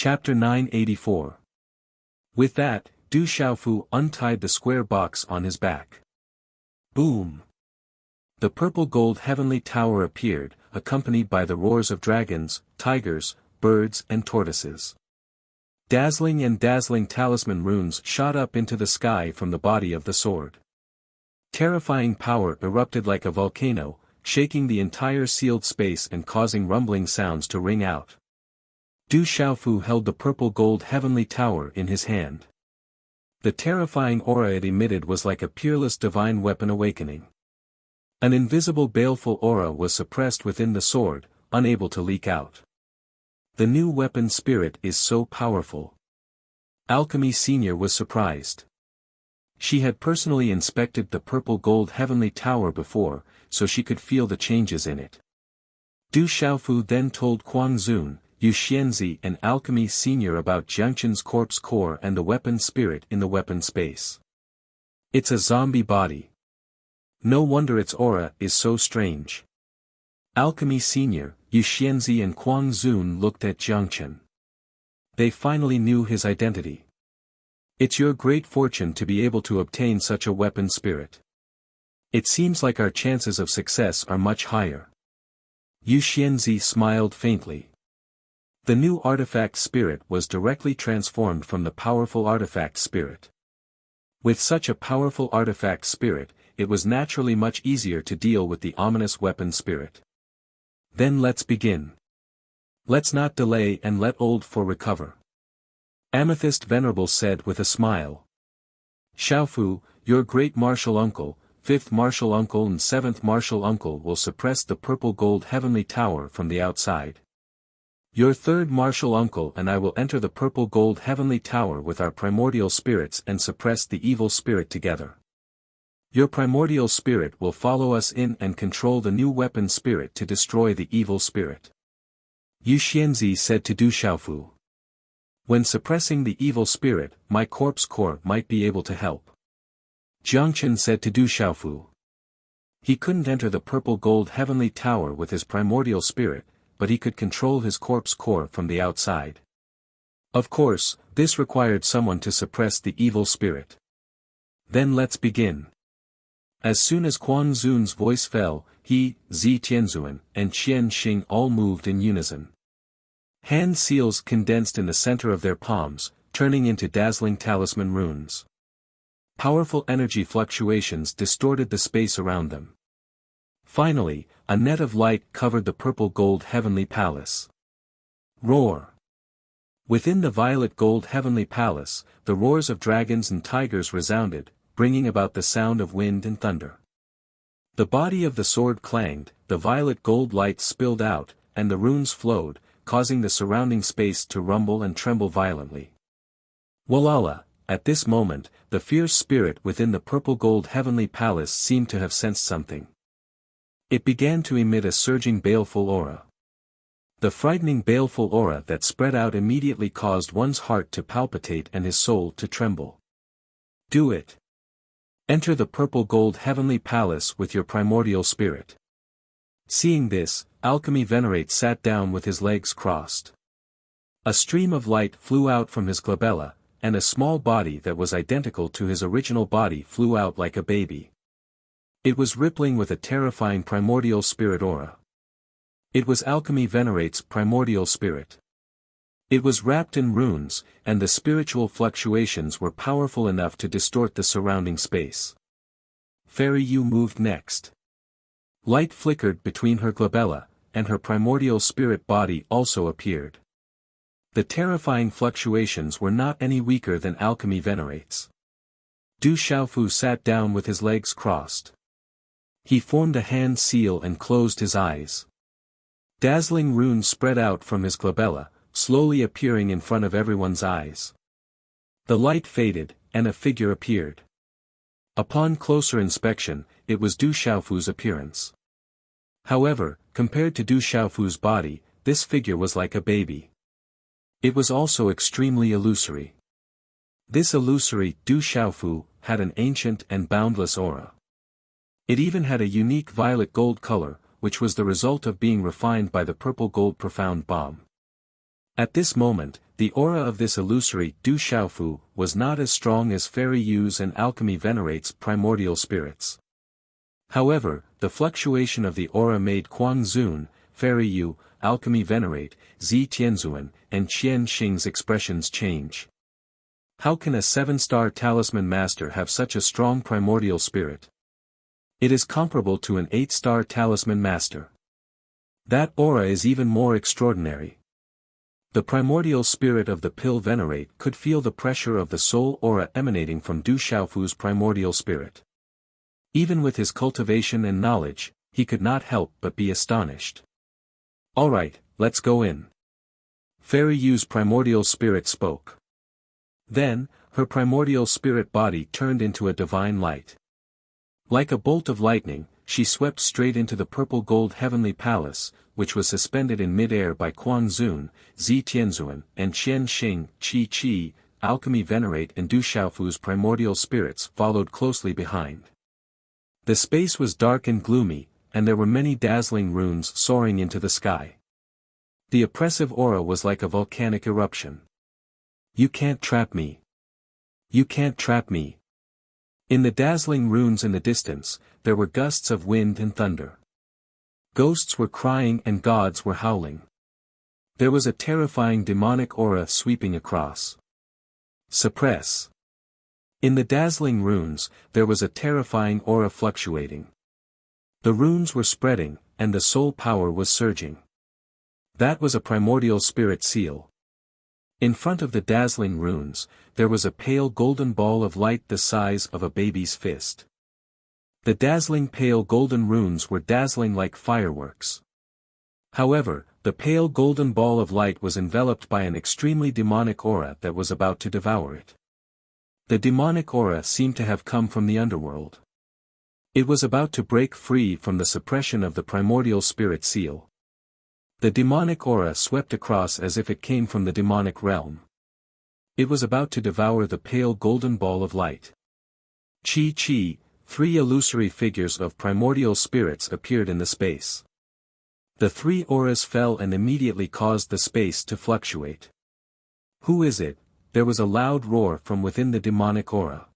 Chapter 984. With that, Du Xiaofu untied the square box on his back. Boom! The purple-gold heavenly tower appeared, accompanied by the roars of dragons, tigers, birds and tortoises. Dazzling talisman runes shot up into the sky from the body of the sword. Terrifying power erupted like a volcano, shaking the entire sealed space and causing rumbling sounds to ring out. Du Xiaofu held the purple-gold heavenly tower in his hand. The terrifying aura it emitted was like a peerless divine weapon awakening. An invisible baleful aura was suppressed within the sword, unable to leak out. The new weapon spirit is so powerful. Alchemy Senior was surprised. She had personally inspected the purple-gold heavenly tower before, so she could feel the changes in it. Du Xiaofu then told Quang Zun, Yu Xianzi and Alchemy Senior about Jiangchen's corpse core and the weapon spirit in the weapon space. It's a zombie body. No wonder its aura is so strange. Alchemy Senior, Yu Xianzi and Quang Zun looked at Jiangchen. They finally knew his identity. It's your great fortune to be able to obtain such a weapon spirit. It seems like our chances of success are much higher. Yu Xianzi smiled faintly. The new artifact spirit was directly transformed from the powerful artifact spirit. With such a powerful artifact spirit, it was naturally much easier to deal with the ominous weapon spirit. Then let's begin. Let's not delay and let Old Four recover. Amethyst Venerable said with a smile. Xiaofu, your great martial uncle, fifth martial uncle and seventh martial uncle will suppress the purple-gold heavenly tower from the outside. Your third martial uncle and I will enter the purple-gold heavenly tower with our primordial spirits and suppress the evil spirit together. Your primordial spirit will follow us in and control the new weapon spirit to destroy the evil spirit. Yu Xianzi said to Du Xiaofu. When suppressing the evil spirit, my corpse core might be able to help. Jiangchen said to Du Xiaofu. He couldn't enter the purple-gold heavenly tower with his primordial spirit, but he could control his corpse core from the outside. Of course, this required someone to suppress the evil spirit. Then let's begin. As soon as Quan Zun's voice fell, he, Zi Tianzuan, and Qian Xing all moved in unison. Hand seals condensed in the center of their palms, turning into dazzling talisman runes. Powerful energy fluctuations distorted the space around them. Finally, a net of light covered the purple-gold heavenly palace. Roar! Within the violet-gold heavenly palace, the roars of dragons and tigers resounded, bringing about the sound of wind and thunder. The body of the sword clanged, the violet-gold light spilled out, and the runes flowed, causing the surrounding space to rumble and tremble violently. Walala, at this moment, the fierce spirit within the purple-gold heavenly palace seemed to have sensed something. It began to emit a surging baleful aura. The frightening baleful aura that spread out immediately caused one's heart to palpitate and his soul to tremble. Do it. Enter the purple-gold heavenly palace with your primordial spirit. Seeing this, Alchemy Venerate sat down with his legs crossed. A stream of light flew out from his glabella, and a small body that was identical to his original body flew out like a baby. It was rippling with a terrifying primordial spirit aura. It was Alchemy Venerate's primordial spirit. It was wrapped in runes, and the spiritual fluctuations were powerful enough to distort the surrounding space. Fairy Yu moved next. Light flickered between her glabella, and her primordial spirit body also appeared. The terrifying fluctuations were not any weaker than Alchemy Venerate's. Du Xiaofu sat down with his legs crossed. He formed a hand seal and closed his eyes. Dazzling runes spread out from his glabella, slowly appearing in front of everyone's eyes. The light faded, and a figure appeared. Upon closer inspection, it was Du Xiaofu's appearance. However, compared to Du Xiaofu's body, this figure was like a baby. It was also extremely illusory. This illusory Du Xiaofu had an ancient and boundless aura. It even had a unique violet gold color, which was the result of being refined by the purple gold profound bomb. At this moment, The aura of this illusory Du Xiaofu was not as strong as Fairy Yu's and Alchemy Venerate's primordial spirits. However, the fluctuation of the aura made Kuang Zun, Fairy Yu, Alchemy Venerate, Zi Tianzuan, and Qian Xing's expressions change. How can a 7-star talisman master have such a strong primordial spirit? It is comparable to an 8-star talisman master. That aura is even more extraordinary. The primordial spirit of the Pill Venerate could feel the pressure of the soul aura emanating from Du Xiaofu's primordial spirit. Even with his cultivation and knowledge, he could not help but be astonished. Alright, let's go in. Fairy Yu's primordial spirit spoke. Then, her primordial spirit body turned into a divine light. Like a bolt of lightning, she swept straight into the purple-gold heavenly palace, which was suspended in mid-air by Kuang Zun, Zi Tianzuan, and Qian Xing, Qi Qi, Alchemy Venerate and Du Xiaofu's primordial spirits followed closely behind. The space was dark and gloomy, and there were many dazzling runes soaring into the sky. The oppressive aura was like a volcanic eruption. You can't trap me. You can't trap me. In the dazzling runes in the distance, there were gusts of wind and thunder. Ghosts were crying and gods were howling. There was a terrifying demonic aura sweeping across. Suppress. In the dazzling runes, there was a terrifying aura fluctuating. The runes were spreading, and the soul power was surging. That was a primordial spirit seal. In front of the dazzling runes, there was a pale golden ball of light the size of a baby's fist. The dazzling pale golden runes were dazzling like fireworks. However, the pale golden ball of light was enveloped by an extremely demonic aura that was about to devour it. The demonic aura seemed to have come from the underworld. It was about to break free from the suppression of the primordial spirit seal. The demonic aura swept across as if it came from the demonic realm. It was about to devour the pale golden ball of light. Qi Qi, 3 illusory figures of primordial spirits appeared in the space. The 3 auras fell and immediately caused the space to fluctuate. Who is it? There was a loud roar from within the demonic aura.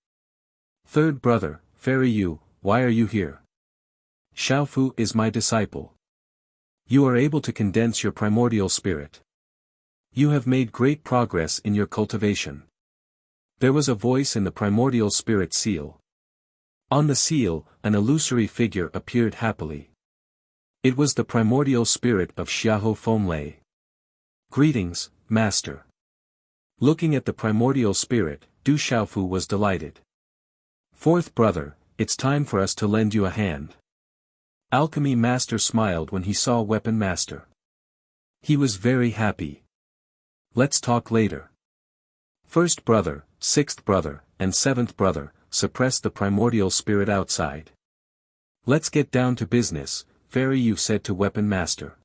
Third brother, Fairy Yu, why are you here? Xiaofu is my disciple. You are able to condense your primordial spirit. You have made great progress in your cultivation. There was a voice in the primordial spirit seal. On the seal, an illusory figure appeared happily. It was the primordial spirit of Xiahou Fenglei. Greetings, Master. Looking at the primordial spirit, Du Xiaofu was delighted. Fourth brother, it's time for us to lend you a hand. Alchemy Master smiled when he saw Weapon Master. He was very happy. Let's talk later. First brother, sixth brother, and seventh brother, suppressed the primordial spirit outside. Let's get down to business, Fairy Yu said to Weapon Master.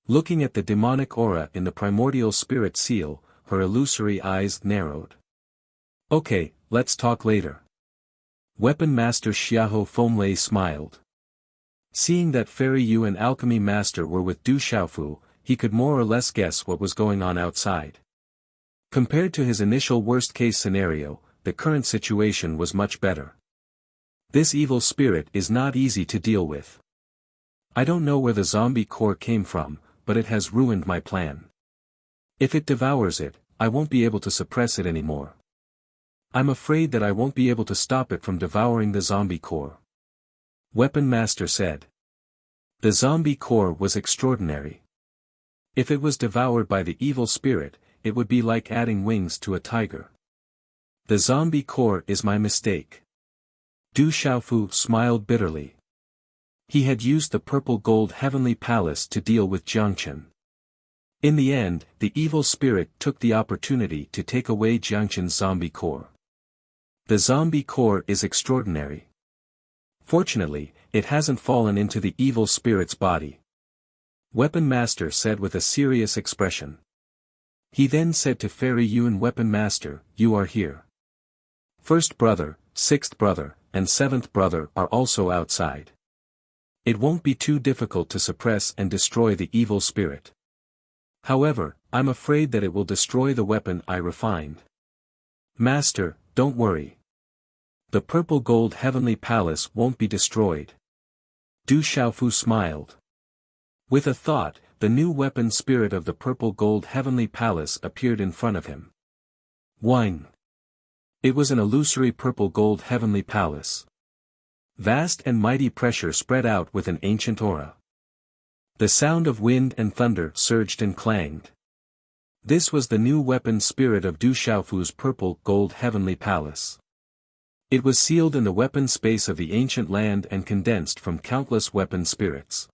Looking at the demonic aura in the primordial spirit seal, her illusory eyes narrowed. Okay, let's talk later. Weapon Master Xiahou Fenglei smiled. Seeing that Fairy Yu and Alchemy Master were with Du Xiaofu, he could more or less guess what was going on outside. Compared to his initial worst-case scenario, the current situation was much better. This evil spirit is not easy to deal with. I don't know where the zombie core came from, but it has ruined my plan. If it devours it, I won't be able to suppress it anymore. I'm afraid that I won't be able to stop it from devouring the zombie core. Weapon Master said. The zombie core was extraordinary. If it was devoured by the evil spirit, it would be like adding wings to a tiger. The zombie core is my mistake. Du Xiaofu smiled bitterly. He had used the purple gold heavenly palace to deal with Jiangchen. In the end, the evil spirit took the opportunity to take away Jiangchen's zombie core. The zombie core is extraordinary. Fortunately, it hasn't fallen into the evil spirit's body. Weapon Master said with a serious expression. He then said to Fairy Yu and Weapon Master, you are here. First brother, sixth brother, and seventh brother are also outside. It won't be too difficult to suppress and destroy the evil spirit. However, I'm afraid that it will destroy the weapon I refined. Master, don't worry. The purple gold heavenly palace won't be destroyed. Du Xiaofu smiled. With a thought, the new weapon spirit of the purple gold heavenly palace appeared in front of him. Wine. It was an illusory purple gold heavenly palace. Vast and mighty pressure spread out with an ancient aura. The sound of wind and thunder surged and clanged. This was the new weapon spirit of Du Xiaofu's purple gold heavenly palace. It was sealed in the weapon space of the ancient land and condensed from countless weapon spirits.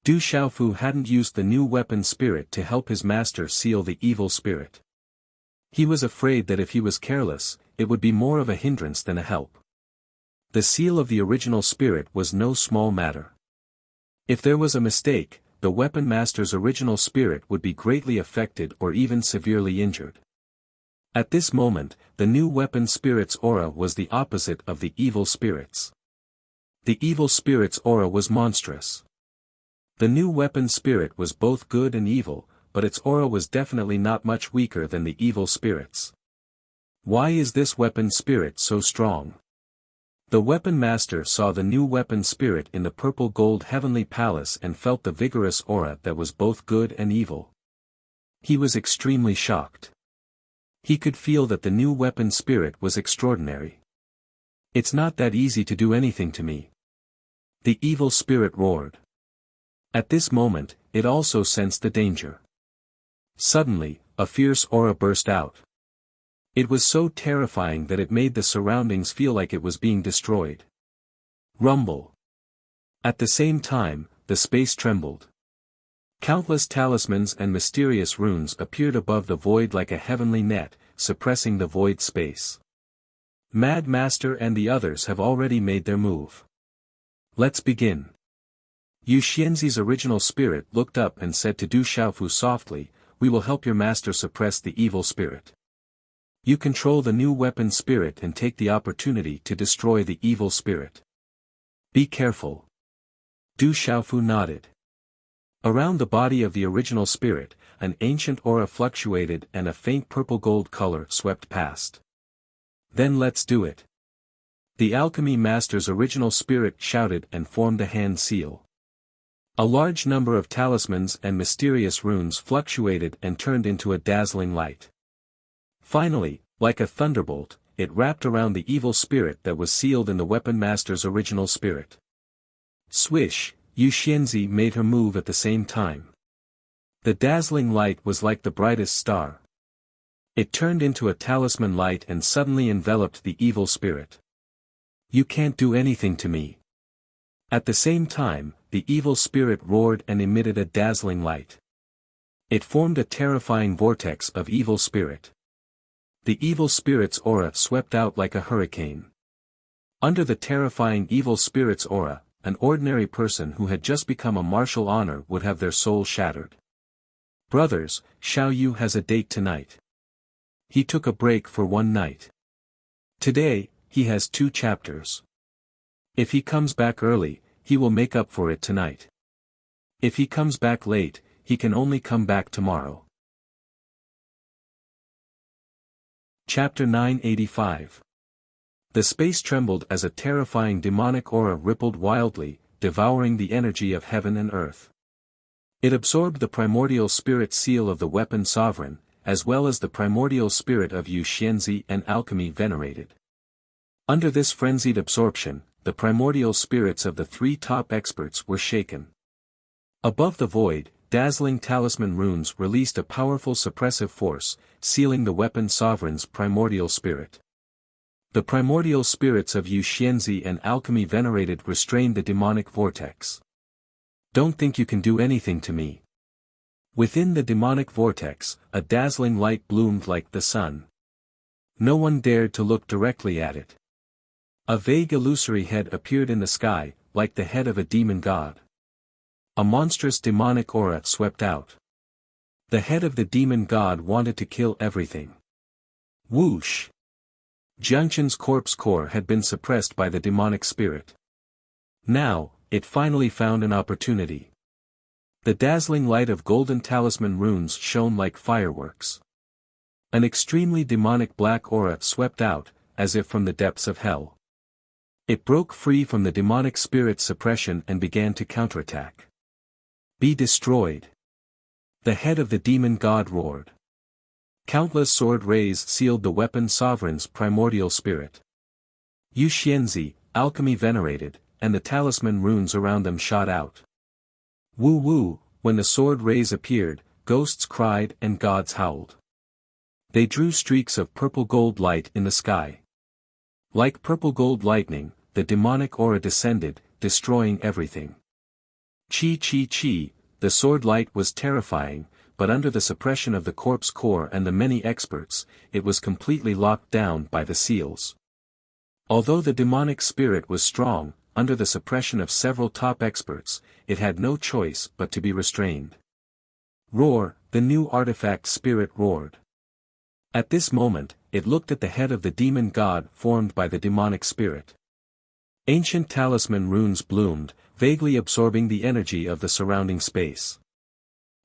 Du Xiaofu hadn't used the new weapon spirit to help his master seal the evil spirit. He was afraid that if he was careless, it would be more of a hindrance than a help. The seal of the original spirit was no small matter. If there was a mistake, the weapon master's original spirit would be greatly affected or even severely injured. At this moment, the new weapon spirit's aura was the opposite of the evil spirit's. The evil spirit's aura was monstrous. The new weapon spirit was both good and evil, but its aura was definitely not much weaker than the evil spirit's. Why is this weapon spirit so strong? The weapon master saw the new weapon spirit in the purple gold heavenly palace and felt the vigorous aura that was both good and evil. He was extremely shocked. He could feel that the new weapon spirit was extraordinary. It's not that easy to do anything to me. The evil spirit roared. At this moment, it also sensed the danger. Suddenly, a fierce aura burst out. It was so terrifying that it made the surroundings feel like it was being destroyed. Rumble. At the same time, the space trembled. Countless talismans and mysterious runes appeared above the void like a heavenly net, suppressing the void space. Mad Master and the others have already made their move. Let's begin. Yu Xianzi's original spirit looked up and said to Du Xiaofu softly, "We will help your master suppress the evil spirit. You control the new weapon spirit and take the opportunity to destroy the evil spirit. Be careful." Du Xiaofu nodded. Around the body of the original spirit, an ancient aura fluctuated and a faint purple-gold color swept past. Then let's do it. The alchemy master's original spirit shouted and formed a hand seal. A large number of talismans and mysterious runes fluctuated and turned into a dazzling light. Finally, like a thunderbolt, it wrapped around the evil spirit that was sealed in the weapon master's original spirit. Swish, Yu Xianzi made her move at the same time. The dazzling light was like the brightest star. It turned into a talisman light and suddenly enveloped the evil spirit. "You can't do anything to me." At the same time, the evil spirit roared and emitted a dazzling light. It formed a terrifying vortex of evil spirit. The evil spirit's aura swept out like a hurricane. Under the terrifying evil spirit's aura, an ordinary person who had just become a martial honor would have their soul shattered. "Brothers, Xiao Yu has a date tonight. He took a break for one night. Today, he has 2 chapters. If he comes back early, he will make up for it tonight. If he comes back late, he can only come back tomorrow." Chapter 985. The space trembled as a terrifying demonic aura rippled wildly, devouring the energy of heaven and earth. It absorbed the primordial spirit seal of the weapon sovereign, as well as the primordial spirit of Yu Xianzi and alchemy venerated. Under this frenzied absorption, the primordial spirits of the 3 top experts were shaken. Above the void, dazzling talisman runes released a powerful suppressive force, sealing the weapon sovereign's primordial spirit. The primordial spirits of Yu Xianzi and alchemy venerated restrained the demonic vortex. "Don't think you can do anything to me." Within the demonic vortex, a dazzling light bloomed like the sun. No one dared to look directly at it. A vague illusory head appeared in the sky, like the head of a demon god. A monstrous demonic aura swept out. The head of the demon god wanted to kill everything. Whoosh! Jiangchen's corpse core had been suppressed by the demonic spirit. Now, it finally found an opportunity. The dazzling light of golden talisman runes shone like fireworks. An extremely demonic black aura swept out, as if from the depths of hell. It broke free from the demonic spirit's suppression and began to counterattack. Be destroyed! The head of the demon god roared. Countless sword rays sealed the weapon sovereign's primordial spirit. Yu Xianzi, alchemy venerated, and the talisman runes around them shot out. Woo woo, when the sword rays appeared, ghosts cried and gods howled. They drew streaks of purple-gold light in the sky. Like purple-gold lightning, the demonic aura descended, destroying everything. Chi chi chi, the sword light was terrifying, but under the suppression of the corpse core and the many experts, it was completely locked down by the seals. Although the demonic spirit was strong, under the suppression of several top experts, it had no choice but to be restrained. Roar, the new artifact spirit roared. At this moment, it looked at the head of the demon god formed by the demonic spirit. Ancient talisman runes bloomed, vaguely absorbing the energy of the surrounding space.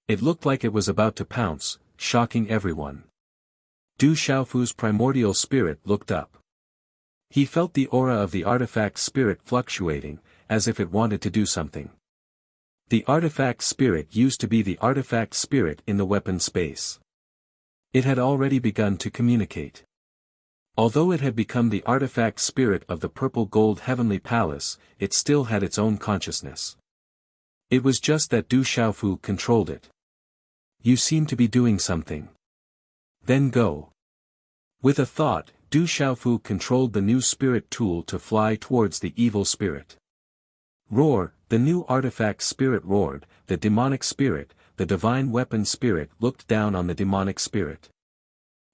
It looked like it was about to pounce, shocking everyone. Du Xiaofu's primordial spirit looked up. He felt the aura of the artifact spirit fluctuating, as if it wanted to do something. The artifact spirit used to be the artifact spirit in the weapon space. It had already begun to communicate. Although it had become the artifact spirit of the purple-gold heavenly palace, it still had its own consciousness. It was just that Du Xiaofu controlled it. You seem to be doing something. Then go. With a thought, Du Xiaofu controlled the new spirit tool to fly towards the evil spirit. Roar, the new artifact spirit roared, the demonic spirit, the divine weapon spirit looked down on the demonic spirit.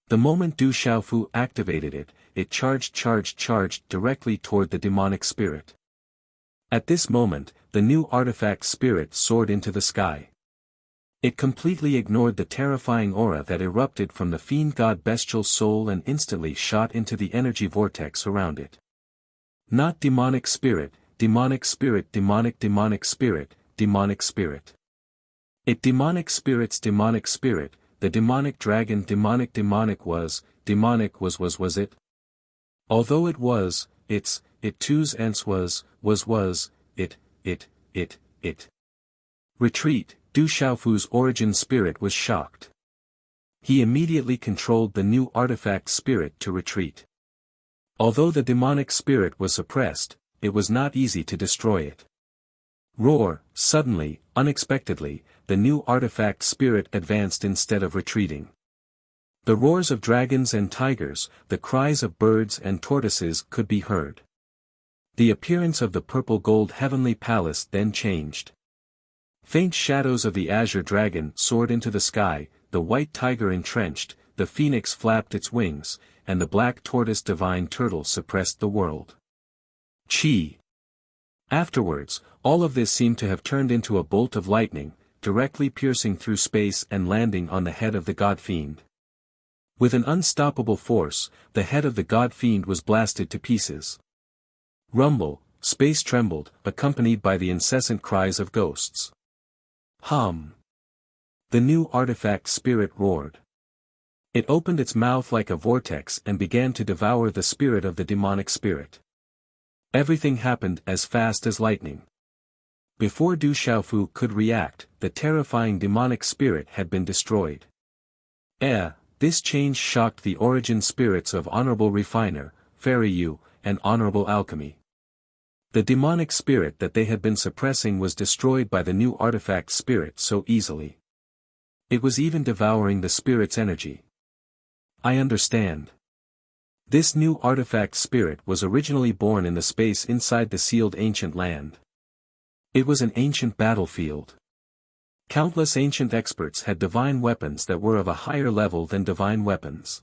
The moment Du Xiaofu activated it, it charged directly toward the demonic spirit. At this moment, the new artifact spirit soared into the sky. It completely ignored the terrifying aura that erupted from the fiend god bestial soul and instantly shot into the energy vortex around it. Not demonic spirit, demonic spirit, demonic spirit, demonic spirit. It demonic spirit's demonic spirit, the demonic dragon demonic was it? Although it was, it too's ends was, it. Retreat, Du Xiaofu's origin spirit was shocked. He immediately controlled the new artifact spirit to retreat. Although the demonic spirit was suppressed, it was not easy to destroy it. Roar, suddenly, unexpectedly, the new artifact spirit advanced instead of retreating. The roars of dragons and tigers, the cries of birds and tortoises could be heard. The appearance of the purple-gold heavenly palace then changed. Faint shadows of the azure dragon soared into the sky, the white tiger entrenched, the phoenix flapped its wings, and the black tortoise divine turtle suppressed the world. Chi. Afterwards, all of this seemed to have turned into a bolt of lightning, directly piercing through space and landing on the head of the god fiend. With an unstoppable force, the head of the god fiend was blasted to pieces. Rumble, space trembled, accompanied by the incessant cries of ghosts. Hum. The new artifact spirit roared. It opened its mouth like a vortex and began to devour the spirit of the demonic spirit. Everything happened as fast as lightning. Before Du Xiaofu could react, the terrifying demonic spirit had been destroyed. This change shocked the origin spirits of Honorable Refiner, Fairy Yu, and Honorable Alchemy. The demonic spirit that they had been suppressing was destroyed by the new artifact spirit so easily. It was even devouring the spirit's energy. I understand. This new artifact spirit was originally born in the space inside the sealed ancient land. It was an ancient battlefield. Countless ancient experts had divine weapons that were of a higher level than divine weapons.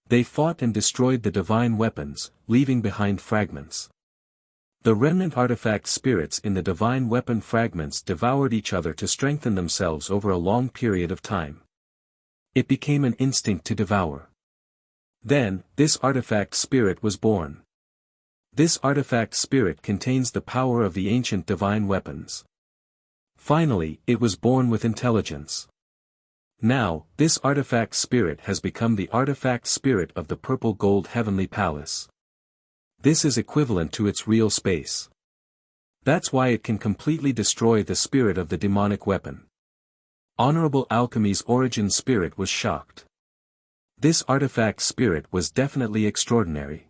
They fought and destroyed the divine weapons, leaving behind fragments. The remnant artifact spirits in the divine weapon fragments devoured each other to strengthen themselves over a long period of time. It became an instinct to devour. Then, this artifact spirit was born. This artifact spirit contains the power of the ancient divine weapons. Finally, it was born with intelligence. Now, this artifact spirit has become the artifact spirit of the purple gold heavenly palace. This is equivalent to its real space. That's why it can completely destroy the spirit of the demonic weapon. Honorable Alchemy's origin spirit was shocked. This artifact spirit was definitely extraordinary.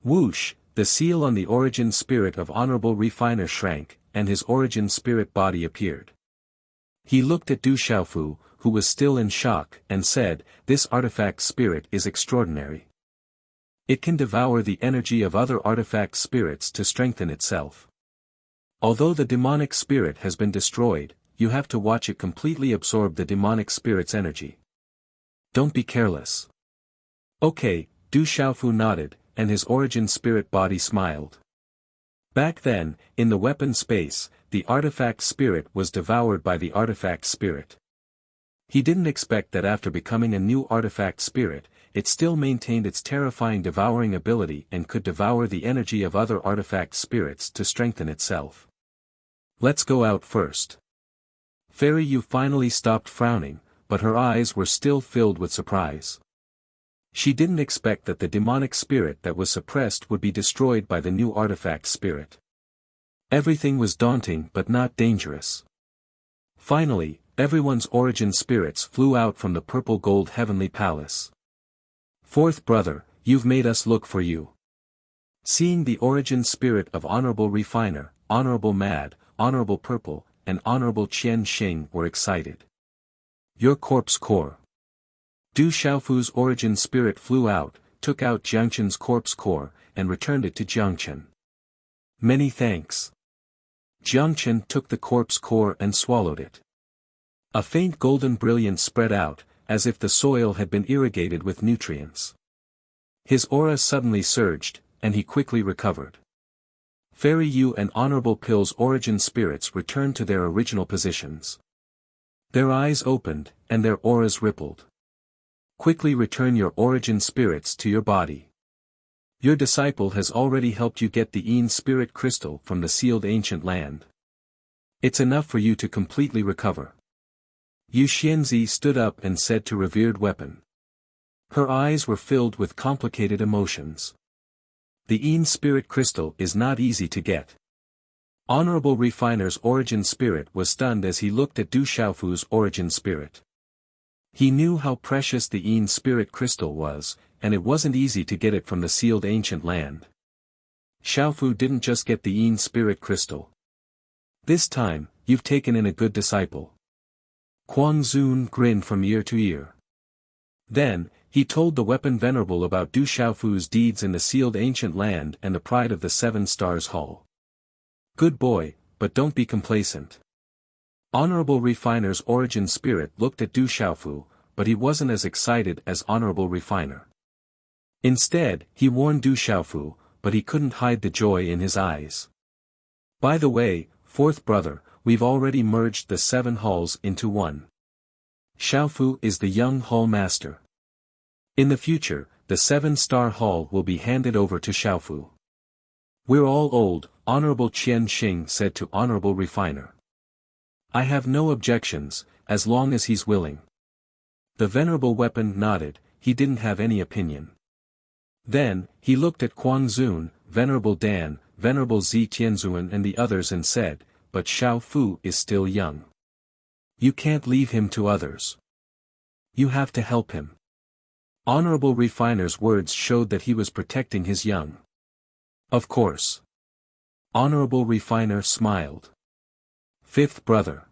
Whoosh, the seal on the origin spirit of Honorable Refiner shrank, and his origin spirit body appeared. He looked at Du Xiaofu, who was still in shock, and said, "This artifact spirit is extraordinary. It can devour the energy of other artifact spirits to strengthen itself. Although the demonic spirit has been destroyed, you have to watch it completely absorb the demonic spirit's energy. Don't be careless." Okay, Du Xiaofu nodded, and his origin spirit body smiled. Back then, in the weapon space, the artifact spirit was devoured by the artifact spirit. He didn't expect that after becoming a new artifact spirit, it still maintained its terrifying devouring ability and could devour the energy of other artifact spirits to strengthen itself. "Let's go out first." Fairy Yu finally stopped frowning, but her eyes were still filled with surprise. She didn't expect that the demonic spirit that was suppressed would be destroyed by the new artifact spirit. Everything was daunting but not dangerous. Finally, everyone's origin spirits flew out from the purple gold heavenly palace. "Fourth brother, you've made us look for you." Seeing the origin spirit of Honorable Refiner, Honorable Mad, Honorable Purple, and Honorable Qian Xing were excited. "Your corpse core." Du Xiaofu's origin spirit flew out, took out Jiangchen's corpse core, and returned it to Jiangchen. "Many thanks." Jiangchen took the corpse core and swallowed it. A faint golden brilliance spread out, as if the soil had been irrigated with nutrients. His aura suddenly surged, and he quickly recovered. Fairy Yu and Honorable Pill's origin spirits returned to their original positions. Their eyes opened, and their auras rippled. Quickly return your origin spirits to your body. Your disciple has already helped you get the Yin Spirit Crystal from the sealed ancient land. It's enough for you to completely recover. Yu Xianzi stood up and said to Revered Weapon. Her eyes were filled with complicated emotions. The Yin Spirit Crystal is not easy to get. Honorable Refiner's origin spirit was stunned as he looked at Du Xiaofu's origin spirit. He knew how precious the Yin Spirit Crystal was, and it wasn't easy to get it from the sealed ancient land. Xiaofu didn't just get the Yin Spirit Crystal. This time, you've taken in a good disciple. Quang Zun grinned from ear to ear. Then, he told the Weapon Venerable about Du Xiaofu's deeds in the sealed ancient land and the pride of the Seven Stars Hall. Good boy, but don't be complacent. Honorable Refiner's origin spirit looked at Du Xiaofu, but he wasn't as excited as Honorable Refiner. Instead, he warned Du Xiaofu, but he couldn't hide the joy in his eyes. By the way, fourth brother, we've already merged the 7 halls into one. Xiaofu is the young hall master. In the future, the 7-star hall will be handed over to Xiaofu. We're all old, Honorable Qian Xing said to Honorable Refiner. I have no objections, as long as he's willing. The Venerable Weapon nodded, he didn't have any opinion. Then, he looked at Quang Zun, Venerable Dan, Venerable Zi Tianzuan and the others and said, but Xiaofu is still young. You can't leave him to others. You have to help him. Honorable Refiner's words showed that he was protecting his young. Of course. Honorable Refiner smiled. Fifth brother.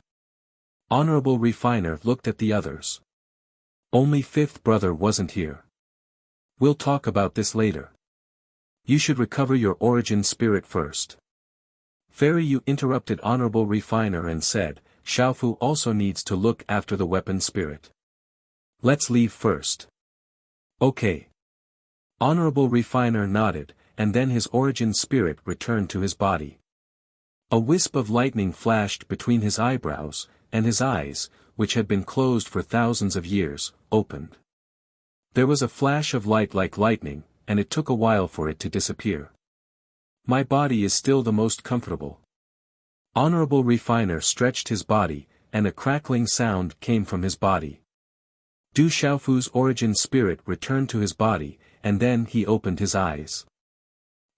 Honorable Refiner looked at the others. Only fifth brother wasn't here. We'll talk about this later. You should recover your origin spirit first. Fairy Yu interrupted Honorable Refiner and said, Xiaofu also needs to look after the weapon spirit. Let's leave first. Okay. Honorable Refiner nodded, and then his origin spirit returned to his body. A wisp of lightning flashed between his eyebrows, and his eyes, which had been closed for thousands of years, opened. There was a flash of light like lightning, and it took a while for it to disappear. My body is still the most comfortable. Honorable Refiner stretched his body, and a crackling sound came from his body. Du Xiaofu's origin spirit returned to his body, and then he opened his eyes.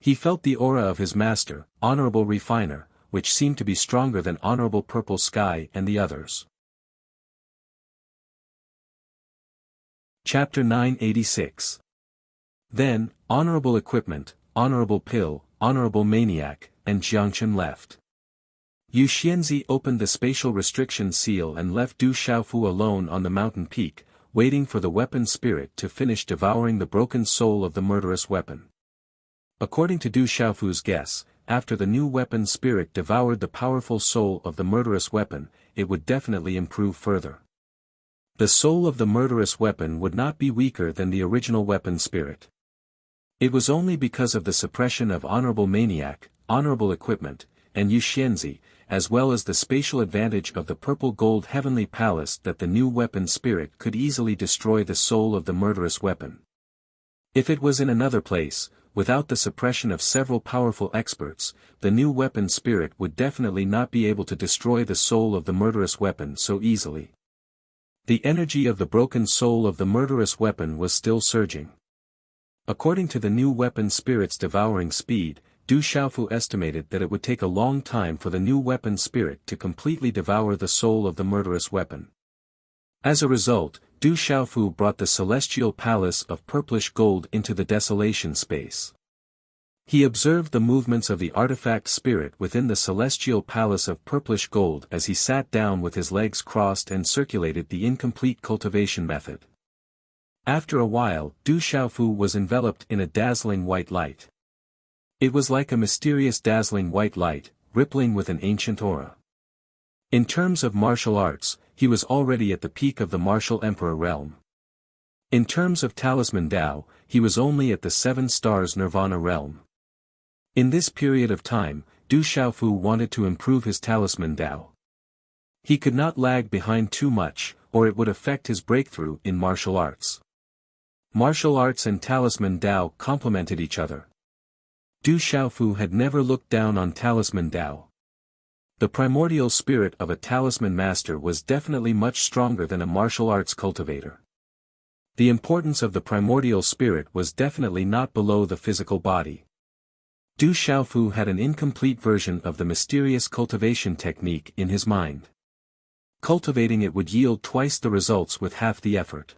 He felt the aura of his master, Honorable Refiner, which seemed to be stronger than Honorable Purple Sky and the others. Chapter 986. Then, Honorable Equipment, Honorable Pill, Honorable Maniac, and Jiangchen left. Yu Xianzi opened the spatial restriction seal and left Du Xiaofu alone on the mountain peak, waiting for the weapon spirit to finish devouring the broken soul of the murderous weapon. According to Du Xiaofu's guess, after the new weapon spirit devoured the powerful soul of the murderous weapon, it would definitely improve further. The soul of the murderous weapon would not be weaker than the original weapon spirit. It was only because of the suppression of Honorable Maniac, Honorable Equipment, and Yu Xianzi, as well as the spatial advantage of the purple gold heavenly palace that the new weapon spirit could easily destroy the soul of the murderous weapon. If it was in another place, without the suppression of several powerful experts, the new weapon spirit would definitely not be able to destroy the soul of the murderous weapon so easily. The energy of the broken soul of the murderous weapon was still surging. According to the new weapon spirit's devouring speed, Du Xiaofu estimated that it would take a long time for the new weapon spirit to completely devour the soul of the murderous weapon. As a result, Du Xiaofu brought the celestial palace of purplish gold into the desolation space. He observed the movements of the artifact spirit within the celestial palace of purplish gold as he sat down with his legs crossed and circulated the incomplete cultivation method. After a while, Du Xiaofu was enveloped in a dazzling white light. It was like a mysterious dazzling white light, rippling with an ancient aura. In terms of martial arts, he was already at the peak of the martial emperor realm. In terms of talisman Dao, he was only at the 7 stars nirvana realm. In this period of time, Du Xiaofu wanted to improve his talisman Dao. He could not lag behind too much, or it would affect his breakthrough in martial arts. Martial arts and talisman Dao complemented each other. Du Xiaofu had never looked down on talisman Dao. The primordial spirit of a talisman master was definitely much stronger than a martial arts cultivator. The importance of the primordial spirit was definitely not below the physical body. Du Xiaofu had an incomplete version of the mysterious cultivation technique in his mind. Cultivating it would yield twice the results with half the effort.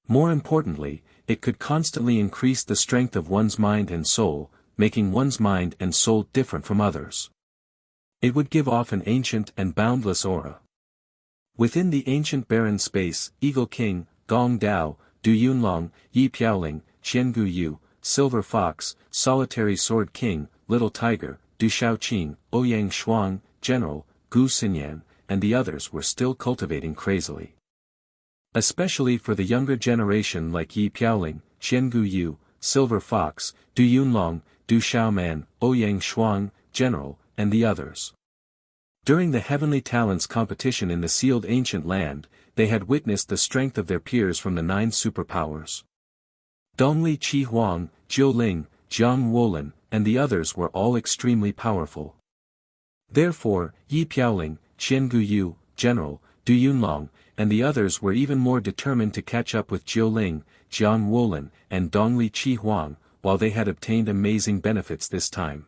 More importantly, it could constantly increase the strength of one's mind and soul, making one's mind and soul different from others. It would give off an ancient and boundless aura. Within the ancient barren space, Eagle King, Gong Dao, Du Yunlong, Yi Piaoling, Qiangu Yu, Silver Fox, Solitary Sword King, Little Tiger, Du Shaoqing, Ouyang Shuang, General, Gu Xinyan, and the others were still cultivating crazily. Especially for the younger generation like Yi Piaoling, Qiangu Yu, Silver Fox, Du Yunlong, Du Xiaoman, Ouyang Shuang, General, and the others. During the Heavenly Talents competition in the sealed ancient land, they had witnessed the strength of their peers from the 9 superpowers. Dongli Qi Huang, Jiu Ling, Jiang Wolin, and the others were all extremely powerful. Therefore, Yi Piaoling, Qiangu Yu, General, Du Yunlong, and the others were even more determined to catch up with Jiu Ling, Jiang Wolin, and Dongli Qi Huang, while they had obtained amazing benefits this time.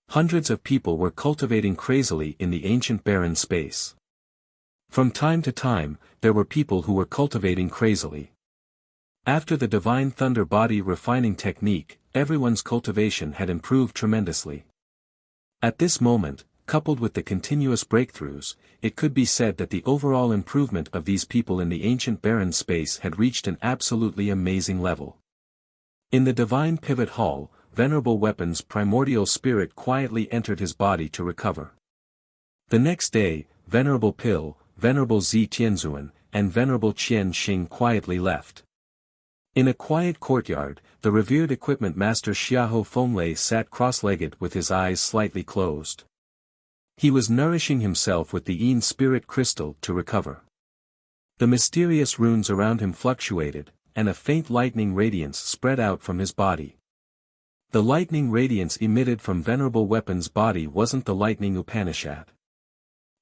Hundreds of people were cultivating crazily in the ancient barren space. From time to time, there were people who were cultivating crazily. After the divine thunder body refining technique, everyone's cultivation had improved tremendously. At this moment, coupled with the continuous breakthroughs, it could be said that the overall improvement of these people in the ancient barren space had reached an absolutely amazing level. In the divine pivot hall, Venerable Weapon's primordial spirit quietly entered his body to recover. The next day, Venerable Pill, Venerable Zi Tianzuan, and Venerable Qian Xing quietly left. In a quiet courtyard, the revered equipment master Xiaoho Fenglei sat cross-legged with his eyes slightly closed. He was nourishing himself with the Yin spirit crystal to recover. The mysterious runes around him fluctuated, and a faint lightning radiance spread out from his body. The lightning radiance emitted from Venerable Weapon's body wasn't the lightning Upanishad.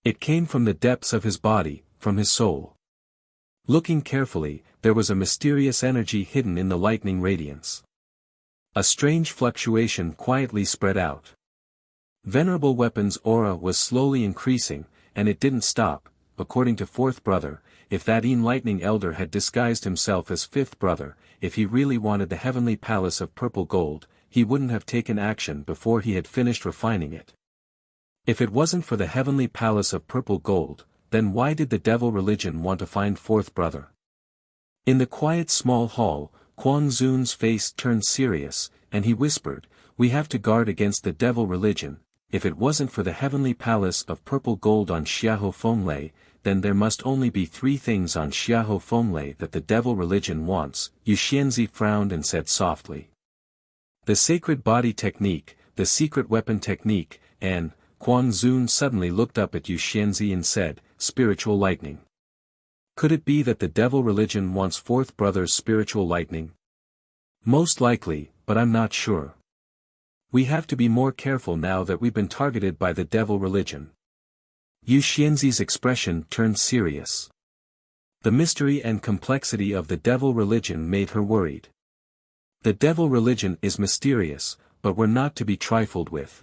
It came from the depths of his body, from his soul. Looking carefully, there was a mysterious energy hidden in the lightning radiance. A strange fluctuation quietly spread out. Venerable Weapon's aura was slowly increasing, and it didn't stop. According to fourth brother, if that lightning elder had disguised himself as fifth brother, if he really wanted the heavenly palace of purple gold, he wouldn't have taken action before he had finished refining it. If it wasn't for the heavenly palace of purple gold, then why did the devil religion want to find fourth brother? In the quiet small hall, Quang Zun's face turned serious, and he whispered, "We have to guard against the devil religion. If it wasn't for the heavenly palace of purple gold on Xiaoho Fenglei, then there must only be three things on Xiaoho Fenglei that the devil religion wants." Yu Xianzi frowned and said softly, "The sacred body technique, the secret weapon technique, and..." Quang Zun suddenly looked up at Yu Xianzi and said, "Spiritual lightning. Could it be that the devil religion wants fourth brother's spiritual lightning?" "Most likely, but I'm not sure. We have to be more careful now that we've been targeted by the devil religion." Yu Xianzi's expression turned serious. The mystery and complexity of the devil religion made her worried. The devil religion is mysterious, but we're not to be trifled with.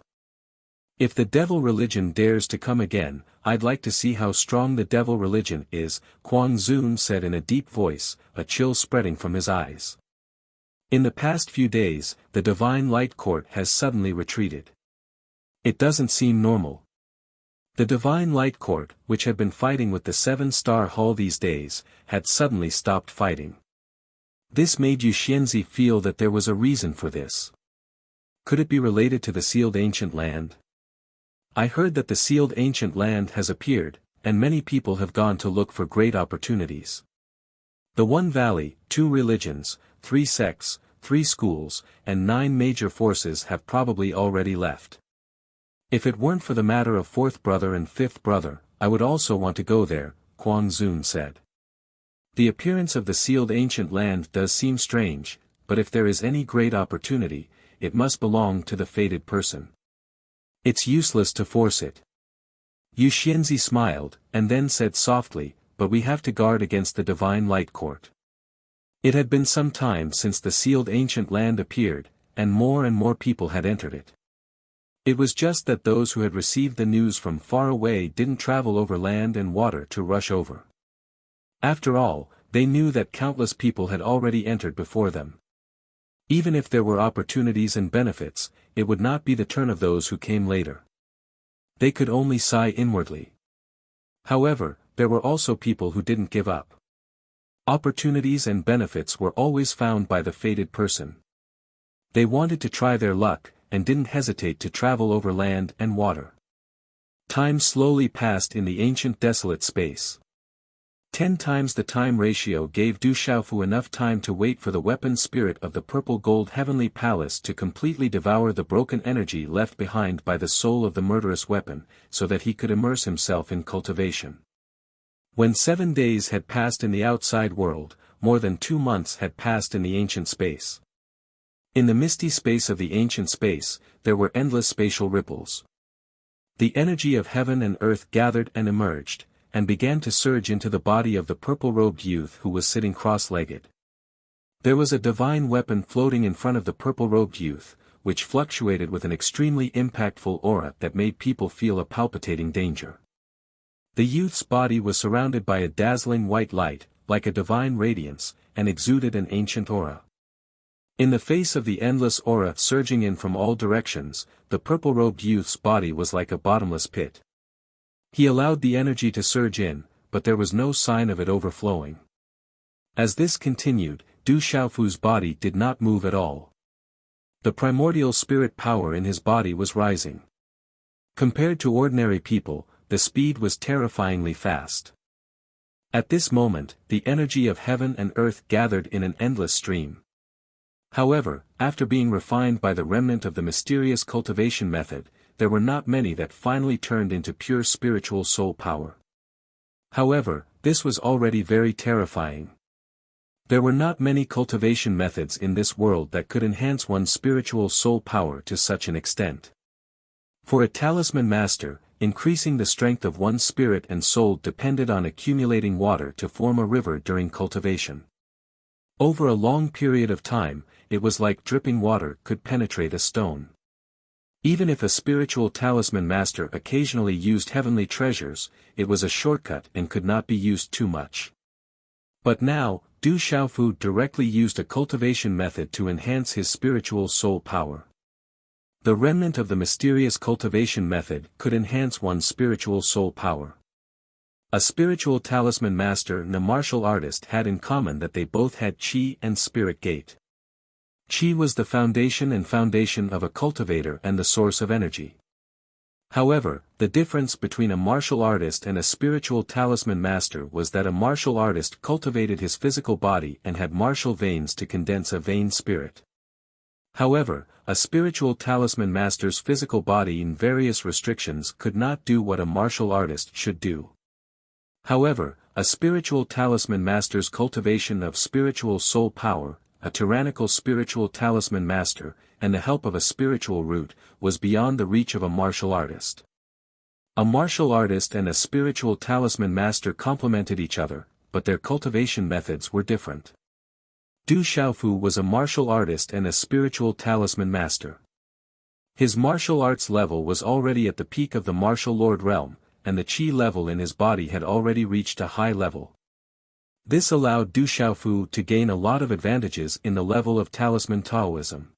If the devil religion dares to come again, I'd like to see how strong the devil religion is, Quang Zun said in a deep voice, a chill spreading from his eyes. In the past few days, the Divine Light Court has suddenly retreated. It doesn't seem normal. The Divine Light Court, which had been fighting with the Seven-Star Hall these days, had suddenly stopped fighting. This made Yu Xianzi feel that there was a reason for this. Could it be related to the sealed ancient land? "I heard that the sealed ancient land has appeared, and many people have gone to look for great opportunities. The One Valley, 2 religions, 3 sects, 3 schools, and 9 major forces have probably already left. If it weren't for the matter of fourth brother and fifth brother, I would also want to go there," Quang Zun said. "The appearance of the sealed ancient land does seem strange, but if there is any great opportunity, it must belong to the fated person. It's useless to force it." Yu Xianzi smiled, and then said softly, "But we have to guard against the Divine Light Court." It had been some time since the sealed ancient land appeared, and more people had entered it. It was just that those who had received the news from far away didn't travel over land and water to rush over. After all, they knew that countless people had already entered before them. Even if there were opportunities and benefits, it would not be the turn of those who came later. They could only sigh inwardly. However, there were also people who didn't give up. Opportunities and benefits were always found by the fated person. They wanted to try their luck, and didn't hesitate to travel over land and water. Time slowly passed in the ancient desolate space. 10 times the time ratio gave Du Xiaofu enough time to wait for the weapon spirit of the purple gold heavenly palace to completely devour the broken energy left behind by the soul of the murderous weapon, so that he could immerse himself in cultivation. When 7 days had passed in the outside world, more than 2 months had passed in the ancient space. In the misty space of the ancient space, there were endless spatial ripples. The energy of heaven and earth gathered and emerged, and began to surge into the body of the purple-robed youth who was sitting cross-legged. There was a divine weapon floating in front of the purple-robed youth, which fluctuated with an extremely impactful aura that made people feel a palpitating danger. The youth's body was surrounded by a dazzling white light, like a divine radiance, and exuded an ancient aura. In the face of the endless aura surging in from all directions, the purple-robed youth's body was like a bottomless pit. He allowed the energy to surge in, but there was no sign of it overflowing. As this continued, Du Xiaofu's body did not move at all. The primordial spirit power in his body was rising. Compared to ordinary people, the speed was terrifyingly fast. At this moment, the energy of heaven and earth gathered in an endless stream. However, after being refined by the remnant of the mysterious cultivation method, there were not many that finally turned into pure spiritual soul power. However, this was already very terrifying. There were not many cultivation methods in this world that could enhance one's spiritual soul power to such an extent. For a talisman master, increasing the strength of one's spirit and soul depended on accumulating water to form a river during cultivation. Over a long period of time, it was like dripping water could penetrate a stone. Even if a spiritual talisman master occasionally used heavenly treasures, it was a shortcut and could not be used too much. But now, Du Xiaofu directly used a cultivation method to enhance his spiritual soul power. The remnant of the mysterious cultivation method could enhance one's spiritual soul power. A spiritual talisman master and a martial artist had in common that they both had qi and spirit gate. Qi was the foundation of a cultivator and the source of energy. However, the difference between a martial artist and a spiritual talisman master was that a martial artist cultivated his physical body and had martial veins to condense a vain spirit. However, a spiritual talisman master's physical body in various restrictions could not do what a martial artist should do. However, a spiritual talisman master's cultivation of spiritual soul power, a tyrannical spiritual talisman master, and the help of a spiritual root, was beyond the reach of a martial artist. A martial artist and a spiritual talisman master complemented each other, but their cultivation methods were different. Du Xiaofu was a martial artist and a spiritual talisman master. His martial arts level was already at the peak of the martial lord realm, and the qi level in his body had already reached a high level. This allowed Du Xiaofu to gain a lot of advantages in the level of talisman Taoism.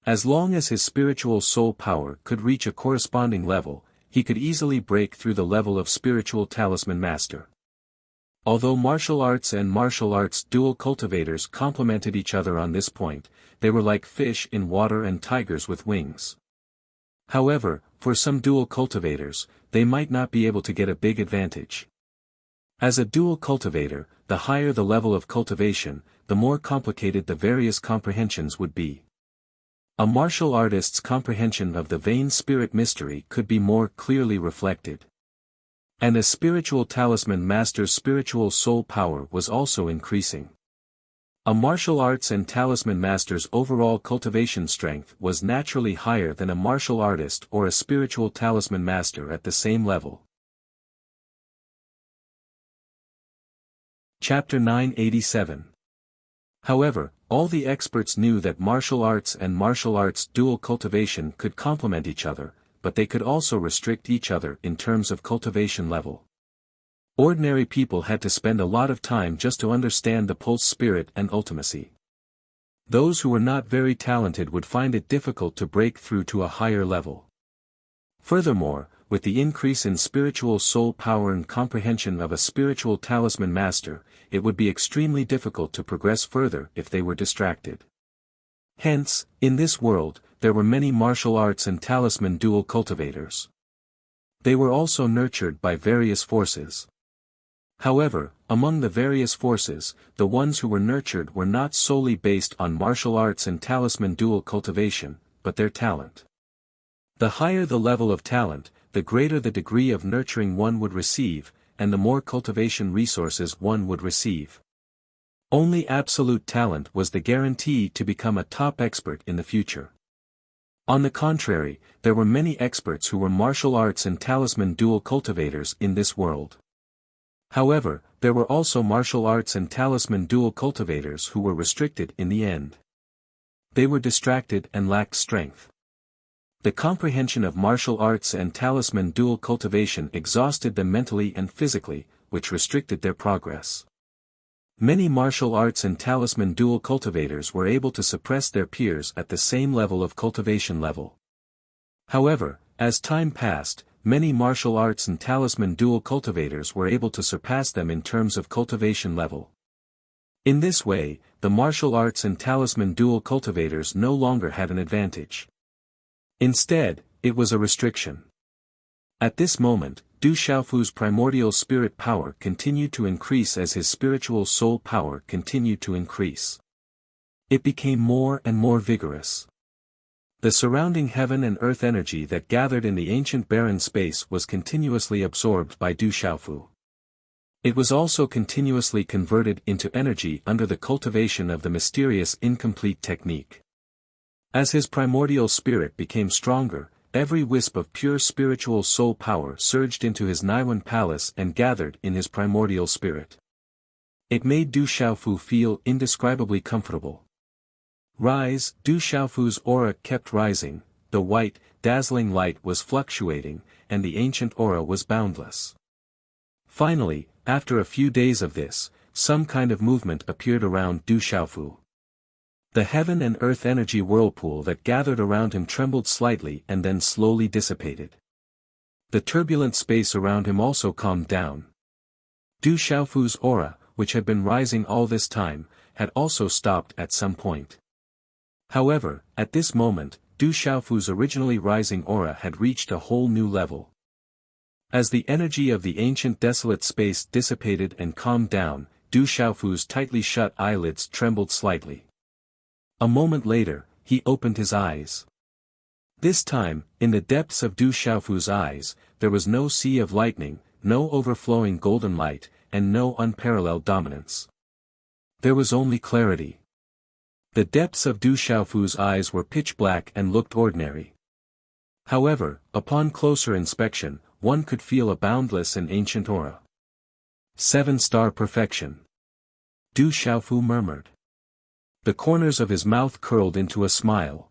As long as his spiritual soul power could reach a corresponding level, he could easily break through the level of spiritual talisman master. Although martial arts and martial arts dual cultivators complemented each other on this point, they were like fish in water and tigers with wings. However, for some dual cultivators, they might not be able to get a big advantage. As a dual cultivator, the higher the level of cultivation, the more complicated the various comprehensions would be. A martial artist's comprehension of the vain spirit mystery could be more clearly reflected. And a spiritual talisman master's spiritual soul power was also increasing. A martial arts and talisman master's overall cultivation strength was naturally higher than a martial artist or a spiritual talisman master at the same level. Chapter 987. However, all the experts knew that martial arts and martial arts dual cultivation could complement each other, but they could also restrict each other in terms of cultivation level. Ordinary people had to spend a lot of time just to understand the pulse spirit and ultimacy. Those who were not very talented would find it difficult to break through to a higher level. Furthermore, with the increase in spiritual soul power and comprehension of a spiritual talisman master, it would be extremely difficult to progress further if they were distracted. Hence, in this world, there were many martial arts and talisman dual cultivators. They were also nurtured by various forces. However, among the various forces, the ones who were nurtured were not solely based on martial arts and talisman dual cultivation, but their talent. The higher the level of talent, the greater the degree of nurturing one would receive, and the more cultivation resources one would receive. Only absolute talent was the guarantee to become a top expert in the future. On the contrary, there were many experts who were martial arts and talisman dual cultivators in this world. However, there were also martial arts and talisman dual cultivators who were restricted in the end. They were distracted and lacked strength. The comprehension of martial arts and talisman dual cultivation exhausted them mentally and physically, which restricted their progress. Many martial arts and talisman dual cultivators were able to suppress their peers at the same level of cultivation level. However, as time passed, many martial arts and talisman dual cultivators were able to surpass them in terms of cultivation level. In this way, the martial arts and talisman dual cultivators no longer had an advantage. Instead, it was a restriction. At this moment, Du Xiaofu's primordial spirit power continued to increase as his spiritual soul power continued to increase. It became more and more vigorous. The surrounding heaven and earth energy that gathered in the ancient barren space was continuously absorbed by Du Xiaofu. It was also continuously converted into energy under the cultivation of the mysterious incomplete technique. As his primordial spirit became stronger, every wisp of pure spiritual soul power surged into his Naiwan palace and gathered in his primordial spirit. It made Du Xiaofu feel indescribably comfortable. Rise, Du Xiaofu's aura kept rising, the white, dazzling light was fluctuating, and the ancient aura was boundless. Finally, after a few days of this, some kind of movement appeared around Du Xiaofu. The heaven and earth energy whirlpool that gathered around him trembled slightly and then slowly dissipated. The turbulent space around him also calmed down. Du Xiaofu's aura, which had been rising all this time, had also stopped at some point. However, at this moment, Du Xiaofu's originally rising aura had reached a whole new level. As the energy of the ancient desolate space dissipated and calmed down, Du Xiaofu's tightly shut eyelids trembled slightly. A moment later, he opened his eyes. This time, in the depths of Du Xiaofu's eyes, there was no sea of lightning, no overflowing golden light, and no unparalleled dominance. There was only clarity. The depths of Du Xiaofu's eyes were pitch black and looked ordinary. However, upon closer inspection, one could feel a boundless and ancient aura. 7-star perfection. Du Xiaofu murmured. The corners of his mouth curled into a smile.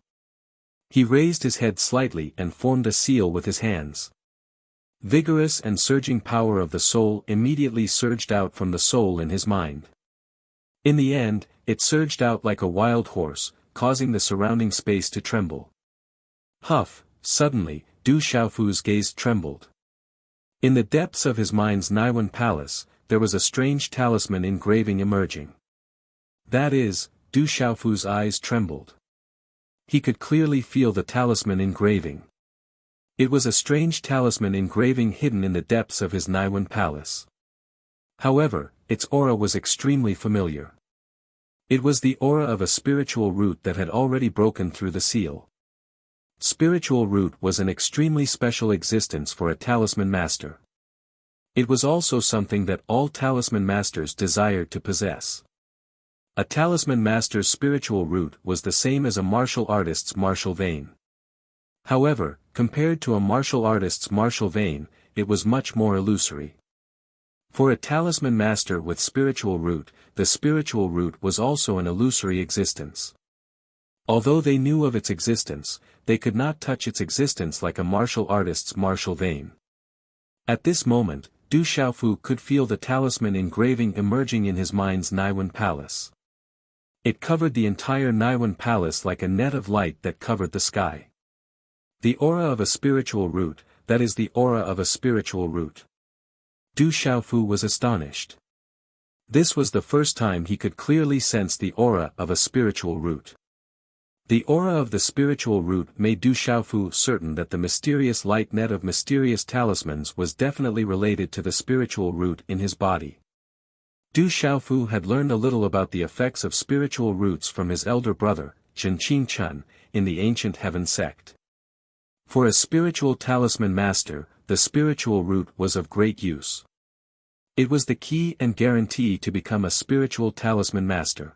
He raised his head slightly and formed a seal with his hands. Vigorous and surging power of the soul immediately surged out from the soul in his mind. In the end, it surged out like a wild horse, causing the surrounding space to tremble. Huff, suddenly, Du Xiaofu's gaze trembled. In the depths of his mind's Naiwan palace, there was a strange talisman engraving emerging. That is, Du Xiaofu's eyes trembled. He could clearly feel the talisman engraving. It was a strange talisman engraving hidden in the depths of his Naiwan palace. However, its aura was extremely familiar. It was the aura of a spiritual root that had already broken through the seal. Spiritual root was an extremely special existence for a talisman master. It was also something that all talisman masters desired to possess. A talisman master's spiritual root was the same as a martial artist's martial vein. However, compared to a martial artist's martial vein, it was much more illusory. For a talisman master with spiritual root, the spiritual root was also an illusory existence. Although they knew of its existence, they could not touch its existence like a martial artist's martial vein. At this moment, Du Xiaofu could feel the talisman engraving emerging in his mind's Naiwan palace. It covered the entire Naiwan palace like a net of light that covered the sky. The aura of a spiritual root, that is the aura of a spiritual root. Du Xiaofu was astonished. This was the first time he could clearly sense the aura of a spiritual root. The aura of the spiritual root made Du Xiaofu certain that the mysterious light net of mysterious talismans was definitely related to the spiritual root in his body. Du Xiaofu had learned a little about the effects of spiritual roots from his elder brother, Zhenqing Chun, in the ancient heaven sect. For a spiritual talisman master, the spiritual root was of great use. It was the key and guarantee to become a spiritual talisman master.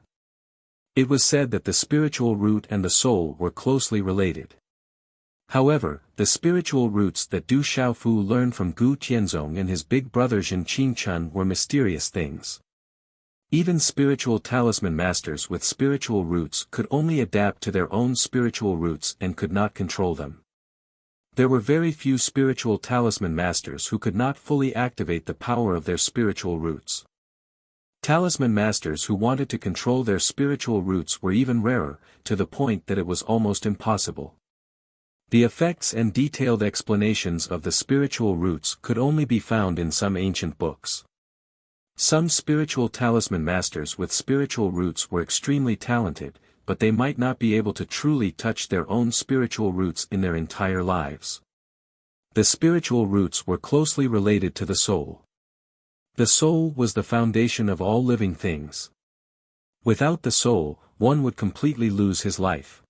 It was said that the spiritual root and the soul were closely related. However, the spiritual roots that Du Xiaofu learned from Gu Tianzong and his big brother Zhenqing Chun were mysterious things. Even spiritual talisman masters with spiritual roots could only adapt to their own spiritual roots and could not control them. There were very few spiritual talisman masters who could not fully activate the power of their spiritual roots. Talisman masters who wanted to control their spiritual roots were even rarer, to the point that it was almost impossible. The effects and detailed explanations of the spiritual roots could only be found in some ancient books. Some spiritual talisman masters with spiritual roots were extremely talented, but they might not be able to truly touch their own spiritual roots in their entire lives. The spiritual roots were closely related to the soul. The soul was the foundation of all living things. Without the soul, one would completely lose his life.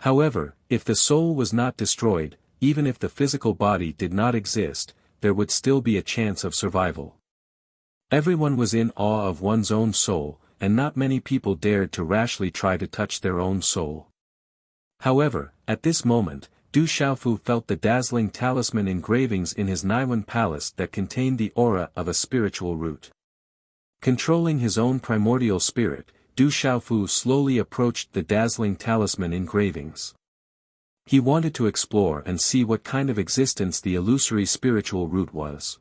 However, if the soul was not destroyed, even if the physical body did not exist, there would still be a chance of survival. Everyone was in awe of one's own soul, and not many people dared to rashly try to touch their own soul. However, at this moment, Du Xiaofu felt the dazzling talisman engravings in his Naiwen palace that contained the aura of a spiritual root. Controlling his own primordial spirit, Du Xiaofu slowly approached the dazzling talisman engravings. He wanted to explore and see what kind of existence the illusory spiritual root was.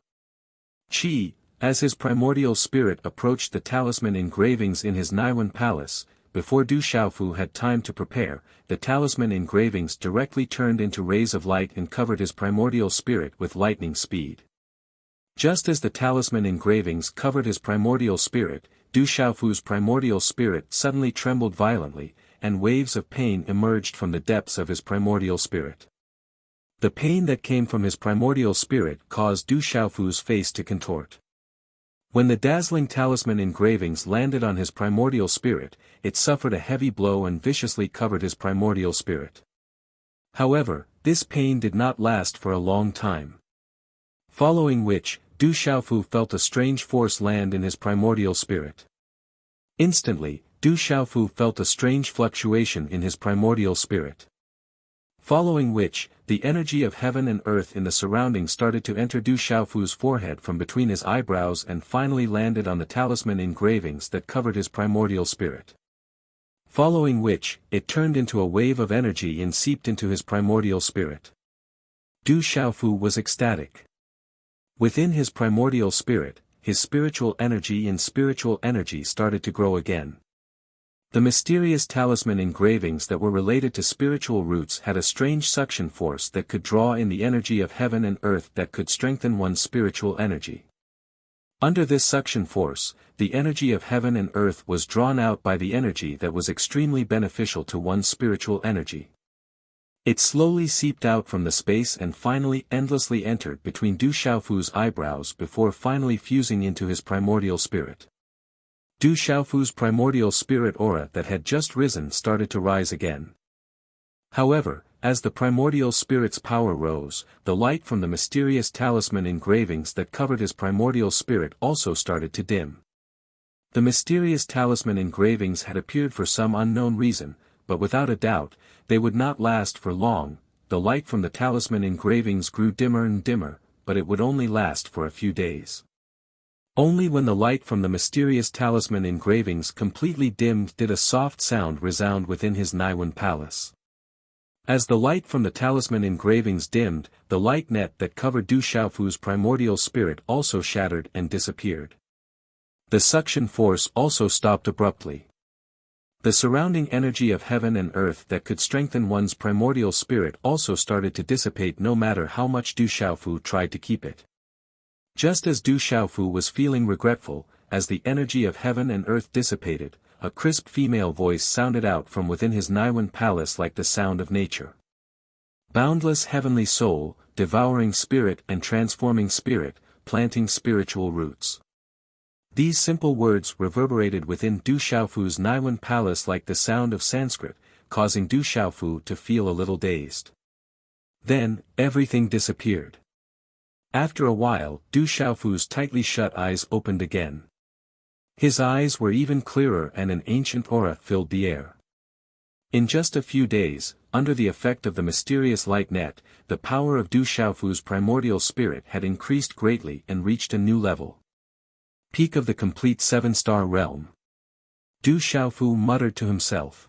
As his primordial spirit approached the talisman engravings in his Naiwen palace, before Du Xiaofu had time to prepare, the talisman engravings directly turned into rays of light and covered his primordial spirit with lightning speed. Just as the talisman engravings covered his primordial spirit, Du Xiaofu's primordial spirit suddenly trembled violently, and waves of pain emerged from the depths of his primordial spirit. The pain that came from his primordial spirit caused Du Xiaofu's face to contort. When the dazzling talisman engravings landed on his primordial spirit, it suffered a heavy blow and viciously covered his primordial spirit. However, this pain did not last for a long time. Following which, Du Xiaofu felt a strange force land in his primordial spirit. Instantly, Du Xiaofu felt a strange fluctuation in his primordial spirit. Following which, the energy of heaven and earth in the surroundings started to enter Du Xiaofu's forehead from between his eyebrows and finally landed on the talisman engravings that covered his primordial spirit. Following which, it turned into a wave of energy and seeped into his primordial spirit. Du Xiaofu was ecstatic. Within his primordial spirit, his spiritual energy started to grow again. The mysterious talisman engravings that were related to spiritual roots had a strange suction force that could draw in the energy of heaven and earth that could strengthen one's spiritual energy. Under this suction force, the energy of heaven and earth was drawn out by the energy that was extremely beneficial to one's spiritual energy. It slowly seeped out from the space and finally endlessly entered between Du Xiaofu's eyebrows before finally fusing into his primordial spirit. Du Xiaofu's primordial spirit aura that had just risen started to rise again. However, as the primordial spirit's power rose, the light from the mysterious talisman engravings that covered his primordial spirit also started to dim. The mysterious talisman engravings had appeared for some unknown reason, but without a doubt, they would not last for long. The light from the talisman engravings grew dimmer and dimmer, but it would only last for a few days. Only when the light from the mysterious talisman engravings completely dimmed did a soft sound resound within his Naiwen palace. As the light from the talisman engravings dimmed, the light net that covered Du Xiaofu's primordial spirit also shattered and disappeared. The suction force also stopped abruptly. The surrounding energy of heaven and earth that could strengthen one's primordial spirit also started to dissipate no matter how much Du Xiaofu tried to keep it. Just as Du Xiaofu was feeling regretful, as the energy of heaven and earth dissipated, a crisp female voice sounded out from within his Naiwen palace like the sound of nature. Boundless heavenly soul, devouring spirit and transforming spirit, planting spiritual roots. These simple words reverberated within Du Xiaofu's Naiwen palace like the sound of Sanskrit, causing Du Xiaofu to feel a little dazed. Then, everything disappeared. After a while, Du Xiaofu's tightly shut eyes opened again. His eyes were even clearer and an ancient aura filled the air. In just a few days, under the effect of the mysterious light net, the power of Du Xiaofu's primordial spirit had increased greatly and reached a new level. Peak of the complete 7-star realm. Du Xiaofu muttered to himself.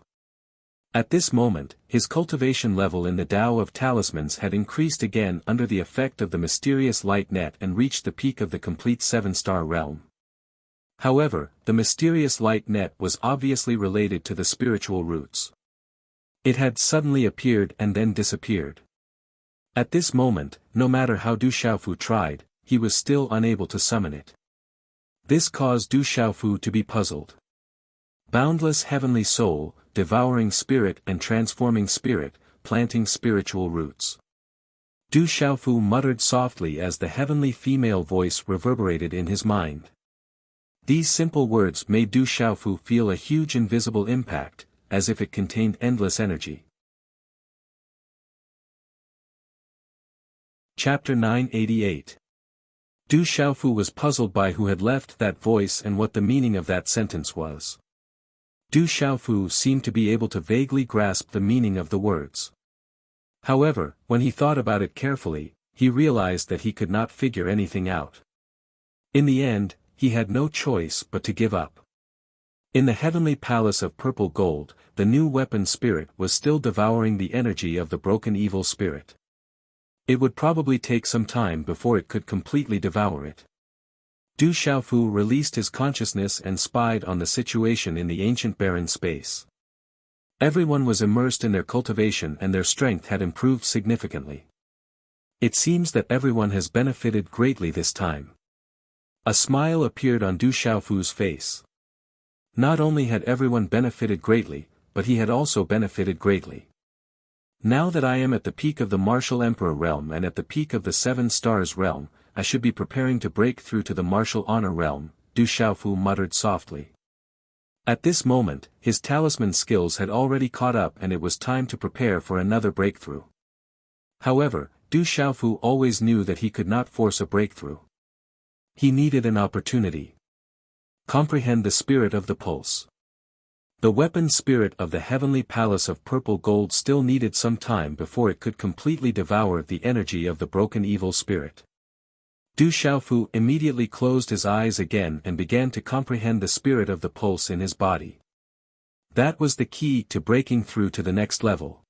At this moment, his cultivation level in the Tao of Talismans had increased again under the effect of the mysterious light net and reached the peak of the complete 7-star realm. However, the mysterious light net was obviously related to the spiritual roots. It had suddenly appeared and then disappeared. At this moment, no matter how Du Xiaofu tried, he was still unable to summon it. This caused Du Xiaofu to be puzzled. Boundless heavenly soul, devouring spirit and transforming spirit, planting spiritual roots. Du Xiaofu muttered softly as the heavenly female voice reverberated in his mind. These simple words made Du Xiaofu feel a huge invisible impact, as if it contained endless energy. Chapter 988. Du Xiaofu was puzzled by who had left that voice and what the meaning of that sentence was. Du Xiaofu seemed to be able to vaguely grasp the meaning of the words. However, when he thought about it carefully, he realized that he could not figure anything out. In the end, he had no choice but to give up. In the heavenly palace of purple gold, the new weapon spirit was still devouring the energy of the broken evil spirit. It would probably take some time before it could completely devour it. Du Xiaofu released his consciousness and spied on the situation in the ancient barren space. Everyone was immersed in their cultivation and their strength had improved significantly. It seems that everyone has benefited greatly this time. A smile appeared on Du Xiaofu's face. Not only had everyone benefited greatly, but he had also benefited greatly. Now that I am at the peak of the Martial Emperor realm and at the peak of the Seven Stars realm, I should be preparing to break through to the Martial Honor realm, Du Xiaofu muttered softly. At this moment, his talisman skills had already caught up and it was time to prepare for another breakthrough. However, Du Xiaofu always knew that he could not force a breakthrough. He needed an opportunity. Comprehend the spirit of the pulse. The weapon spirit of the heavenly palace of purple gold still needed some time before it could completely devour the energy of the broken evil spirit. Du Xiaofu immediately closed his eyes again and began to comprehend the spirit of the pulse in his body. That was the key to breaking through to the next level.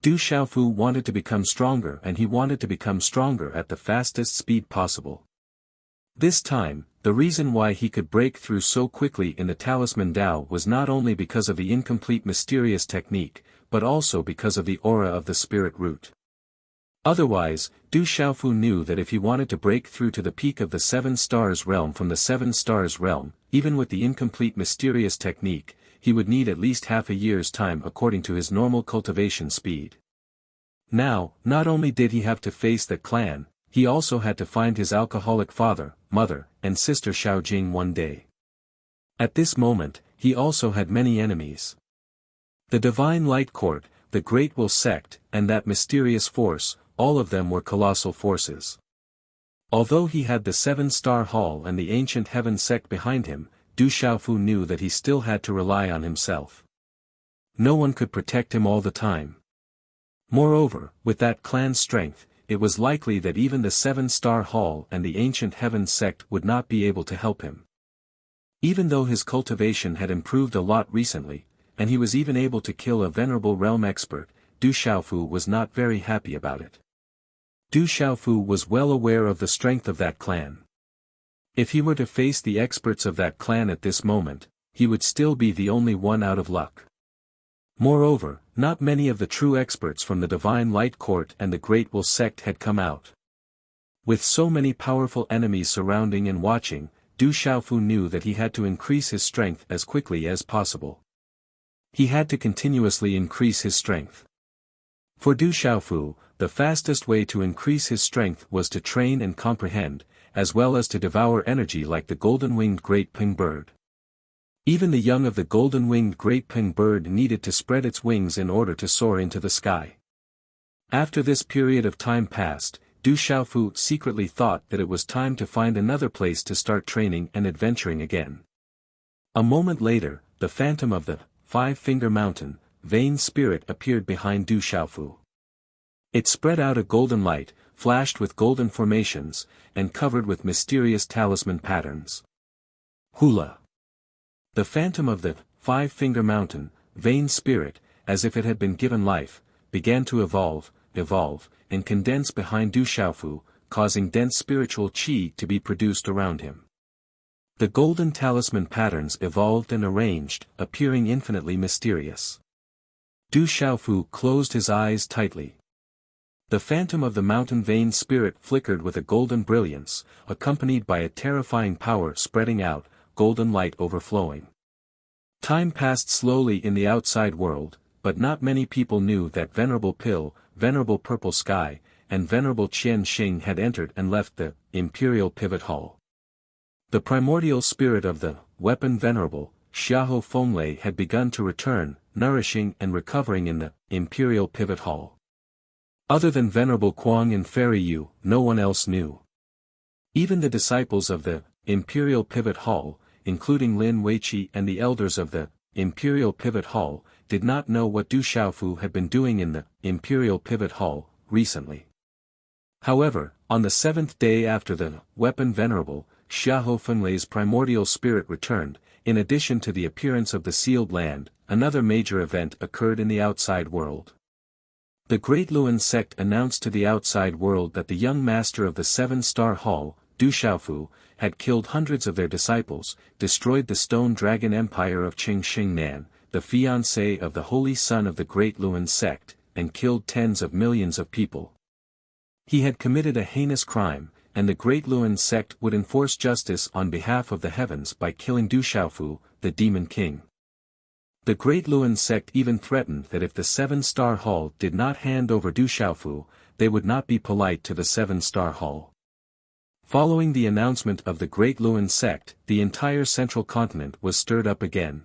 Du Xiaofu wanted to become stronger and he wanted to become stronger at the fastest speed possible. This time, the reason why he could break through so quickly in the Talisman Dao was not only because of the incomplete mysterious technique, but also because of the aura of the spirit root. Otherwise, Du Xiaofu knew that if he wanted to break through to the peak of the Seven Stars realm from the Seven Stars realm, even with the incomplete mysterious technique, he would need at least half a year's time according to his normal cultivation speed. Now, not only did he have to face the clan, he also had to find his alcoholic father, mother, and sister Xiaojing one day. At this moment, he also had many enemies. The Divine Light Court, the Great Will sect, and that mysterious force, all of them were colossal forces. Although he had the Seven-Star Hall and the Ancient Heaven sect behind him, Du Xiaofu knew that he still had to rely on himself. No one could protect him all the time. Moreover, with that clan's strength, it was likely that even the Seven-Star Hall and the Ancient Heaven sect would not be able to help him. Even though his cultivation had improved a lot recently, and he was even able to kill a venerable realm expert, Du Xiaofu was not very happy about it. Du Xiaofu was well aware of the strength of that clan. If he were to face the experts of that clan at this moment, he would still be the only one out of luck. Moreover, not many of the true experts from the Divine Light Court and the Great Will sect had come out. With so many powerful enemies surrounding and watching, Du Xiaofu knew that he had to increase his strength as quickly as possible. He had to continuously increase his strength. For Du Xiaofu, the fastest way to increase his strength was to train and comprehend, as well as to devour energy like the golden-winged great ping bird. Even the young of the golden-winged great ping bird needed to spread its wings in order to soar into the sky. After this period of time passed, Du Xiaofu secretly thought that it was time to find another place to start training and adventuring again. A moment later, the phantom of the Five-Finger Mountain, vain spirit appeared behind Du Xiaofu. It spread out a golden light, flashed with golden formations, and covered with mysterious talisman patterns. Hula. The phantom of the Five-Finger Mountain, vain spirit, as if it had been given life, began to evolve, and condense behind Du Xiaofu, causing dense spiritual qi to be produced around him. The golden talisman patterns evolved and arranged, appearing infinitely mysterious. Du Xiaofu closed his eyes tightly. The phantom of the mountain vain spirit flickered with a golden brilliance, accompanied by a terrifying power spreading out, golden light overflowing. Time passed slowly in the outside world, but not many people knew that Venerable Pill, Venerable Purple Sky, and Venerable Qian Xing had entered and left the Imperial Pivot Hall. The primordial spirit of the weapon Venerable, Xiaoho Fenglei had begun to return, nourishing and recovering in the Imperial Pivot Hall. Other than Venerable Kuang and Fairy Yu, no one else knew. Even the disciples of the Imperial Pivot Hall, including Lin Weiqi and the elders of the Imperial Pivot Hall, did not know what Du Xiaofu had been doing in the Imperial Pivot Hall recently. However, on the seventh day after the weapon venerable, Xiahou Fenlei's primordial spirit returned, in addition to the appearance of the sealed land, another major event occurred in the outside world. The Great Luan sect announced to the outside world that the young master of the Seven-Star Hall, Du Xiaofu, had killed hundreds of their disciples, destroyed the stone dragon empire of Qing Xingnan, the fiancé of the holy son of the Great Luan sect, and killed tens of millions of people. He had committed a heinous crime, and the Great Luan sect would enforce justice on behalf of the heavens by killing Du Xiaofu, the Demon King. The Great Luan sect even threatened that if the Seven-Star Hall did not hand over Du Xiaofu, they would not be polite to the Seven-Star Hall. Following the announcement of the Great Luan sect, the entire central continent was stirred up again.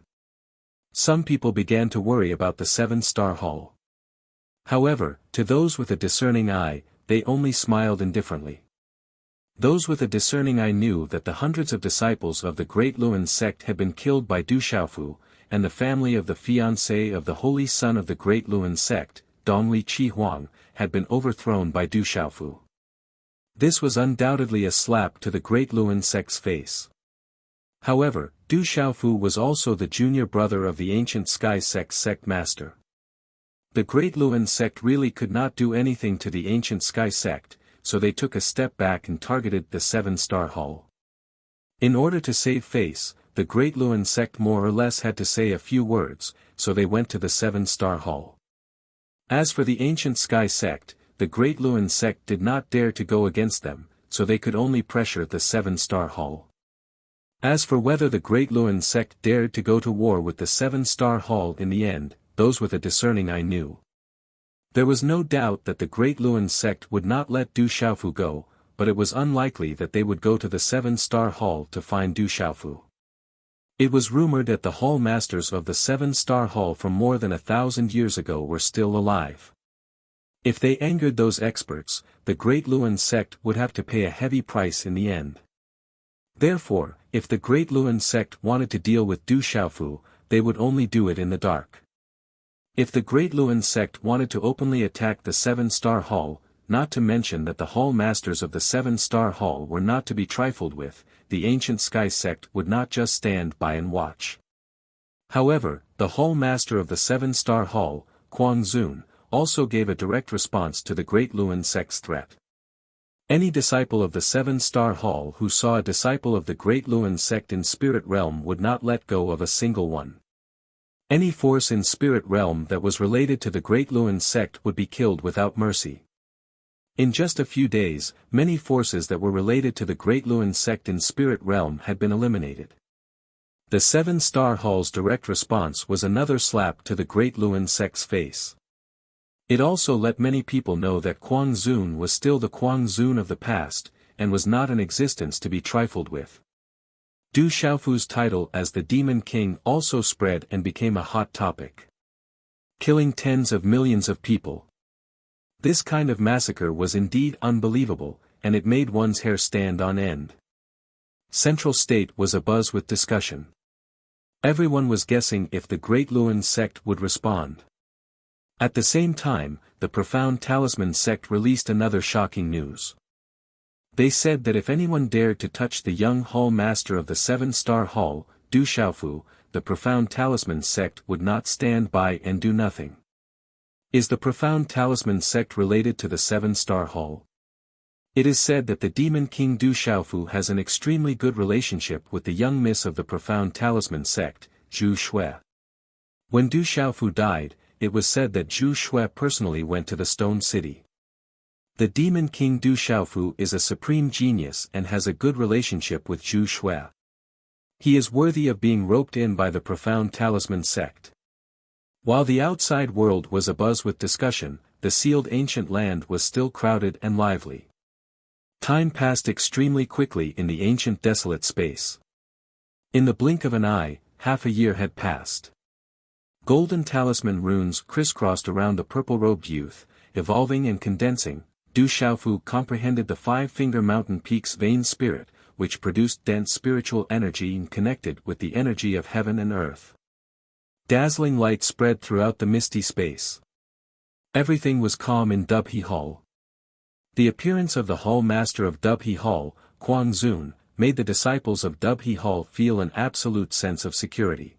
Some people began to worry about the Seven-Star Hall. However, to those with a discerning eye, they only smiled indifferently. Those with a discerning eye knew that the hundreds of disciples of the Great Luan sect had been killed by Du Xiaofu, and the family of the fiancé of the holy son of the Great Luan sect, Dongli Qi Huang, had been overthrown by Du Xiaofu. This was undoubtedly a slap to the Great Luan sect's face. However, Du Xiaofu was also the junior brother of the ancient Sky sect's sect master. The Great Luan sect really could not do anything to the ancient Sky sect, so they took a step back and targeted the Seven-Star Hall. In order to save face, the Great Luan sect more or less had to say a few words, so they went to the Seven-Star Hall. As for the ancient Sky sect, the Great Luan sect did not dare to go against them, so they could only pressure the Seven-Star Hall. As for whether the Great Luan sect dared to go to war with the Seven-Star Hall in the end, those with a discerning eye knew. There was no doubt that the Great Luan sect would not let Du Xiaofu go, but it was unlikely that they would go to the Seven-Star Hall to find Du Xiaofu. It was rumored that the hall masters of the Seven-Star Hall from more than 1,000 years ago were still alive. If they angered those experts, the Great Luan sect would have to pay a heavy price in the end. Therefore, if the Great Luan sect wanted to deal with Du Xiaofu, they would only do it in the dark. If the Great Luan sect wanted to openly attack the Seven-Star Hall, not to mention that the hall masters of the Seven-Star Hall were not to be trifled with, the ancient Sky sect would not just stand by and watch. However, the hall master of the Seven-Star Hall, Kuang Zun, also gave a direct response to the Great Luan sect's threat. Any disciple of the Seven-Star Hall who saw a disciple of the Great Luan sect in spirit realm would not let go of a single one. Any force in spirit realm that was related to the Great Luan sect would be killed without mercy. In just a few days, many forces that were related to the Great Luan sect in spirit realm had been eliminated. The Seven-Star Hall's direct response was another slap to the Great Luan sect's face. It also let many people know that Kuang Zun was still the Kuang Zun of the past, and was not an existence to be trifled with. Du Xiaofu's title as the Demon King also spread and became a hot topic. Killing tens of millions of people. This kind of massacre was indeed unbelievable, and it made one's hair stand on end. Central State was abuzz with discussion. Everyone was guessing if the Great Luan sect would respond. At the same time, the Profound Talisman sect released another shocking news. They said that if anyone dared to touch the young hall master of the Seven-Star Hall, Du Xiaofu, the Profound Talisman sect would not stand by and do nothing. Is the Profound Talisman sect related to the Seven-Star Hall? It is said that the Demon King Du Xiaofu has an extremely good relationship with the young miss of the Profound Talisman sect, Zhu Xue. When Du Xiaofu died, it was said that Zhu Xue personally went to the Stone City. The Demon King Du Xiaofu is a supreme genius and has a good relationship with Zhu Xue. He is worthy of being roped in by the Profound Talisman sect. While the outside world was abuzz with discussion, the sealed ancient land was still crowded and lively. Time passed extremely quickly in the ancient desolate space. In the blink of an eye, half a year had passed. Golden talisman runes crisscrossed around the purple-robed youth, evolving and condensing, Du Xiaofu comprehended the five-finger mountain peak's vain spirit, which produced dense spiritual energy and connected with the energy of heaven and earth. Dazzling light spread throughout the misty space. Everything was calm in Dubhe Hall. The appearance of the hall master of Dubhe Hall, Quang Zun, made the disciples of Dubhe Hall feel an absolute sense of security.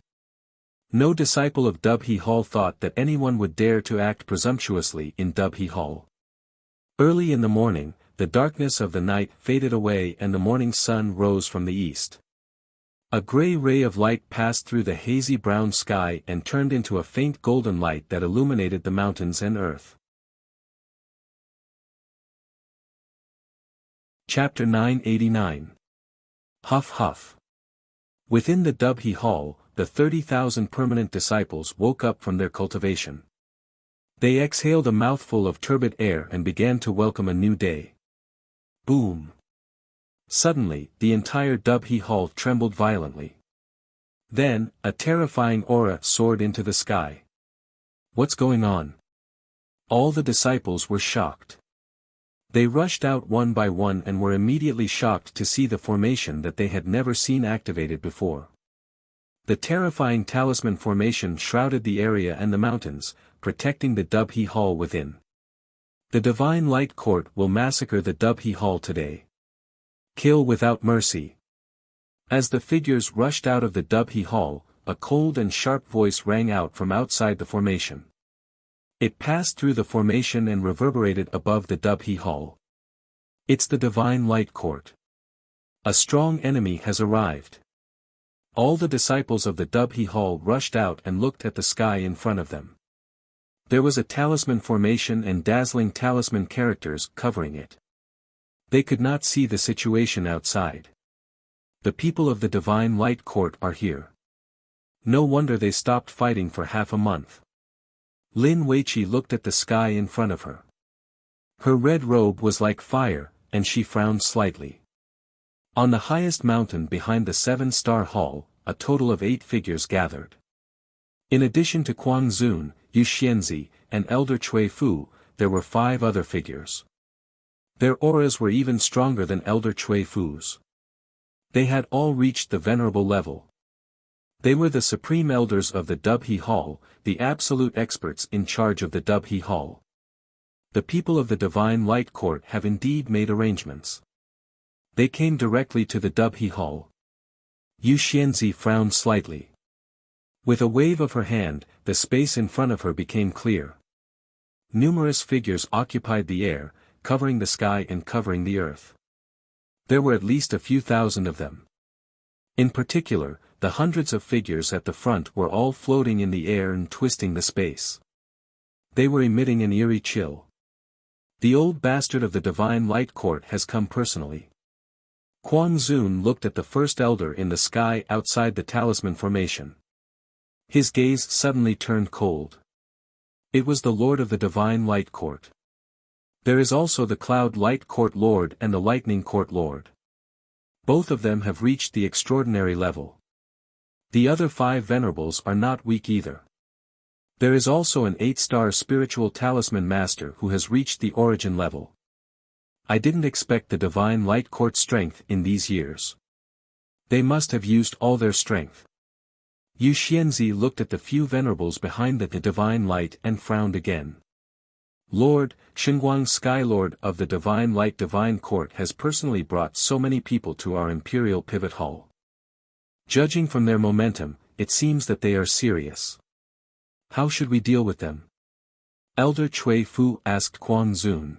No disciple of Dubhe Hall thought that anyone would dare to act presumptuously in Dubhe Hall. Early in the morning, the darkness of the night faded away and the morning sun rose from the east. A gray ray of light passed through the hazy brown sky and turned into a faint golden light that illuminated the mountains and earth. Chapter 989. Huff Huff. Within the Dubhe Hall, the 30,000 permanent disciples woke up from their cultivation. They exhaled a mouthful of turbid air and began to welcome a new day. Boom! Suddenly, the entire Dubhe Hall trembled violently. Then, a terrifying aura soared into the sky. What's going on? All the disciples were shocked. They rushed out one by one and were immediately shocked to see the formation that they had never seen activated before. The terrifying talisman formation shrouded the area and the mountains, protecting the Dubhe Hall within. The Divine Light Court will massacre the Dubhe Hall today. Kill without mercy. As the figures rushed out of the Dubhe Hall, a cold and sharp voice rang out from outside the formation. It passed through the formation and reverberated above the Dubhe Hall. It's the Divine Light Court. A strong enemy has arrived. All the disciples of the Dubhe Hall rushed out and looked at the sky in front of them. There was a talisman formation and dazzling talisman characters covering it. They could not see the situation outside. The people of the Divine Light Court are here. No wonder they stopped fighting for half a month. Lin Weiqi looked at the sky in front of her. Her red robe was like fire, and she frowned slightly. On the highest mountain behind the seven-star hall, a total of 8 figures gathered. In addition to Quang Zun, Yu Xianzi, and Elder Cui Fu, there were 5 other figures. Their auras were even stronger than Elder Cui Fu's. They had all reached the venerable level. They were the supreme elders of the Dubhe Hall, the absolute experts in charge of the Dubhe Hall. The people of the Divine Light Court have indeed made arrangements. They came directly to the Dubhe Hall. Yu Xianzi frowned slightly. With a wave of her hand, the space in front of her became clear. Numerous figures occupied the air, covering the sky and covering the earth. There were at least a few thousand of them. In particular, the hundreds of figures at the front were all floating in the air and twisting the space. They were emitting an eerie chill. The old bastard of the Divine Light Court has come personally. Quang Zun looked at the first elder in the sky outside the talisman formation. His gaze suddenly turned cold. It was the Lord of the Divine Light Court. There is also the Cloud Light Court Lord and the Lightning Court Lord. Both of them have reached the extraordinary level. The other 5 venerables are not weak either. There is also an 8-star spiritual talisman master who has reached the origin level. I didn't expect the Divine Light Court strength in these years. They must have used all their strength. Yu Xianzi looked at the few venerables behind the Divine Light and frowned again. Lord, Xinguang Skylord of the Divine Light Divine Court has personally brought so many people to our Imperial Pivot Hall. Judging from their momentum, it seems that they are serious. How should we deal with them? Elder Cui Fu asked Quang Zun.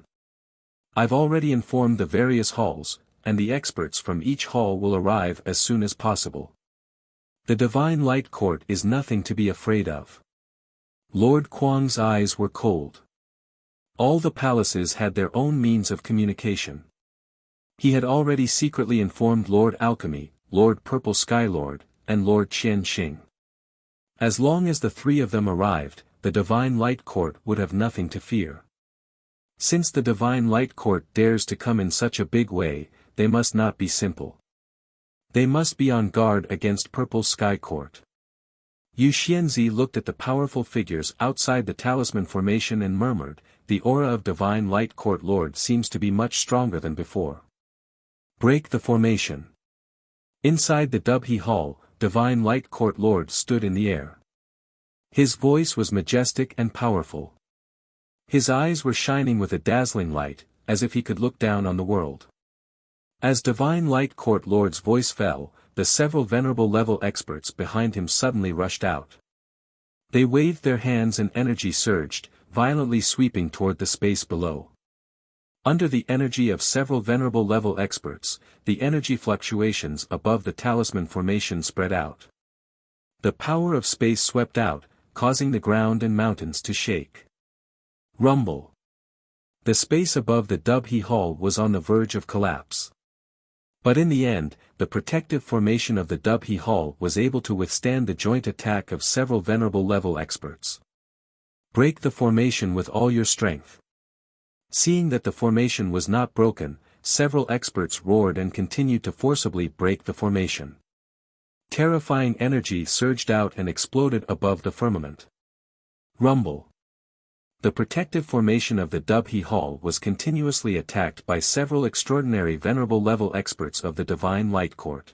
I've already informed the various halls, and the experts from each hall will arrive as soon as possible. The Divine Light Court is nothing to be afraid of. Lord Quang's eyes were cold. All the palaces had their own means of communication. He had already secretly informed Lord Alchemy, Lord Purple Skylord, and Lord Qian Xing. As long as the 3 of them arrived, the Divine Light Court would have nothing to fear. Since the Divine Light Court dares to come in such a big way, they must not be simple. They must be on guard against Purple Sky Court. Yu Xianzi looked at the powerful figures outside the talisman formation and murmured, the aura of Divine Light Court Lord seems to be much stronger than before. Break the formation. Inside the Dubhe Hall, Divine Light Court Lord stood in the air. His voice was majestic and powerful. His eyes were shining with a dazzling light, as if he could look down on the world. As Divine Light Court Lord's voice fell, the several venerable level experts behind him suddenly rushed out. They waved their hands and energy surged, violently sweeping toward the space below. Under the energy of several venerable level experts, the energy fluctuations above the talisman formation spread out. The power of space swept out, causing the ground and mountains to shake. Rumble. The space above the Dubhe Hall was on the verge of collapse. But in the end, the protective formation of the Dubhe Hall was able to withstand the joint attack of several venerable level experts. Break the formation with all your strength. Seeing that the formation was not broken, several experts roared and continued to forcibly break the formation. Terrifying energy surged out and exploded above the firmament. Rumble. The protective formation of the Dubhe Hall was continuously attacked by several extraordinary venerable level experts of the Divine Light Court.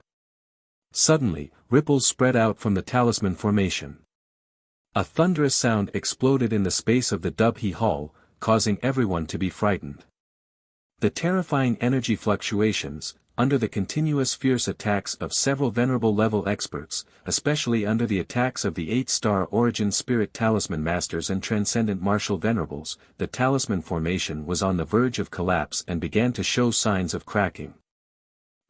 Suddenly, ripples spread out from the talisman formation. A thunderous sound exploded in the space of the Dubhe Hall, causing everyone to be frightened. The terrifying energy fluctuations, under the continuous fierce attacks of several venerable level experts, especially under the attacks of the 8-star Origin Spirit Talisman Masters and Transcendent Martial Venerables, the talisman formation was on the verge of collapse and began to show signs of cracking.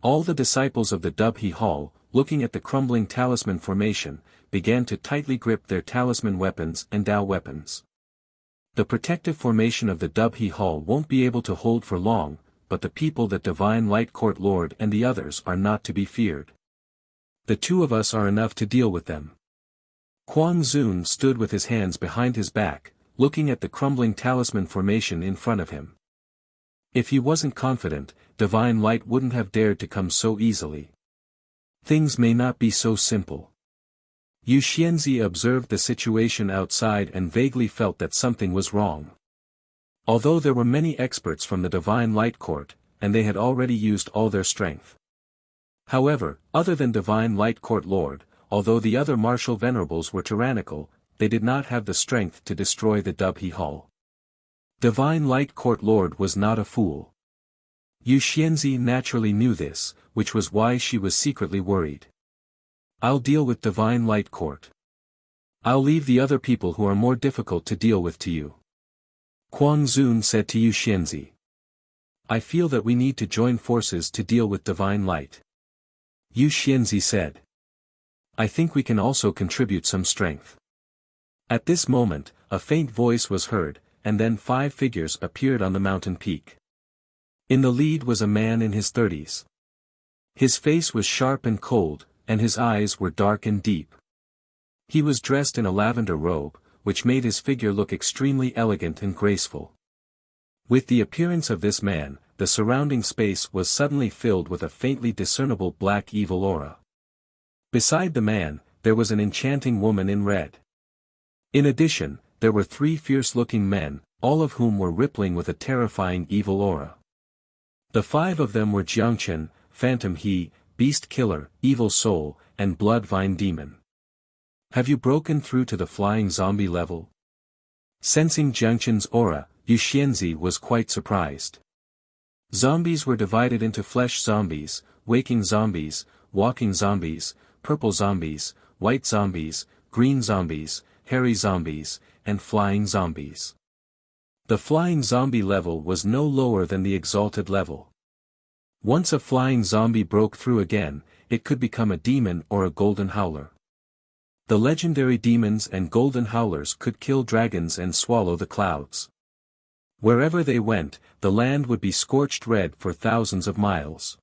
All the disciples of the Dubhe Hall, looking at the crumbling talisman formation, began to tightly grip their talisman weapons and Dao weapons. The protective formation of the Dubhe Hall won't be able to hold for long, but the people that Divine Light Court Lord and the others are not to be feared. The two of us are enough to deal with them. Quang Zun stood with his hands behind his back, looking at the crumbling talisman formation in front of him. If he wasn't confident, Divine Light wouldn't have dared to come so easily. Things may not be so simple. Yu Xianzi observed the situation outside and vaguely felt that something was wrong. Although there were many experts from the Divine Light Court, and they had already used all their strength. However, other than Divine Light Court Lord, although the other martial venerables were tyrannical, they did not have the strength to destroy the Dubhe Hall. Divine Light Court Lord was not a fool. Yu Xianzi naturally knew this, which was why she was secretly worried. I'll deal with Divine Light Court. I'll leave the other people who are more difficult to deal with to you. Quang Zun said to Yu Xianzi. I feel that we need to join forces to deal with Divine Light. Yu Xianzi said. I think we can also contribute some strength. At this moment, a faint voice was heard, and then 5 figures appeared on the mountain peak. In the lead was a man in his 30s. His face was sharp and cold, and his eyes were dark and deep. He was dressed in a lavender robe, which made his figure look extremely elegant and graceful. With the appearance of this man, the surrounding space was suddenly filled with a faintly discernible black evil aura. Beside the man, there was an enchanting woman in red. In addition, there were 3 fierce-looking men, all of whom were rippling with a terrifying evil aura. The 5 of them were Jiangchen, Phantom He, Beast Killer, Evil Soul, and Blood Vine Demon. Have you broken through to the flying zombie level? Sensing Jiangchen's aura, Yu Xianzi was quite surprised. Zombies were divided into flesh zombies, waking zombies, walking zombies, purple zombies, white zombies, green zombies, hairy zombies, and flying zombies. The flying zombie level was no lower than the exalted level. Once a flying zombie broke through again, it could become a demon or a golden howler. The legendary demons and golden howlers could kill dragons and swallow the clouds. Wherever they went, the land would be scorched red for thousands of miles.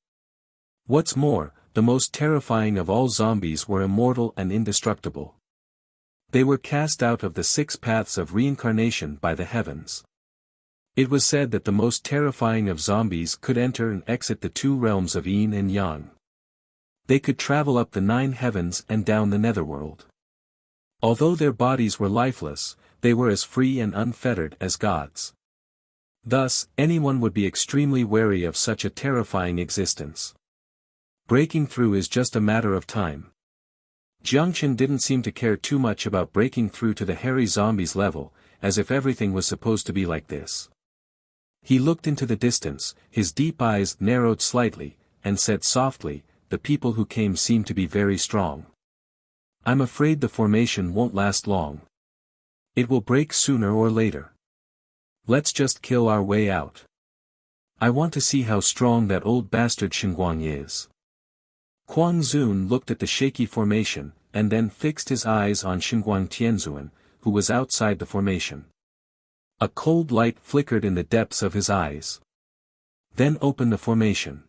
What's more, the most terrifying of all zombies were immortal and indestructible. They were cast out of the 6 paths of reincarnation by the heavens. It was said that the most terrifying of zombies could enter and exit the 2 realms of Yin and Yang. They could travel up the 9 heavens and down the netherworld. Although their bodies were lifeless, they were as free and unfettered as gods. Thus, anyone would be extremely wary of such a terrifying existence. Breaking through is just a matter of time. Jiangchen didn't seem to care too much about breaking through to the hairy zombies level, as if everything was supposed to be like this. He looked into the distance, his deep eyes narrowed slightly, and said softly, "The people who came seem to be very strong. I'm afraid the formation won't last long. It will break sooner or later. Let's just kill our way out. I want to see how strong that old bastard Xinguang is." Quan Zun looked at the shaky formation, and then fixed his eyes on Xinguang Tianzuan, who was outside the formation. A cold light flickered in the depths of his eyes. "Then open the formation.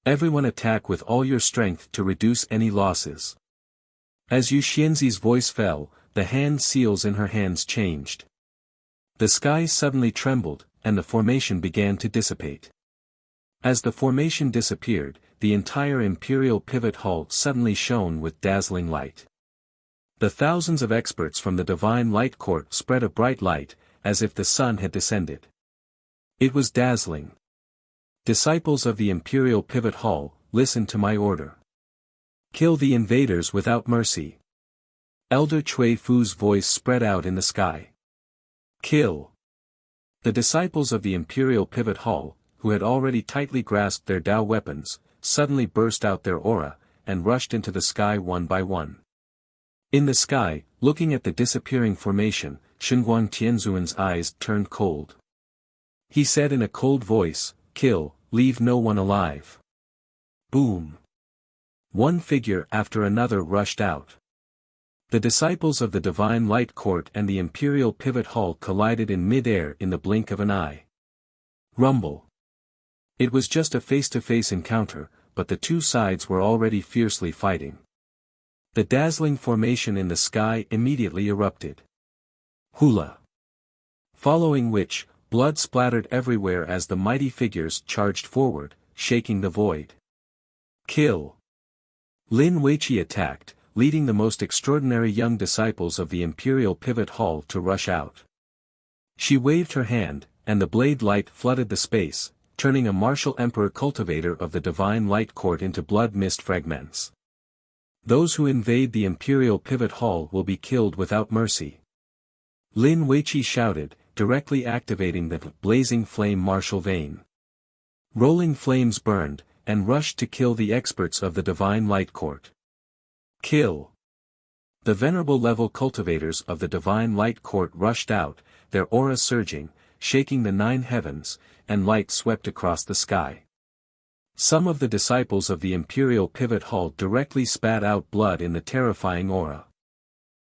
Everyone attack with all your strength to reduce any losses." As Yu Xianzi's voice fell, the hand seals in her hands changed. The sky suddenly trembled, and the formation began to dissipate. As the formation disappeared, the entire Imperial Pivot Hall suddenly shone with dazzling light. The thousands of experts from the Divine Light Court spread a bright light, as if the sun had descended. It was dazzling. "Disciples of the Imperial Pivot Hall, listen to my order. Kill the invaders without mercy." Elder Cui Fu's voice spread out in the sky. "Kill." The disciples of the Imperial Pivot Hall, who had already tightly grasped their Dao weapons, suddenly burst out their aura, and rushed into the sky one by one. In the sky, looking at the disappearing formation, Xinguang Tianzuan's eyes turned cold. He said in a cold voice, "Kill, leave no one alive." Boom. One figure after another rushed out. The disciples of the Divine Light Court and the Imperial Pivot Hall collided in mid-air in the blink of an eye. Rumble. It was just a face-to-face encounter, but the two sides were already fiercely fighting. The dazzling formation in the sky immediately erupted. Hula. Following which, blood splattered everywhere as the mighty figures charged forward, shaking the void. Kill. Lin Weiqi attacked, leading the most extraordinary young disciples of the Imperial Pivot Hall to rush out. She waved her hand, and the blade light flooded the space, turning a martial emperor cultivator of the Divine Light Court into blood mist fragments. "Those who invade the Imperial Pivot Hall will be killed without mercy." Lin Weiqi shouted, directly activating the blazing flame martial vein. Rolling flames burned, and rushed to kill the experts of the Divine Light Court. Kill. The venerable level cultivators of the Divine Light Court rushed out, their aura surging, shaking the 9 heavens, and light swept across the sky. Some of the disciples of the Imperial Pivot Hall directly spat out blood in the terrifying aura.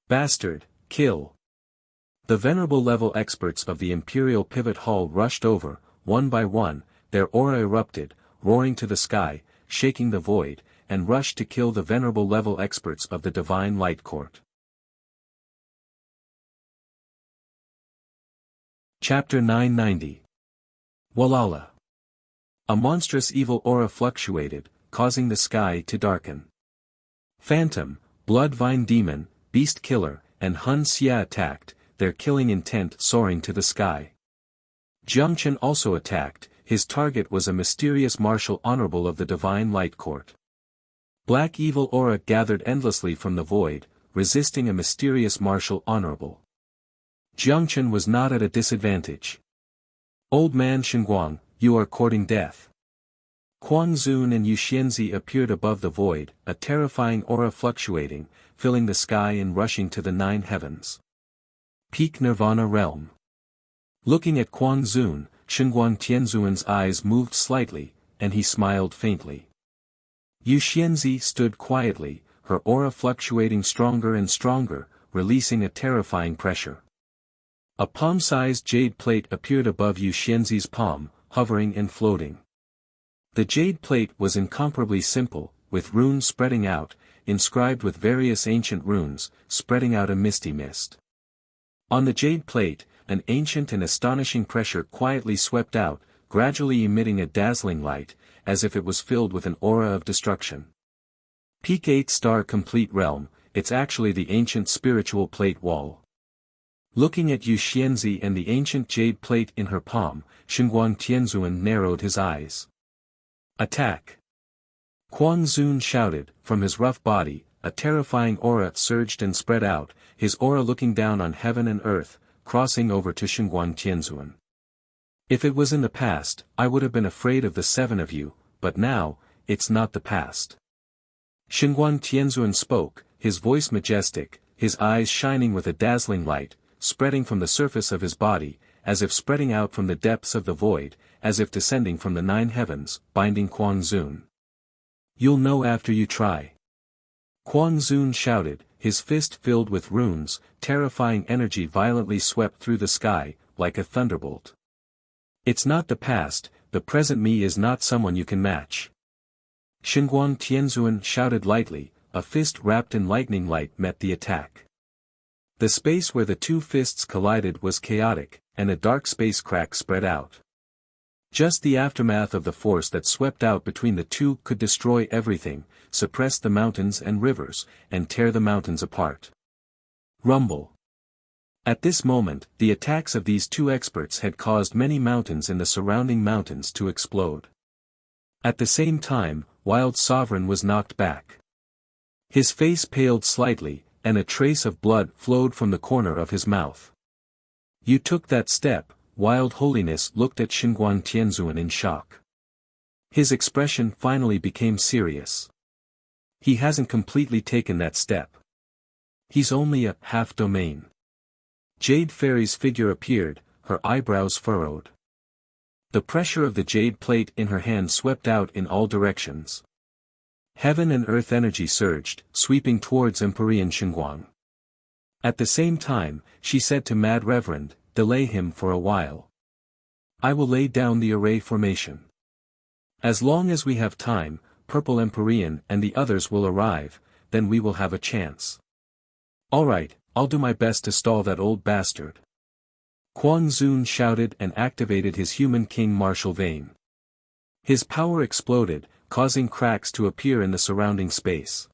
Bastard, kill. The venerable level experts of the Imperial Pivot Hall rushed over, one by one, their aura erupted, roaring to the sky, shaking the void, and rushed to kill the venerable level experts of the Divine Light Court. Chapter 990. Walala. A monstrous evil aura fluctuated, causing the sky to darken. Phantom, Blood Vine Demon, Beast Killer, and Hun Xia attacked, their killing intent soaring to the sky. Jiangchen also attacked, his target was a mysterious martial honorable of the Divine Light Court. Black evil aura gathered endlessly from the void, resisting a mysterious martial honorable. Jiangchen was not at a disadvantage. "Old man Xinguang, you are courting death." Quan Zun and Yu Xianzi appeared above the void, a terrifying aura fluctuating, filling the sky and rushing to the 9 heavens. Peak Nirvana Realm. Looking at Quan Zun, Xinguang Tianzuan's eyes moved slightly, and he smiled faintly. Yu Xianzi stood quietly, her aura fluctuating stronger and stronger, releasing a terrifying pressure. A palm-sized jade plate appeared above Yu Xianzi's palm, hovering and floating. The jade plate was incomparably simple, with runes spreading out, inscribed with various ancient runes, spreading out a misty mist. On the jade plate, an ancient and astonishing pressure quietly swept out, gradually emitting a dazzling light, as if it was filled with an aura of destruction. Peak 8-star complete realm, it's actually the ancient spiritual plate wall. Looking at Yu Xianzi and the ancient jade plate in her palm, Xinguang Tianzuan narrowed his eyes. Attack! Quan Zun shouted. From his rough body, a terrifying aura surged and spread out, his aura looking down on heaven and earth, crossing over to Xinguang Tianzuan. If it was in the past, I would have been afraid of the seven of you, but now, it's not the past. Xinguang Tianzuan spoke, his voice majestic, his eyes shining with a dazzling light, spreading from the surface of his body, as if spreading out from the depths of the void, as if descending from the 9 heavens, binding Quan Zun. You'll know after you try. Quan Zun shouted, his fist filled with runes, terrifying energy violently swept through the sky, like a thunderbolt. It's not the past, the present me is not someone you can match. Xinguang Tianzuan shouted lightly, a fist wrapped in lightning light met the attack. The space where the two fists collided was chaotic, and a dark space crack spread out. Just the aftermath of the force that swept out between the two could destroy everything, suppress the mountains and rivers, and tear the mountains apart. Rumble. At this moment, the attacks of these two experts had caused many mountains in the surrounding mountains to explode. At the same time, Wild Sovereign was knocked back. His face paled slightly, and a trace of blood flowed from the corner of his mouth. You took that step, Wild Holiness looked at Xinguang Tianzuan in shock. His expression finally became serious. He hasn't completely taken that step. He's only a half-domain. Jade Fairy's figure appeared, her eyebrows furrowed. The pressure of the jade plate in her hand swept out in all directions. Heaven and earth energy surged, sweeping towards Empyrean Xinguang. At the same time, she said to Mad Reverend, delay him for a while. I will lay down the array formation. As long as we have time, Purple Empyrean and the others will arrive, then we will have a chance. Alright, I'll do my best to stall that old bastard. Quan Zun shouted and activated his human king martial vein. His power exploded, causing cracks to appear in the surrounding space.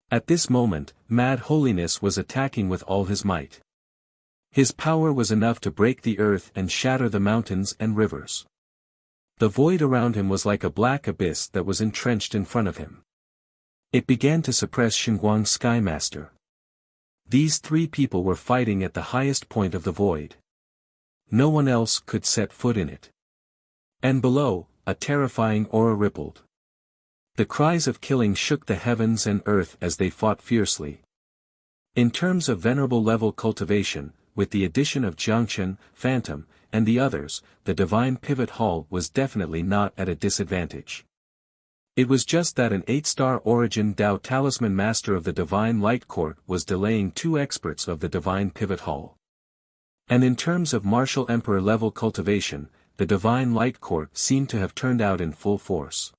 At this moment, Mad Holiness was attacking with all his might. His power was enough to break the earth and shatter the mountains and rivers. The void around him was like a black abyss that was entrenched in front of him. It began to suppress Xinguang's Skymaster. These three people were fighting at the highest point of the void. No one else could set foot in it. And below, a terrifying aura rippled. The cries of killing shook the heavens and earth as they fought fiercely. In terms of venerable level cultivation, with the addition of Jiangchen, Phantom, and the others, the Divine Pivot Hall was definitely not at a disadvantage. It was just that an 8-star Origin Dao Talisman Master of the Divine Light Court was delaying 2 experts of the Divine Pivot Hall. And in terms of Martial Emperor level cultivation, the Divine Light Court seemed to have turned out in full force.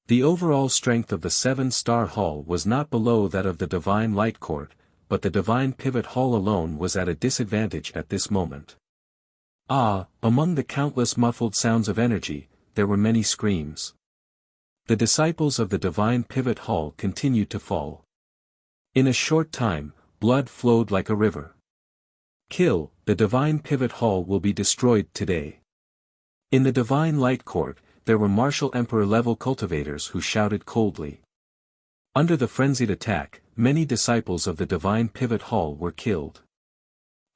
The overall strength of the 7-star hall was not below that of the Divine Light Court, but the Divine Pivot Hall alone was at a disadvantage at this moment. Among the countless muffled sounds of energy, there were many screams. The disciples of the Divine Pivot Hall continued to fall. In a short time, blood flowed like a river. Kill, the Divine Pivot Hall will be destroyed today. In the Divine Light Court, there were Martial Emperor level cultivators who shouted coldly. Under the frenzied attack, many disciples of the Divine Pivot Hall were killed.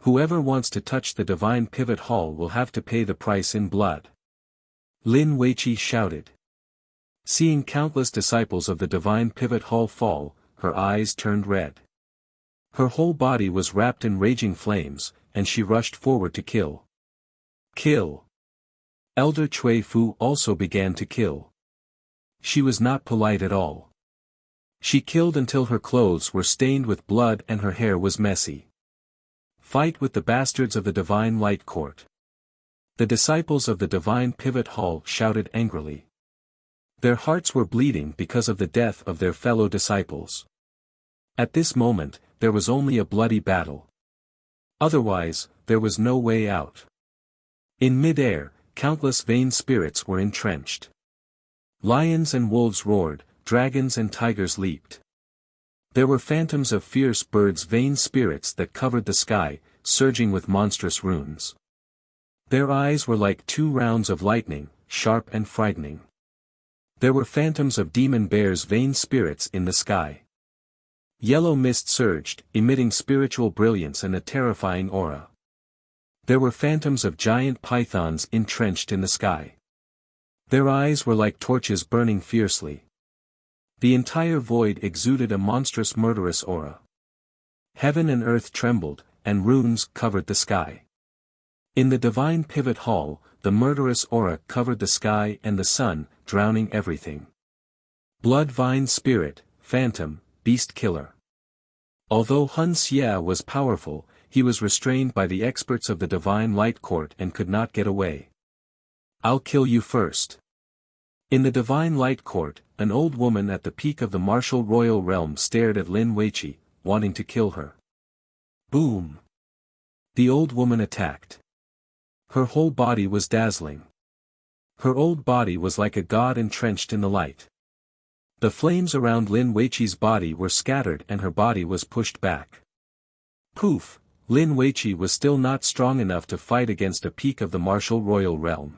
Whoever wants to touch the Divine Pivot Hall will have to pay the price in blood. Lin Weiqi shouted. Seeing countless disciples of the Divine Pivot Hall fall, her eyes turned red. Her whole body was wrapped in raging flames, and she rushed forward to kill. Kill! Elder Cui Fu also began to kill. She was not polite at all. She killed until her clothes were stained with blood and her hair was messy. Fight with the bastards of the Divine Light Court. The disciples of the Divine Pivot Hall shouted angrily. Their hearts were bleeding because of the death of their fellow disciples. At this moment, there was only a bloody battle. Otherwise, there was no way out. In mid-air, countless vain spirits were entrenched. Lions and wolves roared, dragons and tigers leaped. There were phantoms of fierce birds, vain spirits that covered the sky, surging with monstrous runes. Their eyes were like 2 rounds of lightning, sharp and frightening. There were phantoms of demon bears' vain spirits in the sky. Yellow mist surged, emitting spiritual brilliance and a terrifying aura. There were phantoms of giant pythons entrenched in the sky. Their eyes were like torches burning fiercely. The entire void exuded a monstrous murderous aura. Heaven and earth trembled, and runes covered the sky. In the divine pivot hall, the murderous aura covered the sky and the sun, drowning everything. Blood vine spirit, phantom, beast killer. Although Hun Xia was powerful, he was restrained by the experts of the divine light court and could not get away. I'll kill you first. In the divine light court, an old woman at the peak of the martial royal realm stared at Lin Weiqi, wanting to kill her. Boom! The old woman attacked. Her whole body was dazzling. Her old body was like a god entrenched in the light. The flames around Lin Weiqi's body were scattered and her body was pushed back. Poof! Lin Weiqi was still not strong enough to fight against a peak of the martial royal realm.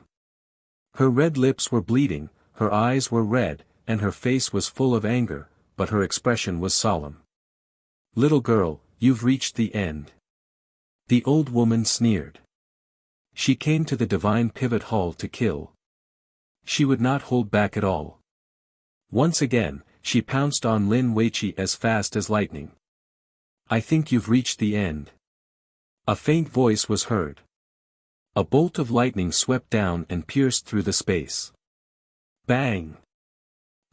Her red lips were bleeding, her eyes were red, and her face was full of anger, but her expression was solemn. Little girl, you've reached the end. The old woman sneered. She came to the divine pivot hall to kill. She would not hold back at all. Once again, she pounced on Lin Weiqi as fast as lightning. I think you've reached the end. A faint voice was heard. A bolt of lightning swept down and pierced through the space. Bang!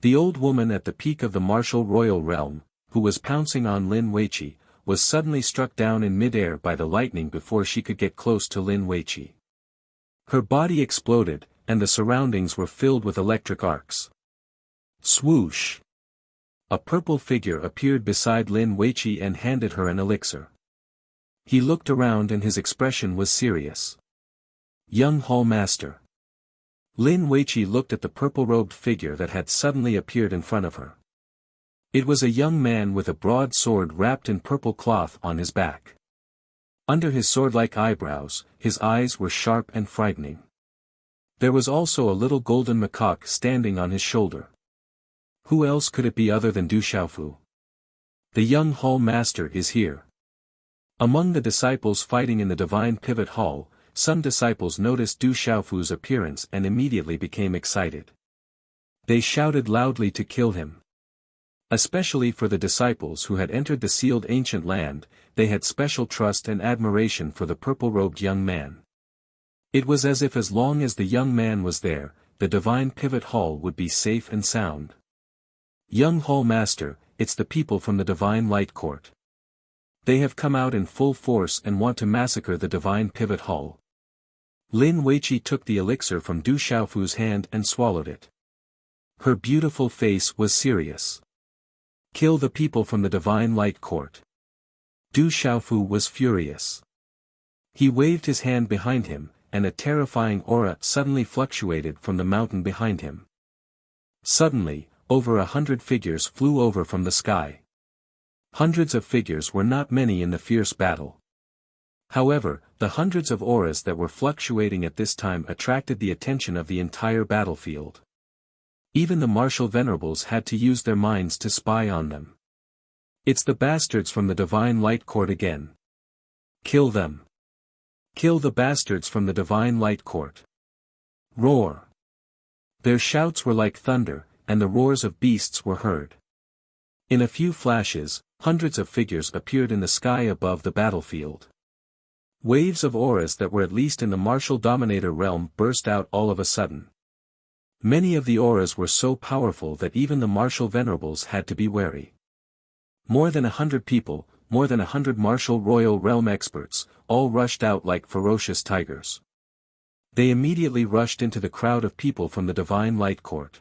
The old woman at the peak of the martial royal realm, who was pouncing on Lin Weiqi, was suddenly struck down in midair by the lightning before she could get close to Lin Weiqi. Her body exploded, and the surroundings were filled with electric arcs. Swoosh! A purple figure appeared beside Lin Weiqi and handed her an elixir. He looked around and his expression was serious. Young Hall Master. Lin Weiqi looked at the purple-robed figure that had suddenly appeared in front of her. It was a young man with a broad sword wrapped in purple cloth on his back. Under his sword-like eyebrows, his eyes were sharp and frightening. There was also a little golden macaque standing on his shoulder. Who else could it be other than Du Xiaofu? The young hall master is here. Among the disciples fighting in the divine pivot hall, some disciples noticed Du Xiaofu's appearance and immediately became excited. They shouted loudly to kill him. Especially for the disciples who had entered the sealed ancient land, they had special trust and admiration for the purple-robed young man. It was as if as long as the young man was there, the divine pivot hall would be safe and sound. Young Hall Master, it's the people from the divine light court. They have come out in full force and want to massacre the divine pivot hall. Lin Weiqi took the elixir from Du Xiaofu's hand and swallowed it. Her beautiful face was serious. Kill the people from the divine light court. Du Xiaofu was furious. He waved his hand behind him, and a terrifying aura suddenly fluctuated from the mountain behind him. Suddenly, over 100 figures flew over from the sky. Hundreds of figures were not many in the fierce battle. However, the hundreds of auras that were fluctuating at this time attracted the attention of the entire battlefield. Even the martial venerables had to use their minds to spy on them. It's the bastards from the divine light court again. Kill them. Kill the bastards from the divine light court. Roar. Their shouts were like thunder, and the roars of beasts were heard. In a few flashes, hundreds of figures appeared in the sky above the battlefield. Waves of auras that were at least in the martial dominator realm burst out all of a sudden. Many of the auras were so powerful that even the martial venerables had to be wary. More than 100 people, more than 100 martial royal realm experts, all rushed out like ferocious tigers. They immediately rushed into the crowd of people from the divine light court.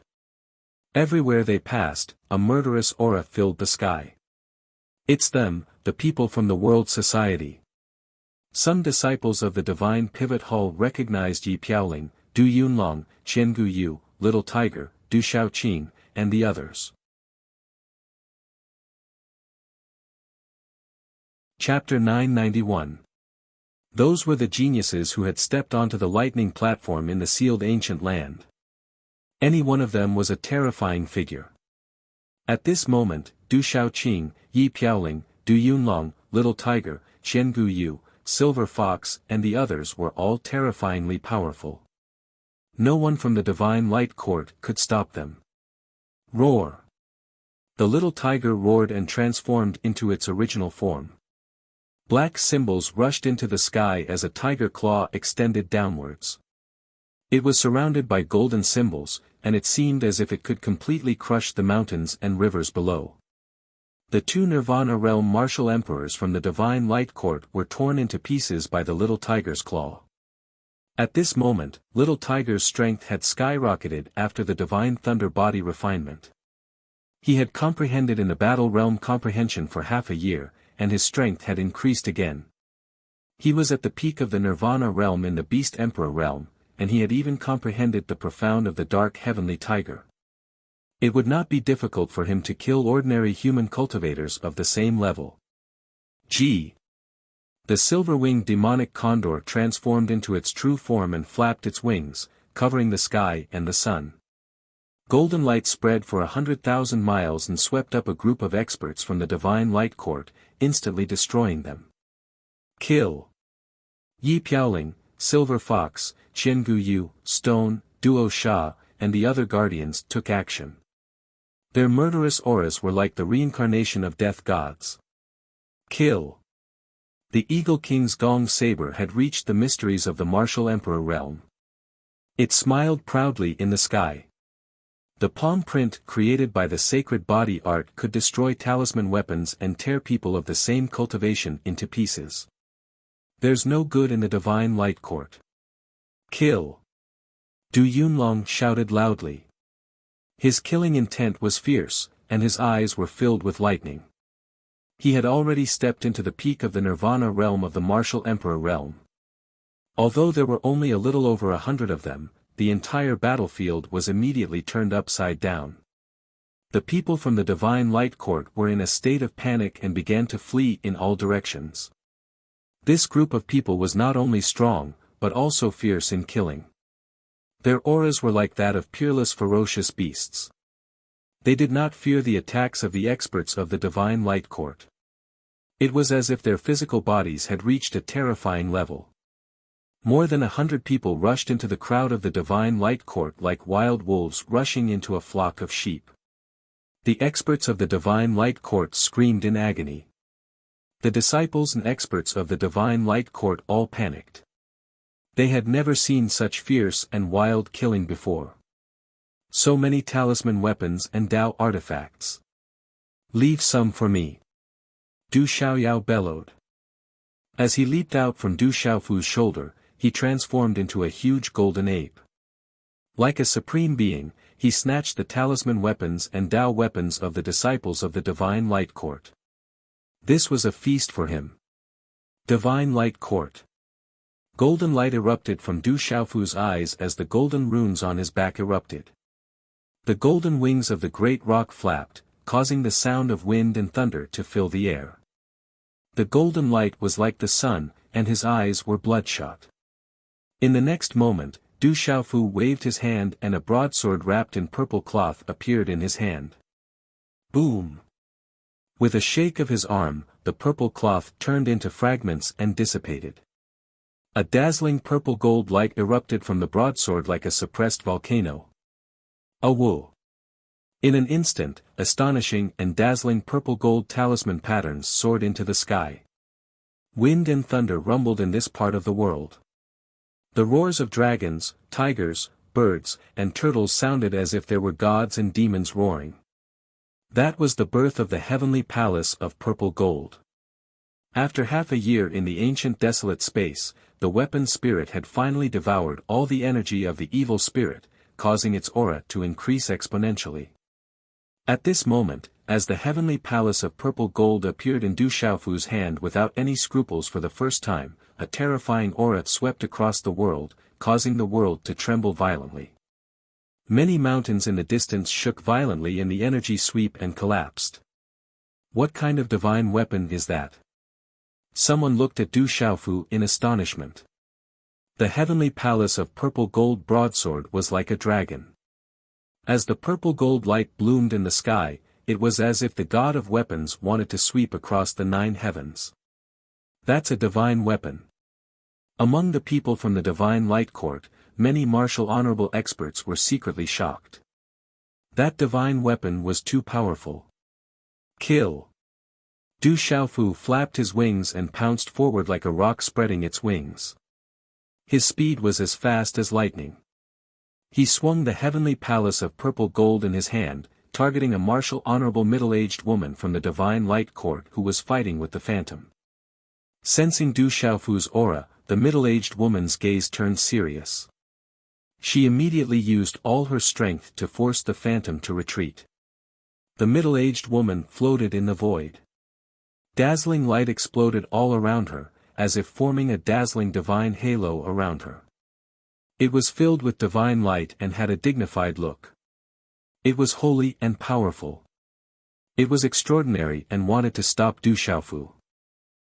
Everywhere they passed, a murderous aura filled the sky. It's them, the people from the world society. Some disciples of the divine pivot hall recognized Yi Piaoling, Du Yunlong, Chen Guyu, Little Tiger, Du Xiaoqing, and the others. Chapter 991. Those were the geniuses who had stepped onto the lightning platform in the sealed ancient land. Any one of them was a terrifying figure. At this moment, Du Shaoqing, Yi Piaoling, Du Yunlong, Little Tiger, Qian Gu Yu, Silver Fox and the others were all terrifyingly powerful. No one from the divine light court could stop them. Roar! The little tiger roared and transformed into its original form. Black symbols rushed into the sky as a tiger claw extended downwards. It was surrounded by golden symbols, and it seemed as if it could completely crush the mountains and rivers below. The two Nirvana realm martial emperors from the divine light court were torn into pieces by the little tiger's claw. At this moment, little tiger's strength had skyrocketed after the divine thunder body refinement. He had comprehended in the battle realm comprehension for half a year, and his strength had increased again. He was at the peak of the Nirvana realm in the Beast Emperor realm, and he had even comprehended the profound of the dark heavenly tiger. It would not be difficult for him to kill ordinary human cultivators of the same level. G. The silver-winged demonic condor transformed into its true form and flapped its wings, covering the sky and the sun. Golden light spread for 100,000 miles and swept up a group of experts from the divine light court, instantly destroying them. Kill! Yi Piaoling, Silver Fox, Qian Gu Yu, Stone, Duo Sha, and the other guardians took action. Their murderous auras were like the reincarnation of death gods. Kill! The Eagle King's gong saber had reached the mysteries of the martial emperor realm. It smiled proudly in the sky. The palm print created by the sacred body art could destroy talisman weapons and tear people of the same cultivation into pieces. There's no good in the divine light court. Kill! Du Yunlong shouted loudly. His killing intent was fierce, and his eyes were filled with lightning. He had already stepped into the peak of the Nirvana realm of the martial emperor realm. Although there were only a little over 100 of them, the entire battlefield was immediately turned upside down. The people from the divine light court were in a state of panic and began to flee in all directions. This group of people was not only strong, but also fierce in killing. Their auras were like that of peerless ferocious beasts. They did not fear the attacks of the experts of the divine light court. It was as if their physical bodies had reached a terrifying level. More than 100 people rushed into the crowd of the divine light court like wild wolves rushing into a flock of sheep. The experts of the divine light court screamed in agony. The disciples and experts of the divine light court all panicked. They had never seen such fierce and wild killing before. So many talisman weapons and Tao artifacts. Leave some for me. Du Xiaoyao bellowed. As he leaped out from Du Xiaofu's shoulder, he transformed into a huge golden ape. Like a supreme being, he snatched the talisman weapons and Tao weapons of the disciples of the divine light court. This was a feast for him. Divine light court. Golden light erupted from Du Xiaofu's eyes as the golden runes on his back erupted. The golden wings of the great rock flapped, causing the sound of wind and thunder to fill the air. The golden light was like the sun, and his eyes were bloodshot. In the next moment, Du Xiaofu waved his hand and a broadsword wrapped in purple cloth appeared in his hand. Boom! With a shake of his arm, the purple cloth turned into fragments and dissipated. A dazzling purple gold light erupted from the broadsword like a suppressed volcano. Awoo! In an instant, astonishing and dazzling purple gold talisman patterns soared into the sky. Wind and thunder rumbled in this part of the world. The roars of dragons, tigers, birds, and turtles sounded as if there were gods and demons roaring. That was the birth of the heavenly palace of purple gold. After half a year in the ancient desolate space, the weapon spirit had finally devoured all the energy of the evil spirit, causing its aura to increase exponentially. At this moment, as the heavenly palace of purple gold appeared in Du Xiaofu's hand without any scruples for the first time, a terrifying aura swept across the world, causing the world to tremble violently. Many mountains in the distance shook violently in the energy sweep and collapsed. What kind of divine weapon is that? Someone looked at Du Xiaofu in astonishment. The heavenly palace of purple gold broadsword was like a dragon. As the purple gold light bloomed in the sky, it was as if the god of weapons wanted to sweep across the 9 heavens. That's a divine weapon. Among the people from the divine light court, many martial honorable experts were secretly shocked. That divine weapon was too powerful. Kill! Du Xiaofu flapped his wings and pounced forward like a rock spreading its wings. His speed was as fast as lightning. He swung the heavenly palace of purple gold in his hand, targeting a martial honorable middle-aged woman from the divine light court who was fighting with the phantom. Sensing Du Xiaofu's aura, the middle-aged woman's gaze turned serious. She immediately used all her strength to force the phantom to retreat. The middle-aged woman floated in the void. Dazzling light exploded all around her, as if forming a dazzling divine halo around her. It was filled with divine light and had a dignified look. It was holy and powerful. It was extraordinary and wanted to stop Du Xiaofu.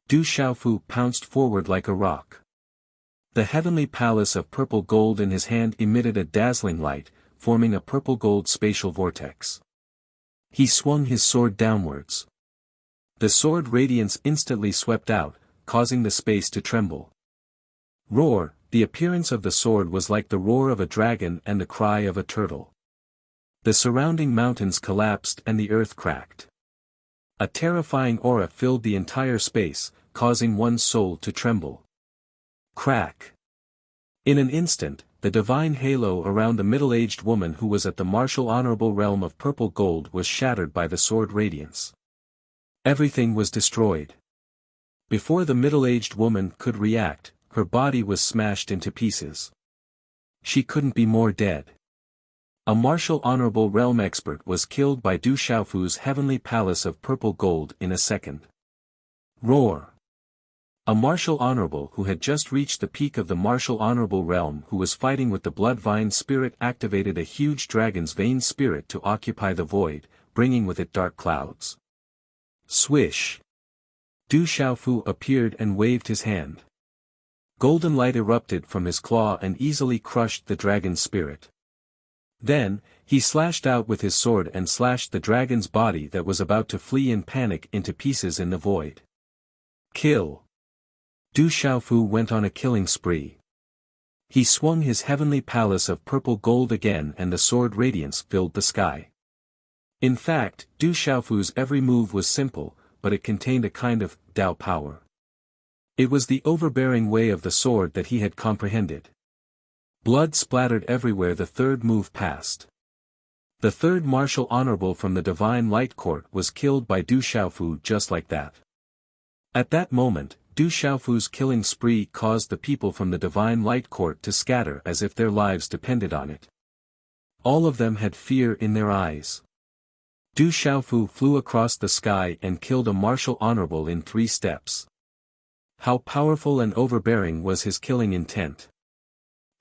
Du Xiaofu pounced forward like a rock. The heavenly palace of purple gold in his hand emitted a dazzling light, forming a purple gold spatial vortex. He swung his sword downwards. The sword radiance instantly swept out, causing the space to tremble. Roar! The appearance of the sword was like the roar of a dragon and the cry of a turtle. The surrounding mountains collapsed and the earth cracked. A terrifying aura filled the entire space, causing one's soul to tremble. Crack! In an instant, the divine halo around the middle-aged woman who was at the martial honorable realm of purple gold was shattered by the sword radiance. Everything was destroyed. Before the middle-aged woman could react, her body was smashed into pieces. She couldn't be more dead. A martial honorable realm expert was killed by Du Xiaofu's heavenly palace of purple gold in a second. Roar! A martial honorable who had just reached the peak of the martial honorable realm who was fighting with the blood vine spirit activated a huge dragon's vein spirit to occupy the void, bringing with it dark clouds. Swish! Du Xiaofu appeared and waved his hand. Golden light erupted from his claw and easily crushed the dragon's spirit. Then, he slashed out with his sword and slashed the dragon's body that was about to flee in panic into pieces in the void. Kill! Du Xiaofu went on a killing spree. He swung his heavenly palace of purple gold again and the sword radiance filled the sky. In fact, Du Xiaofu's every move was simple, but it contained a kind of Tao power. It was the overbearing way of the sword that he had comprehended. Blood splattered everywhere the third move passed. The third martial honorable from the divine light court was killed by Du Xiaofu just like that. At that moment, Du Xiaofu's killing spree caused the people from the divine light court to scatter as if their lives depended on it. All of them had fear in their eyes. Du Xiaofu flew across the sky and killed a martial honorable in 3 steps. How powerful and overbearing was his killing intent.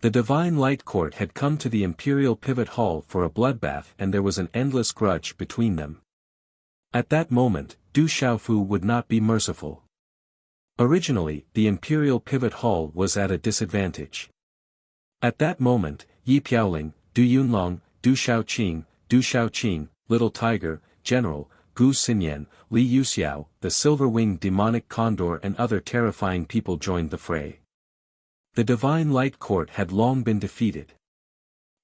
The divine light court had come to the imperial pivot hall for a bloodbath and there was an endless grudge between them. At that moment, Du Xiaofu would not be merciful. Originally, the imperial pivot hall was at a disadvantage. At that moment, Yi Piaoling, Du Yunlong, Du Xiaoqing, Little Tiger, General, Gu Xinyan, Li Yuxiao, the silver-winged demonic condor and other terrifying people joined the fray. The divine light court had long been defeated.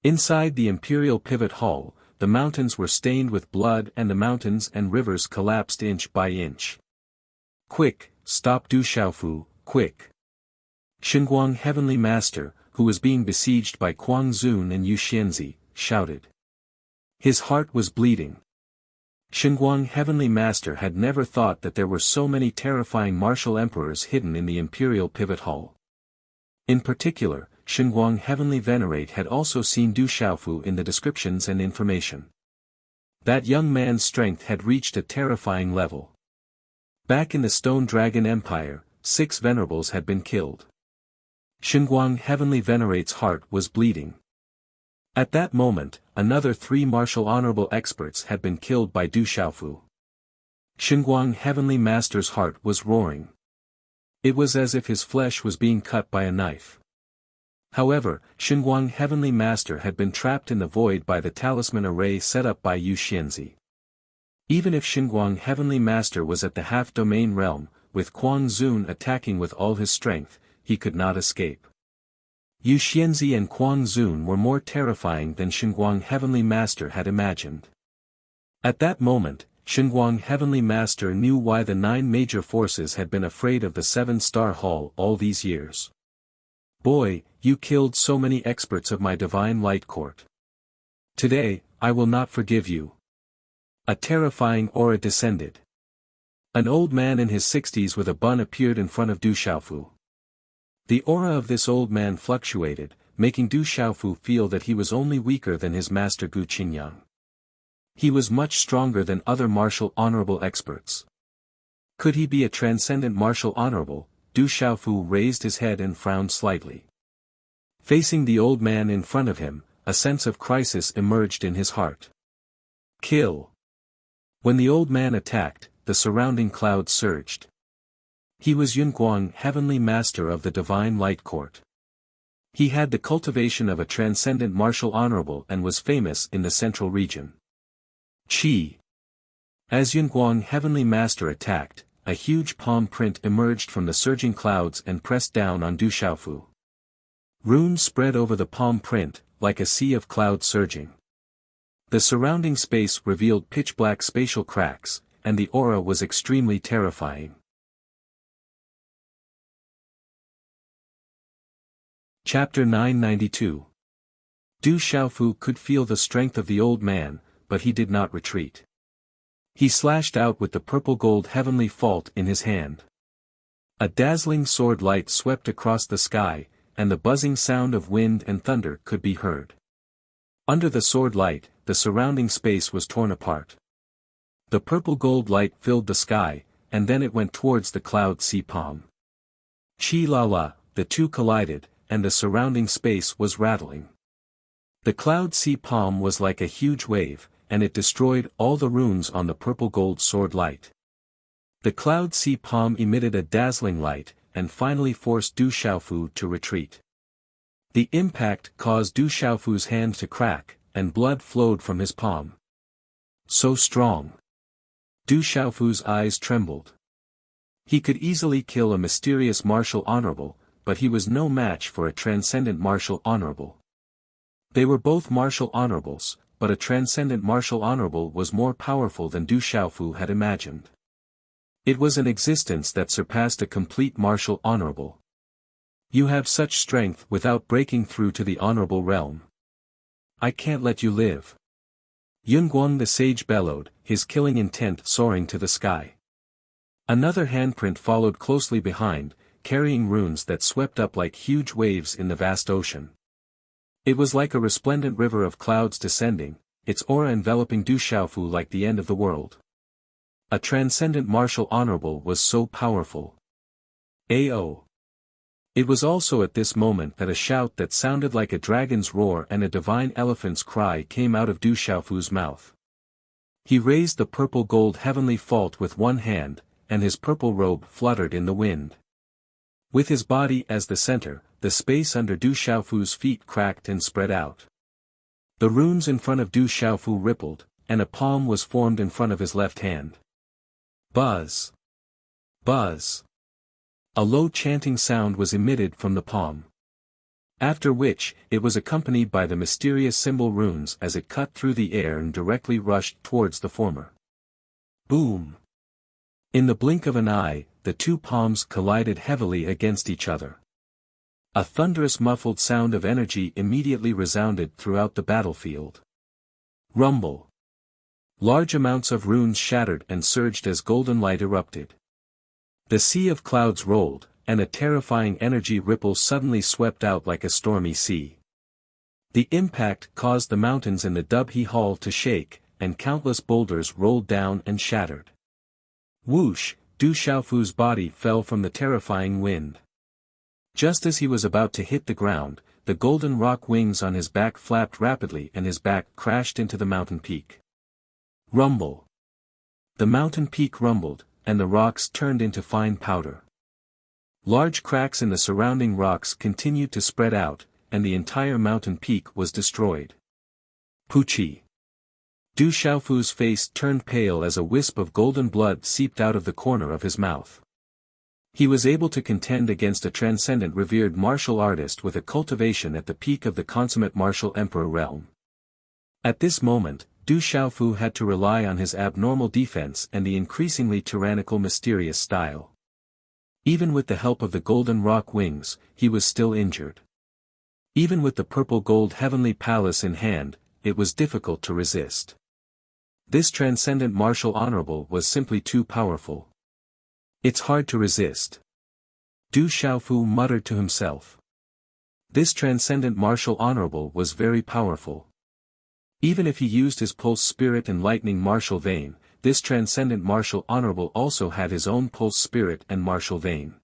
Inside the imperial pivot hall, the mountains were stained with blood and the mountains and rivers collapsed inch by inch. Quick, stop Du Xiaofu, quick! Xinguang Heavenly Master, who was being besieged by Kuang Zun and Yu Xianzi, shouted. His heart was bleeding. Xinguang Heavenly Master had never thought that there were so many terrifying martial emperors hidden in the imperial pivot hall. In particular, Xinguang Heavenly Venerate had also seen Du Xiaofu in the descriptions and information. That young man's strength had reached a terrifying level. Back in the Stone Dragon Empire, 6 venerables had been killed. Xinguang Heavenly Venerate's heart was bleeding. At that moment, another 3 martial honorable experts had been killed by Du Xiaofu. Xinguang Heavenly Master's heart was roaring. It was as if his flesh was being cut by a knife. However, Xinguang Heavenly Master had been trapped in the void by the talisman array set up by Yu Xianzi. Even if Xinguang Heavenly Master was at the half-domain realm, with Quan Zun attacking with all his strength, he could not escape. Yu Xianzi and Quan Zun were more terrifying than Xinguang Heavenly Master had imagined. At that moment, Xinguang Heavenly Master knew why the 9 major forces had been afraid of the 7-star hall all these years. Boy, you killed so many experts of my divine light court. Today, I will not forgive you. A terrifying aura descended. An old man in his 60s with a bun appeared in front of Du Xiaofu. The aura of this old man fluctuated, making Du Xiaofu feel that he was only weaker than his master Gu Qingyang. He was much stronger than other martial honorable experts. Could he be a transcendent martial honorable? Du Xiaofu raised his head and frowned slightly. Facing the old man in front of him, a sense of crisis emerged in his heart. Kill! When the old man attacked, the surrounding clouds surged. He was Yunguang Heavenly Master of the Divine Light Court. He had the cultivation of a transcendent martial honorable and was famous in the central region. Qi. As Yunguang Heavenly Master attacked, a huge palm print emerged from the surging clouds and pressed down on Du Xiaofu. Runes spread over the palm print, like a sea of clouds surging. The surrounding space revealed pitch-black spatial cracks, and the aura was extremely terrifying. Chapter 992. Du Xiaofu could feel the strength of the old man, but he did not retreat. He slashed out with the purple-gold heavenly fault in his hand. A dazzling sword light swept across the sky, and the buzzing sound of wind and thunder could be heard. Under the sword light, the surrounding space was torn apart. The purple-gold light filled the sky, and then it went towards the cloud sea palm. Chi-la-la, the two collided, and the surrounding space was rattling. The cloud sea palm was like a huge wave, and it destroyed all the runes on the purple-gold sword light. The cloud sea palm emitted a dazzling light, and finally forced Du Xiaofu to retreat. The impact caused Du Xiaofu's hand to crack, and blood flowed from his palm. So strong. Du Xiaofu's eyes trembled. He could easily kill a mysterious martial honorable, but he was no match for a transcendent martial honorable. They were both martial honorables, but a transcendent martial honorable was more powerful than Du Xiaofu had imagined. It was an existence that surpassed a complete martial honorable. You have such strength without breaking through to the honorable realm. I can't let you live. Yunguang the sage bellowed, his killing intent soaring to the sky. Another handprint followed closely behind, carrying runes that swept up like huge waves in the vast ocean. It was like a resplendent river of clouds descending, its aura enveloping Du Xiaofu like the end of the world. A transcendent martial honorable was so powerful. Ao. It was also at this moment that a shout that sounded like a dragon's roar and a divine elephant's cry came out of Du Xiaofu's mouth. He raised the purple-gold heavenly fault with one hand, and his purple robe fluttered in the wind. With his body as the center, the space under Du Xiaofu's feet cracked and spread out. The runes in front of Du Xiaofu rippled, and a palm was formed in front of his left hand. Buzz! Buzz! A low chanting sound was emitted from the palm. After which, it was accompanied by the mysterious symbol runes as it cut through the air and directly rushed towards the former. Boom! In the blink of an eye, the two palms collided heavily against each other. A thunderous muffled sound of energy immediately resounded throughout the battlefield. Rumble! Large amounts of runes shattered and surged as golden light erupted. The sea of clouds rolled, and a terrifying energy ripple suddenly swept out like a stormy sea. The impact caused the mountains in the Dubhe Hall to shake, and countless boulders rolled down and shattered. Whoosh! Du Xiaofu's body fell from the terrifying wind. Just as he was about to hit the ground, the golden rock wings on his back flapped rapidly and his back crashed into the mountain peak. Rumble! The mountain peak rumbled, and the rocks turned into fine powder. Large cracks in the surrounding rocks continued to spread out, and the entire mountain peak was destroyed. Pucci. Du Xiaofu's face turned pale as a wisp of golden blood seeped out of the corner of his mouth. He was able to contend against a transcendent revered martial artist with a cultivation at the peak of the consummate martial emperor realm. At this moment, Du Xiaofu had to rely on his abnormal defense and the increasingly tyrannical mysterious style. Even with the help of the golden rock wings, he was still injured. Even with the purple gold heavenly palace in hand, it was difficult to resist. This transcendent martial honorable was simply too powerful. It's hard to resist. Du Xiaofu muttered to himself. This transcendent martial honorable was very powerful. Even if he used his pulse spirit and lightning martial vein, this transcendent martial honorable also had his own pulse spirit and martial vein.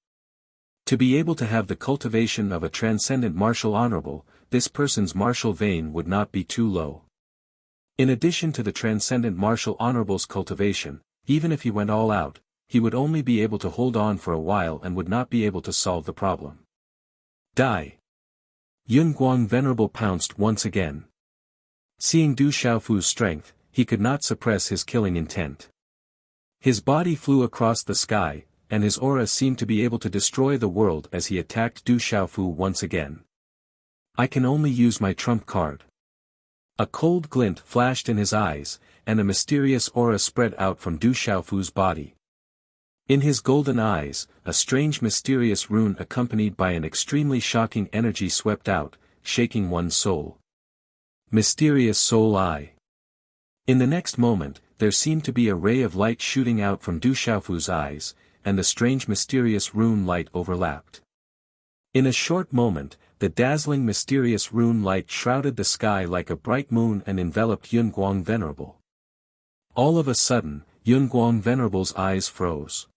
To be able to have the cultivation of a transcendent martial honorable, this person's martial vein would not be too low. In addition to the transcendent martial honorable's cultivation, even if he went all out, he would only be able to hold on for a while and would not be able to solve the problem. Die! Yun Guang Venerable pounced once again. Seeing Du Xiaofu's strength, he could not suppress his killing intent. His body flew across the sky, and his aura seemed to be able to destroy the world as he attacked Du Xiaofu once again. I can only use my trump card. A cold glint flashed in his eyes, and a mysterious aura spread out from Du Xiaofu's body. In his golden eyes, a strange mysterious rune accompanied by an extremely shocking energy swept out, shaking one's soul. Mysterious Soul Eye. In the next moment, there seemed to be a ray of light shooting out from Du Xiaofu's eyes, and the strange mysterious rune light overlapped. In a short moment, the dazzling mysterious rune light shrouded the sky like a bright moon and enveloped Yun Guang Venerable. All of a sudden, Yun Guang Venerable's eyes froze.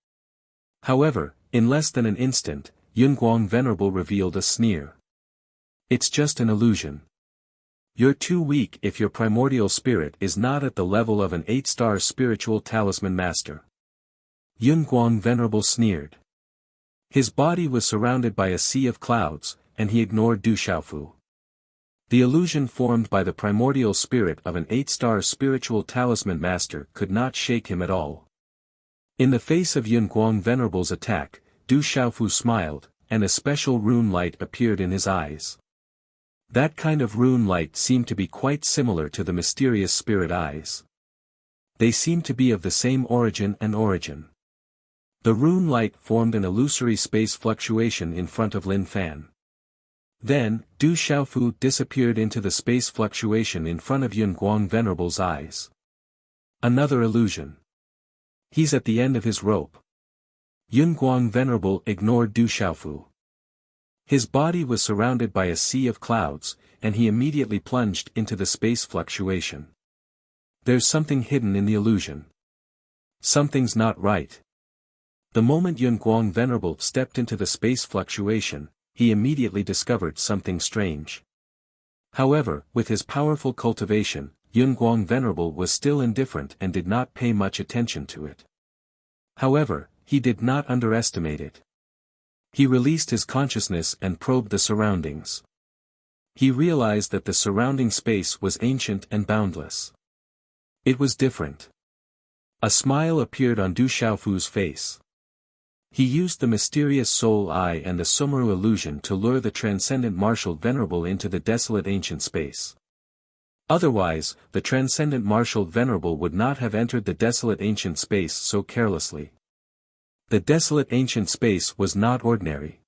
However, in less than an instant, Yun Guang Venerable revealed a sneer. It's just an illusion. You're too weak if your primordial spirit is not at the level of an 8-star spiritual talisman master. Yun Guang Venerable sneered. His body was surrounded by a sea of clouds, and he ignored Du Xiaofu. The illusion formed by the primordial spirit of an 8-star spiritual talisman master could not shake him at all. In the face of Yun Guang Venerable's attack, Du Xiaofu smiled, and a special rune light appeared in his eyes. That kind of rune light seemed to be quite similar to the mysterious spirit eyes. They seemed to be of the same origin and origin. The rune light formed an illusory space fluctuation in front of Lin Fan. Then, Du Xiaofu disappeared into the space fluctuation in front of Yun Guang Venerable's eyes. Another illusion. He's at the end of his rope. Yun Guang Venerable ignored Du Xiaofu. His body was surrounded by a sea of clouds, and he immediately plunged into the space fluctuation. There's something hidden in the illusion. Something's not right. The moment Yun Guang Venerable stepped into the space fluctuation, he immediately discovered something strange. However, with his powerful cultivation, Yun Guang Venerable was still indifferent and did not pay much attention to it. However, he did not underestimate it. He released his consciousness and probed the surroundings. He realized that the surrounding space was ancient and boundless. It was different. A smile appeared on Du Xiaofu's face. He used the mysterious soul eye and the Sumeru illusion to lure the transcendent martial venerable into the desolate ancient space. Otherwise, the transcendent martial venerable would not have entered the desolate ancient space so carelessly. The desolate ancient space was not ordinary.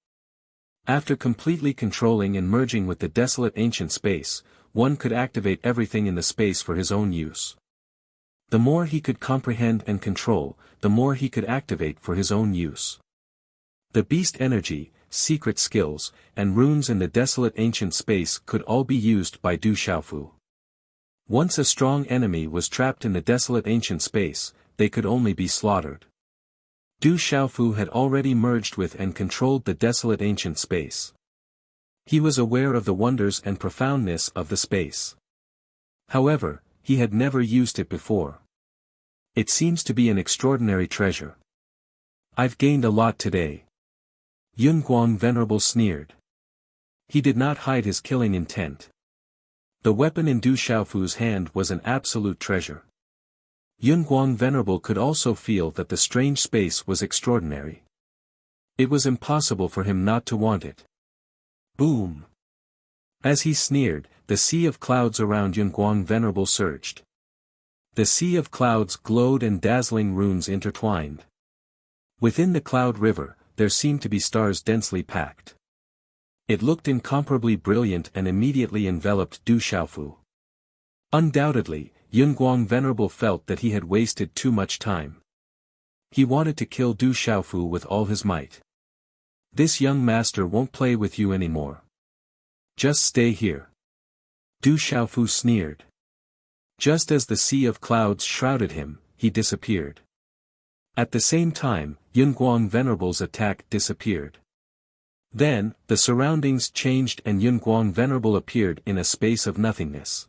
After completely controlling and merging with the desolate ancient space, one could activate everything in the space for his own use. The more he could comprehend and control, the more he could activate for his own use. The beast energy, secret skills, and runes in the desolate ancient space could all be used by Du Xiaofu. Once a strong enemy was trapped in the desolate ancient space, they could only be slaughtered. Du Xiaofu had already merged with and controlled the desolate ancient space. He was aware of the wonders and profoundness of the space. However, he had never used it before. It seems to be an extraordinary treasure. I've gained a lot today. Yun Guang Venerable sneered. He did not hide his killing intent. The weapon in Du Xiaofu's hand was an absolute treasure. Yun Guang Venerable could also feel that the strange space was extraordinary. It was impossible for him not to want it. Boom! As he sneered, the sea of clouds around Yun Guang Venerable surged. The sea of clouds glowed and dazzling runes intertwined. Within the cloud river, there seemed to be stars densely packed. It looked incomparably brilliant and immediately enveloped Du Xiaofu. Undoubtedly, Yun Guang Venerable felt that he had wasted too much time. He wanted to kill Du Xiaofu with all his might. This young master won't play with you anymore. Just stay here. Du Xiaofu sneered. Just as the sea of clouds shrouded him, he disappeared. At the same time, Yun Guang Venerable's attack disappeared. Then, the surroundings changed and Yun Guang Venerable appeared in a space of nothingness.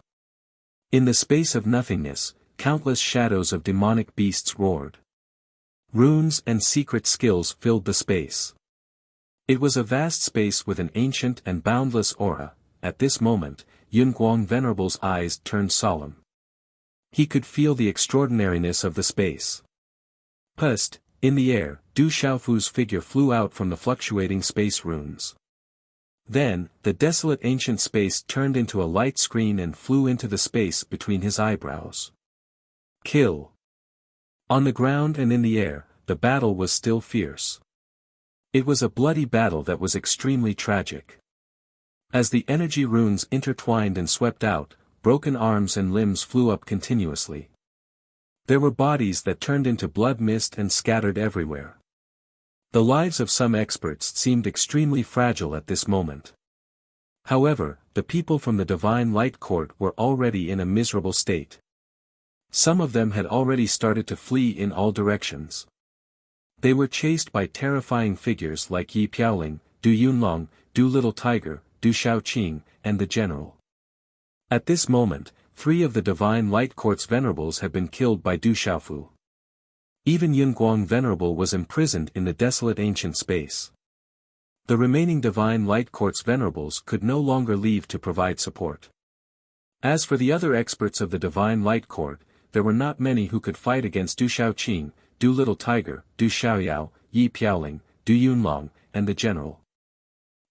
In the space of nothingness, countless shadows of demonic beasts roared. Runes and secret skills filled the space. It was a vast space with an ancient and boundless aura. At this moment, Yun Guang Venerable's eyes turned solemn. He could feel the extraordinariness of the space. Pust, in the air, Du Xiaofu's figure flew out from the fluctuating space runes. Then, the desolate ancient space turned into a light screen and flew into the space between his eyebrows. Kill. On the ground and in the air, the battle was still fierce. It was a bloody battle that was extremely tragic. As the energy runes intertwined and swept out, broken arms and limbs flew up continuously. There were bodies that turned into blood mist and scattered everywhere. The lives of some experts seemed extremely fragile at this moment. However, the people from the Divine Light Court were already in a miserable state. Some of them had already started to flee in all directions. They were chased by terrifying figures like Yi Piaoling, Du Yunlong, Du Little Tiger, Du Shaoqing, and the General. At this moment, 3 of the Divine Light Court's venerables had been killed by Du Xiaofu. Even Yun Guang Venerable was imprisoned in the desolate ancient space. The remaining Divine Light Court's venerables could no longer leave to provide support. As for the other experts of the Divine Light Court, there were not many who could fight against Du Shaoqing, Du Little Tiger, Du Xiaoyao, Yi Piaoling, Du Yunlong, and the General.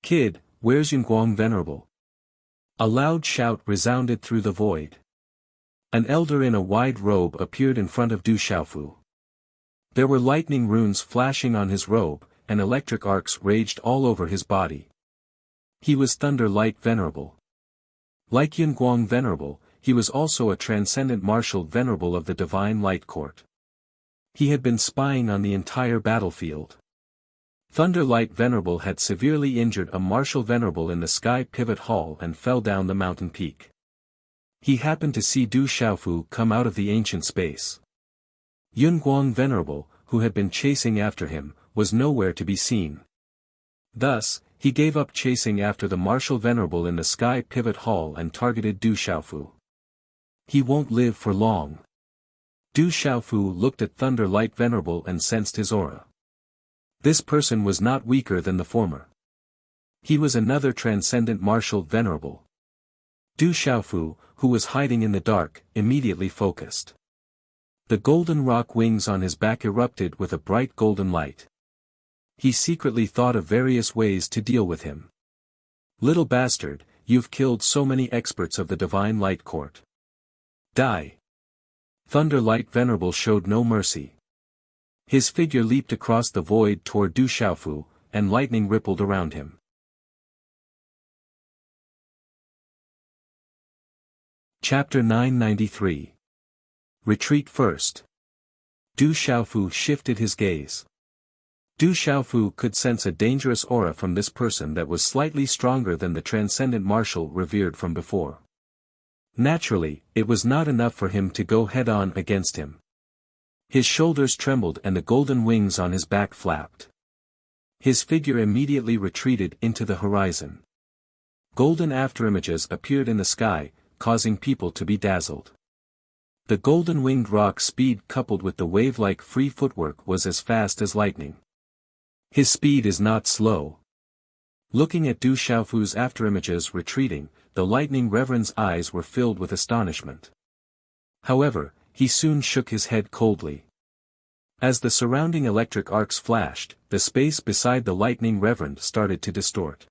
Kid, where's Yun Guang Venerable? A loud shout resounded through the void. An elder in a wide robe appeared in front of Du Xiaofu. There were lightning runes flashing on his robe, and electric arcs raged all over his body. He was Thunder Light Venerable. Like Yun Guang Venerable, he was also a transcendent martial venerable of the Divine Light Court. He had been spying on the entire battlefield. Thunder Light Venerable had severely injured a martial venerable in the Sky Pivot Hall and fell down the mountain peak. He happened to see Du Xiaofu come out of the ancient space. Yun Guang Venerable, who had been chasing after him, was nowhere to be seen. Thus, he gave up chasing after the martial venerable in the Sky Pivot Hall and targeted Du Xiaofu. He won't live for long. Du Xiaofu looked at Thunder Light Venerable and sensed his aura. This person was not weaker than the former. He was another transcendent martial venerable. Du Xiaofu, who was hiding in the dark, immediately focused. The golden rock wings on his back erupted with a bright golden light. He secretly thought of various ways to deal with him. Little bastard, you've killed so many experts of the Divine Light Court. Die. Thunder Light Venerable showed no mercy. His figure leaped across the void toward Du Xiaofu, and lightning rippled around him. Chapter 993. Retreat first. Du Xiaofu shifted his gaze. Du Xiaofu could sense a dangerous aura from this person that was slightly stronger than the transcendent martial revered from before. Naturally, it was not enough for him to go head-on against him. His shoulders trembled and the golden wings on his back flapped. His figure immediately retreated into the horizon. Golden afterimages appeared in the sky, causing people to be dazzled. The golden-winged rock speed coupled with the wave-like free footwork was as fast as lightning. His speed is not slow. Looking at Du Xiaofu's afterimages retreating, the lightning reverend's eyes were filled with astonishment. However, he soon shook his head coldly. As the surrounding electric arcs flashed, the space beside the lightning reverend started to distort.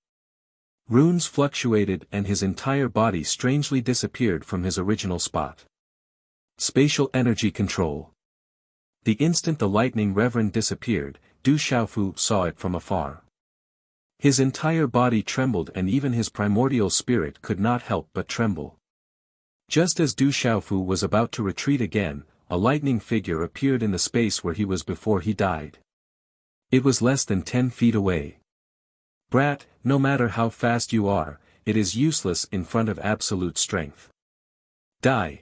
Runes fluctuated and his entire body strangely disappeared from his original spot. Spatial energy control. The instant the lightning reverend disappeared, Du Xiaofu saw it from afar. His entire body trembled and even his primordial spirit could not help but tremble. Just as Du Xiaofu was about to retreat again, a lightning figure appeared in the space where he was before he died. It was less than 10 feet away. Brat, no matter how fast you are, it is useless in front of absolute strength. Die.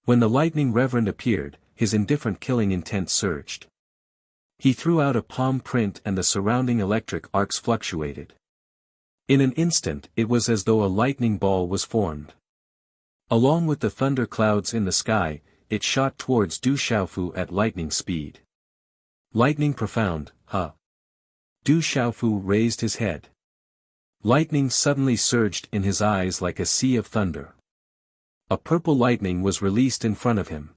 When the lightning reverend appeared, his indifferent killing intent surged. He threw out a palm print and the surrounding electric arcs fluctuated. In an instant it was as though a lightning ball was formed. Along with the thunder clouds in the sky, it shot towards Du Xiaofu at lightning speed. Lightning profound, huh? Du Xiaofu raised his head. Lightning suddenly surged in his eyes like a sea of thunder. A purple lightning was released in front of him.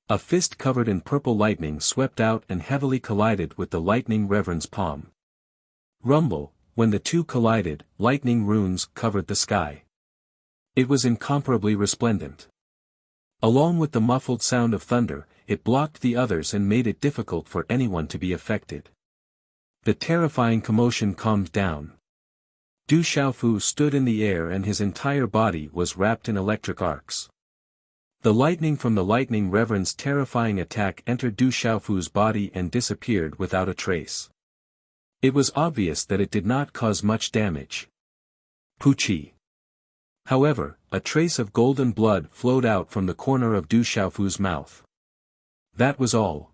A fist covered in purple lightning swept out and heavily collided with the lightning reverend's palm. Rumble, when the two collided, lightning runes covered the sky. It was incomparably resplendent. Along with the muffled sound of thunder, it blocked the others and made it difficult for anyone to be affected. The terrifying commotion calmed down. Du Xiaofu stood in the air and his entire body was wrapped in electric arcs. The lightning from the lightning reverend's terrifying attack entered Du Xiaofu's body and disappeared without a trace. It was obvious that it did not cause much damage. Puchi. However, a trace of golden blood flowed out from the corner of Du Xiaofu's mouth. That was all.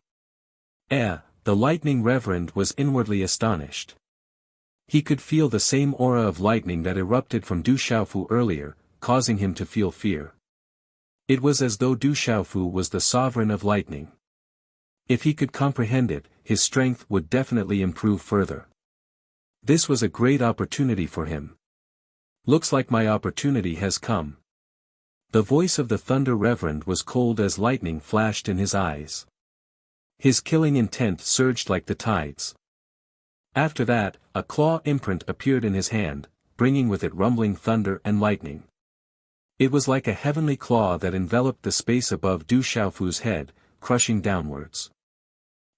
The lightning reverend was inwardly astonished. He could feel the same aura of lightning that erupted from Du Xiaofu earlier, causing him to feel fear. It was as though Du Xiaofu was the sovereign of lightning. If he could comprehend it, his strength would definitely improve further. This was a great opportunity for him. Looks like my opportunity has come. The voice of the Thunder Reverend was cold as lightning flashed in his eyes. His killing intent surged like the tides. After that, a claw imprint appeared in his hand, bringing with it rumbling thunder and lightning. It was like a heavenly claw that enveloped the space above Du Xiaofu's head, crushing downwards.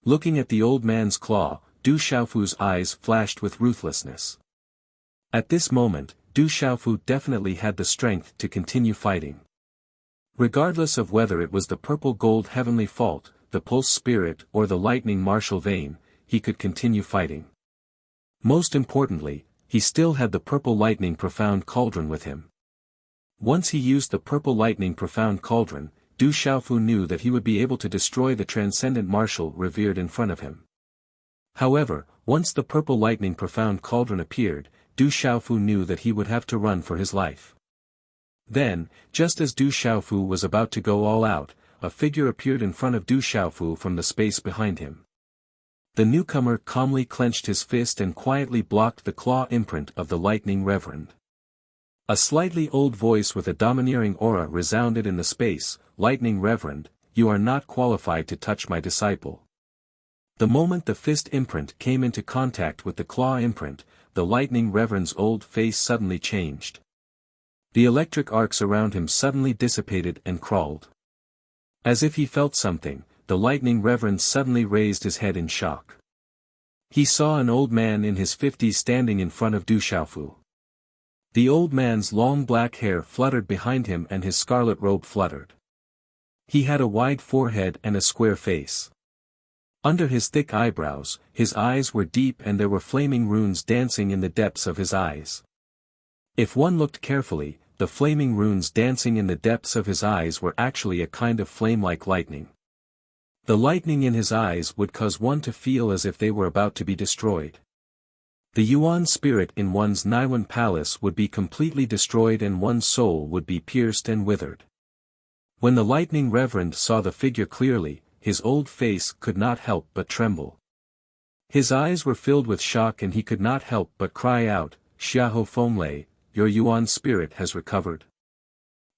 Looking at the old man's claw, Du Xiaofu's eyes flashed with ruthlessness. At this moment, Du Xiaofu definitely had the strength to continue fighting. Regardless of whether it was the purple gold heavenly fault, the pulse spirit or the lightning martial vein, he could continue fighting. Most importantly, he still had the purple lightning profound cauldron with him. Once he used the purple lightning profound cauldron, Du Xiaofu knew that he would be able to destroy the transcendent martial revered in front of him. However, once the purple lightning profound cauldron appeared, Du Xiaofu knew that he would have to run for his life. Then, just as Du Xiaofu was about to go all out, a figure appeared in front of Du Xiaofu from the space behind him. The newcomer calmly clenched his fist and quietly blocked the claw imprint of the lightning reverend. A slightly old voice with a domineering aura resounded in the space, "Lightning Reverend, you are not qualified to touch my disciple." The moment the fist imprint came into contact with the claw imprint, the lightning reverend's old face suddenly changed. The electric arcs around him suddenly dissipated and crawled. As if he felt something, the lightning reverend suddenly raised his head in shock. He saw an old man in his 50s standing in front of Du Xiaofu. The old man's long black hair fluttered behind him and his scarlet robe fluttered. He had a wide forehead and a square face. Under his thick eyebrows, his eyes were deep and there were flaming runes dancing in the depths of his eyes. If one looked carefully, the flaming runes dancing in the depths of his eyes were actually a kind of flame-like lightning. The lightning in his eyes would cause one to feel as if they were about to be destroyed. The Yuan spirit in one's Naiwan palace would be completely destroyed and one's soul would be pierced and withered. When the lightning reverend saw the figure clearly, his old face could not help but tremble. His eyes were filled with shock and he could not help but cry out, "Xiahou Fenglei, your Yuan spirit has recovered."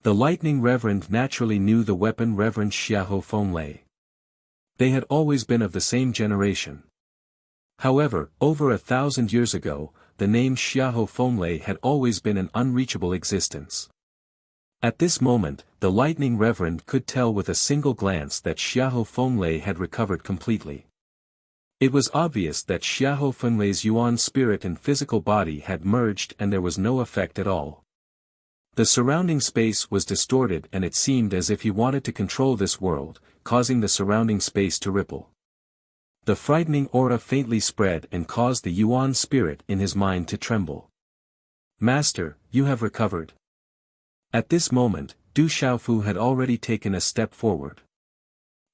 The Lightning Reverend naturally knew the weapon Reverend Xiahou Fenglei. They had always been of the same generation. However, over 1,000 years ago, the name Xiahou Fenglei had always been an unreachable existence. At this moment, the Lightning Reverend could tell with a single glance that Xiahou Fenglei had recovered completely. It was obvious that Xiahou Fenglei's Yuan spirit and physical body had merged and there was no effect at all. The surrounding space was distorted and it seemed as if he wanted to control this world, causing the surrounding space to ripple. The frightening aura faintly spread and caused the Yuan spirit in his mind to tremble. "Master, you have recovered." At this moment, Du Xiaofu had already taken a step forward.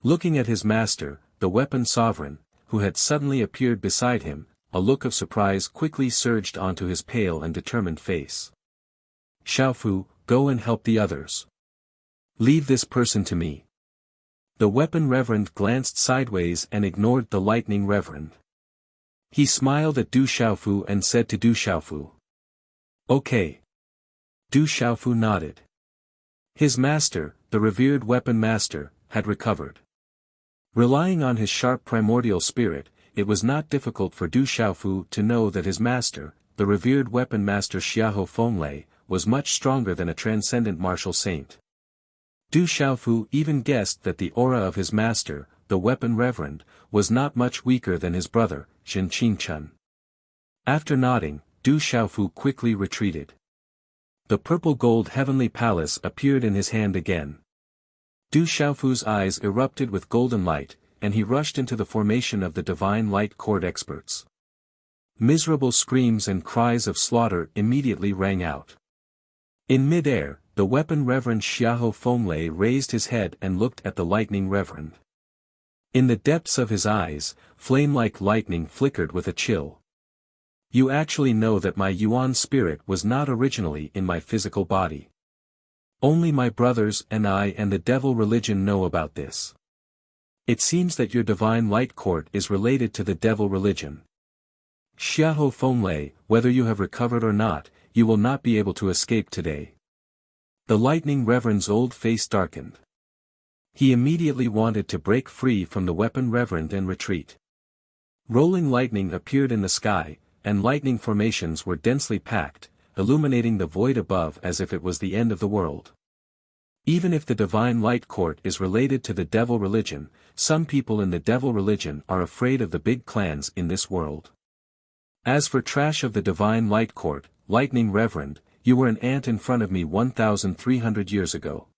Looking at his master, the weapon sovereign, who had suddenly appeared beside him, a look of surprise quickly surged onto his pale and determined face. "Xiaofu, go and help the others. Leave this person to me." The weapon reverend glanced sideways and ignored the Lightning Reverend. He smiled at Du Xiaofu and said to Du Xiaofu, "Okay." Du Xiaofu nodded. His master, the revered weapon master, had recovered. Relying on his sharp primordial spirit, it was not difficult for Du Xiaofu to know that his master, the revered weapon master Xiahou Fenglei, was much stronger than a transcendent martial saint. Du Xiaofu even guessed that the aura of his master, the weapon reverend, was not much weaker than his brother, Xin Qingchen. After nodding, Du Xiaofu quickly retreated. The purple-gold heavenly palace appeared in his hand again. Du Xiaofu's eyes erupted with golden light, and he rushed into the formation of the divine light court experts. Miserable screams and cries of slaughter immediately rang out. In mid-air, the weapon reverend Xiahou Fenglei raised his head and looked at the Lightning Reverend. In the depths of his eyes, flame-like lightning flickered with a chill. "You actually know that my Yuan spirit was not originally in my physical body. Only my brothers and I and the devil religion know about this. It seems that your divine light court is related to the devil religion. Xiahou Fenglei, whether you have recovered or not, you will not be able to escape today." The Lightning Reverend's old face darkened. He immediately wanted to break free from the weapon reverend and retreat. Rolling lightning appeared in the sky, and lightning formations were densely packed, illuminating the void above as if it was the end of the world. Even if the divine light court is related to the devil religion, some people in the devil religion are afraid of the big clans in this world. As for trash of the divine light court, Lightning Reverend, you were an ant in front of me 1,300 years ago.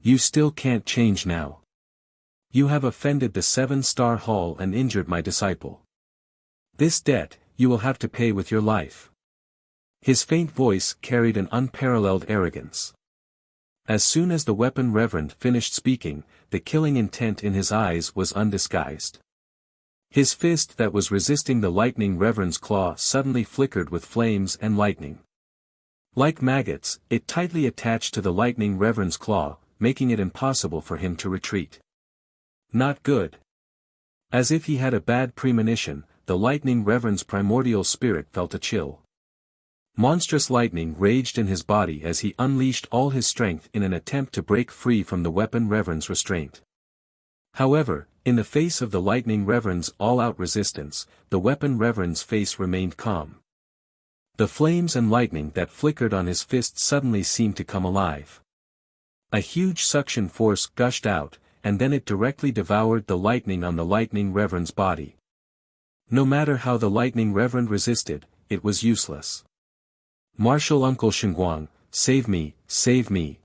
You still can't change now. You have offended the 7-star hall and injured my disciple. This debt, you will have to pay with your life. His faint voice carried an unparalleled arrogance. As soon as the weapon reverend finished speaking, the killing intent in his eyes was undisguised. His fist that was resisting the Lightning Reverend's claw suddenly flickered with flames and lightning. Like maggots, it tightly attached to the Lightning Reverend's claw, making it impossible for him to retreat. Not good. As if he had a bad premonition, the Lightning Reverend's primordial spirit felt a chill. Monstrous lightning raged in his body as he unleashed all his strength in an attempt to break free from the weapon reverend's restraint. However, in the face of the Lightning Reverend's all-out resistance, the weapon reverend's face remained calm. The flames and lightning that flickered on his fist suddenly seemed to come alive. A huge suction force gushed out, and then it directly devoured the lightning on the Lightning Reverend's body. No matter how the Lightning Reverend resisted, it was useless. "Martial Uncle Shengguang, save me, save me."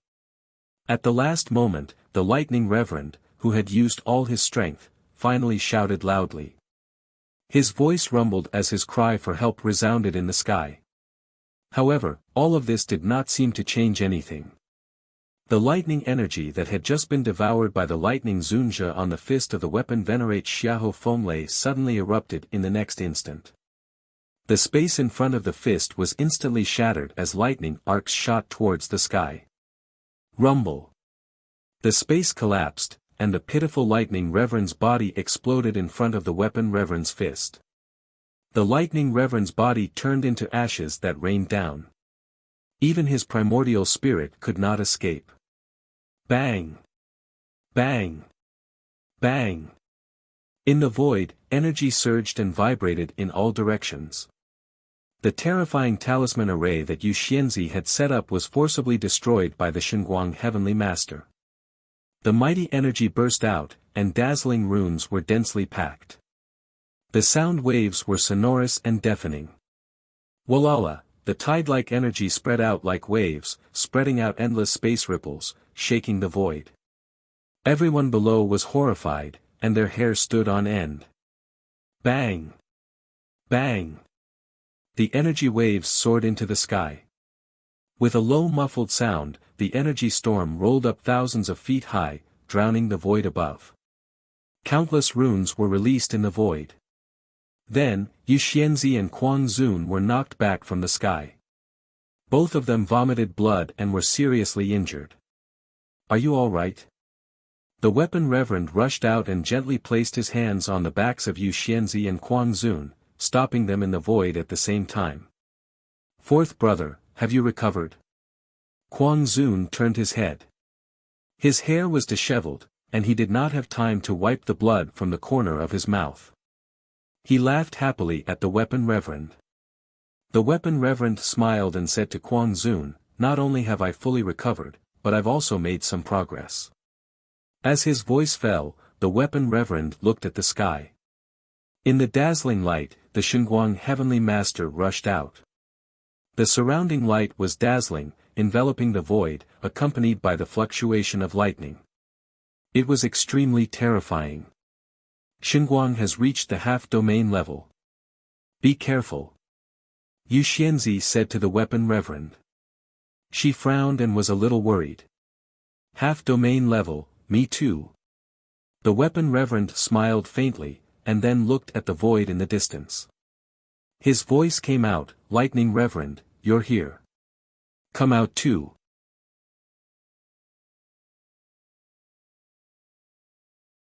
At the last moment, the Lightning Reverend, who had used all his strength, finally shouted loudly. His voice rumbled as his cry for help resounded in the sky. However, all of this did not seem to change anything. The lightning energy that had just been devoured by the lightning Zunjia on the fist of the weapon venerate Xiahou Fenglei suddenly erupted in the next instant. The space in front of the fist was instantly shattered as lightning arcs shot towards the sky. Rumble. The space collapsed, and the pitiful Lightning Reverend's body exploded in front of the Weapon Reverend's fist. The Lightning Reverend's body turned into ashes that rained down. Even his primordial spirit could not escape. Bang! Bang! Bang! In the void, energy surged and vibrated in all directions. The terrifying talisman array that Yu Xianzi had set up was forcibly destroyed by the Xinguang Heavenly Master. The mighty energy burst out, and dazzling runes were densely packed. The sound waves were sonorous and deafening. Walala, the tide-like energy spread out like waves, spreading out endless space ripples, shaking the void. Everyone below was horrified, and their hair stood on end. Bang! Bang! The energy waves soared into the sky. With a low muffled sound, the energy storm rolled up thousands of feet high, drowning the void above. Countless runes were released in the void. Then, Yu Xianzi and Quang Zun were knocked back from the sky. Both of them vomited blood and were seriously injured. "Are you all right?" The Weapon Reverend rushed out and gently placed his hands on the backs of Yu Xianzi and Quang Zun, stopping them in the void at the same time. "Fourth brother, have you recovered?" Quang Zun turned his head. His hair was disheveled, and he did not have time to wipe the blood from the corner of his mouth. He laughed happily at the Weapon Reverend. The Weapon Reverend smiled and said to Quang Zun, "Not only have I fully recovered, but I've also made some progress." As his voice fell, the Weapon Reverend looked at the sky. In the dazzling light, the Xinguang Heavenly Master rushed out. The surrounding light was dazzling, enveloping the void, accompanied by the fluctuation of lightning. It was extremely terrifying. Xinguang has reached the half-domain level. "Be careful," Yu Xianzi said to the Weapon Reverend. She frowned and was a little worried. "Half-domain level, me too." The Weapon Reverend smiled faintly, and then looked at the void in the distance. His voice came out, "Lightning Reverend, you're here. Come out too."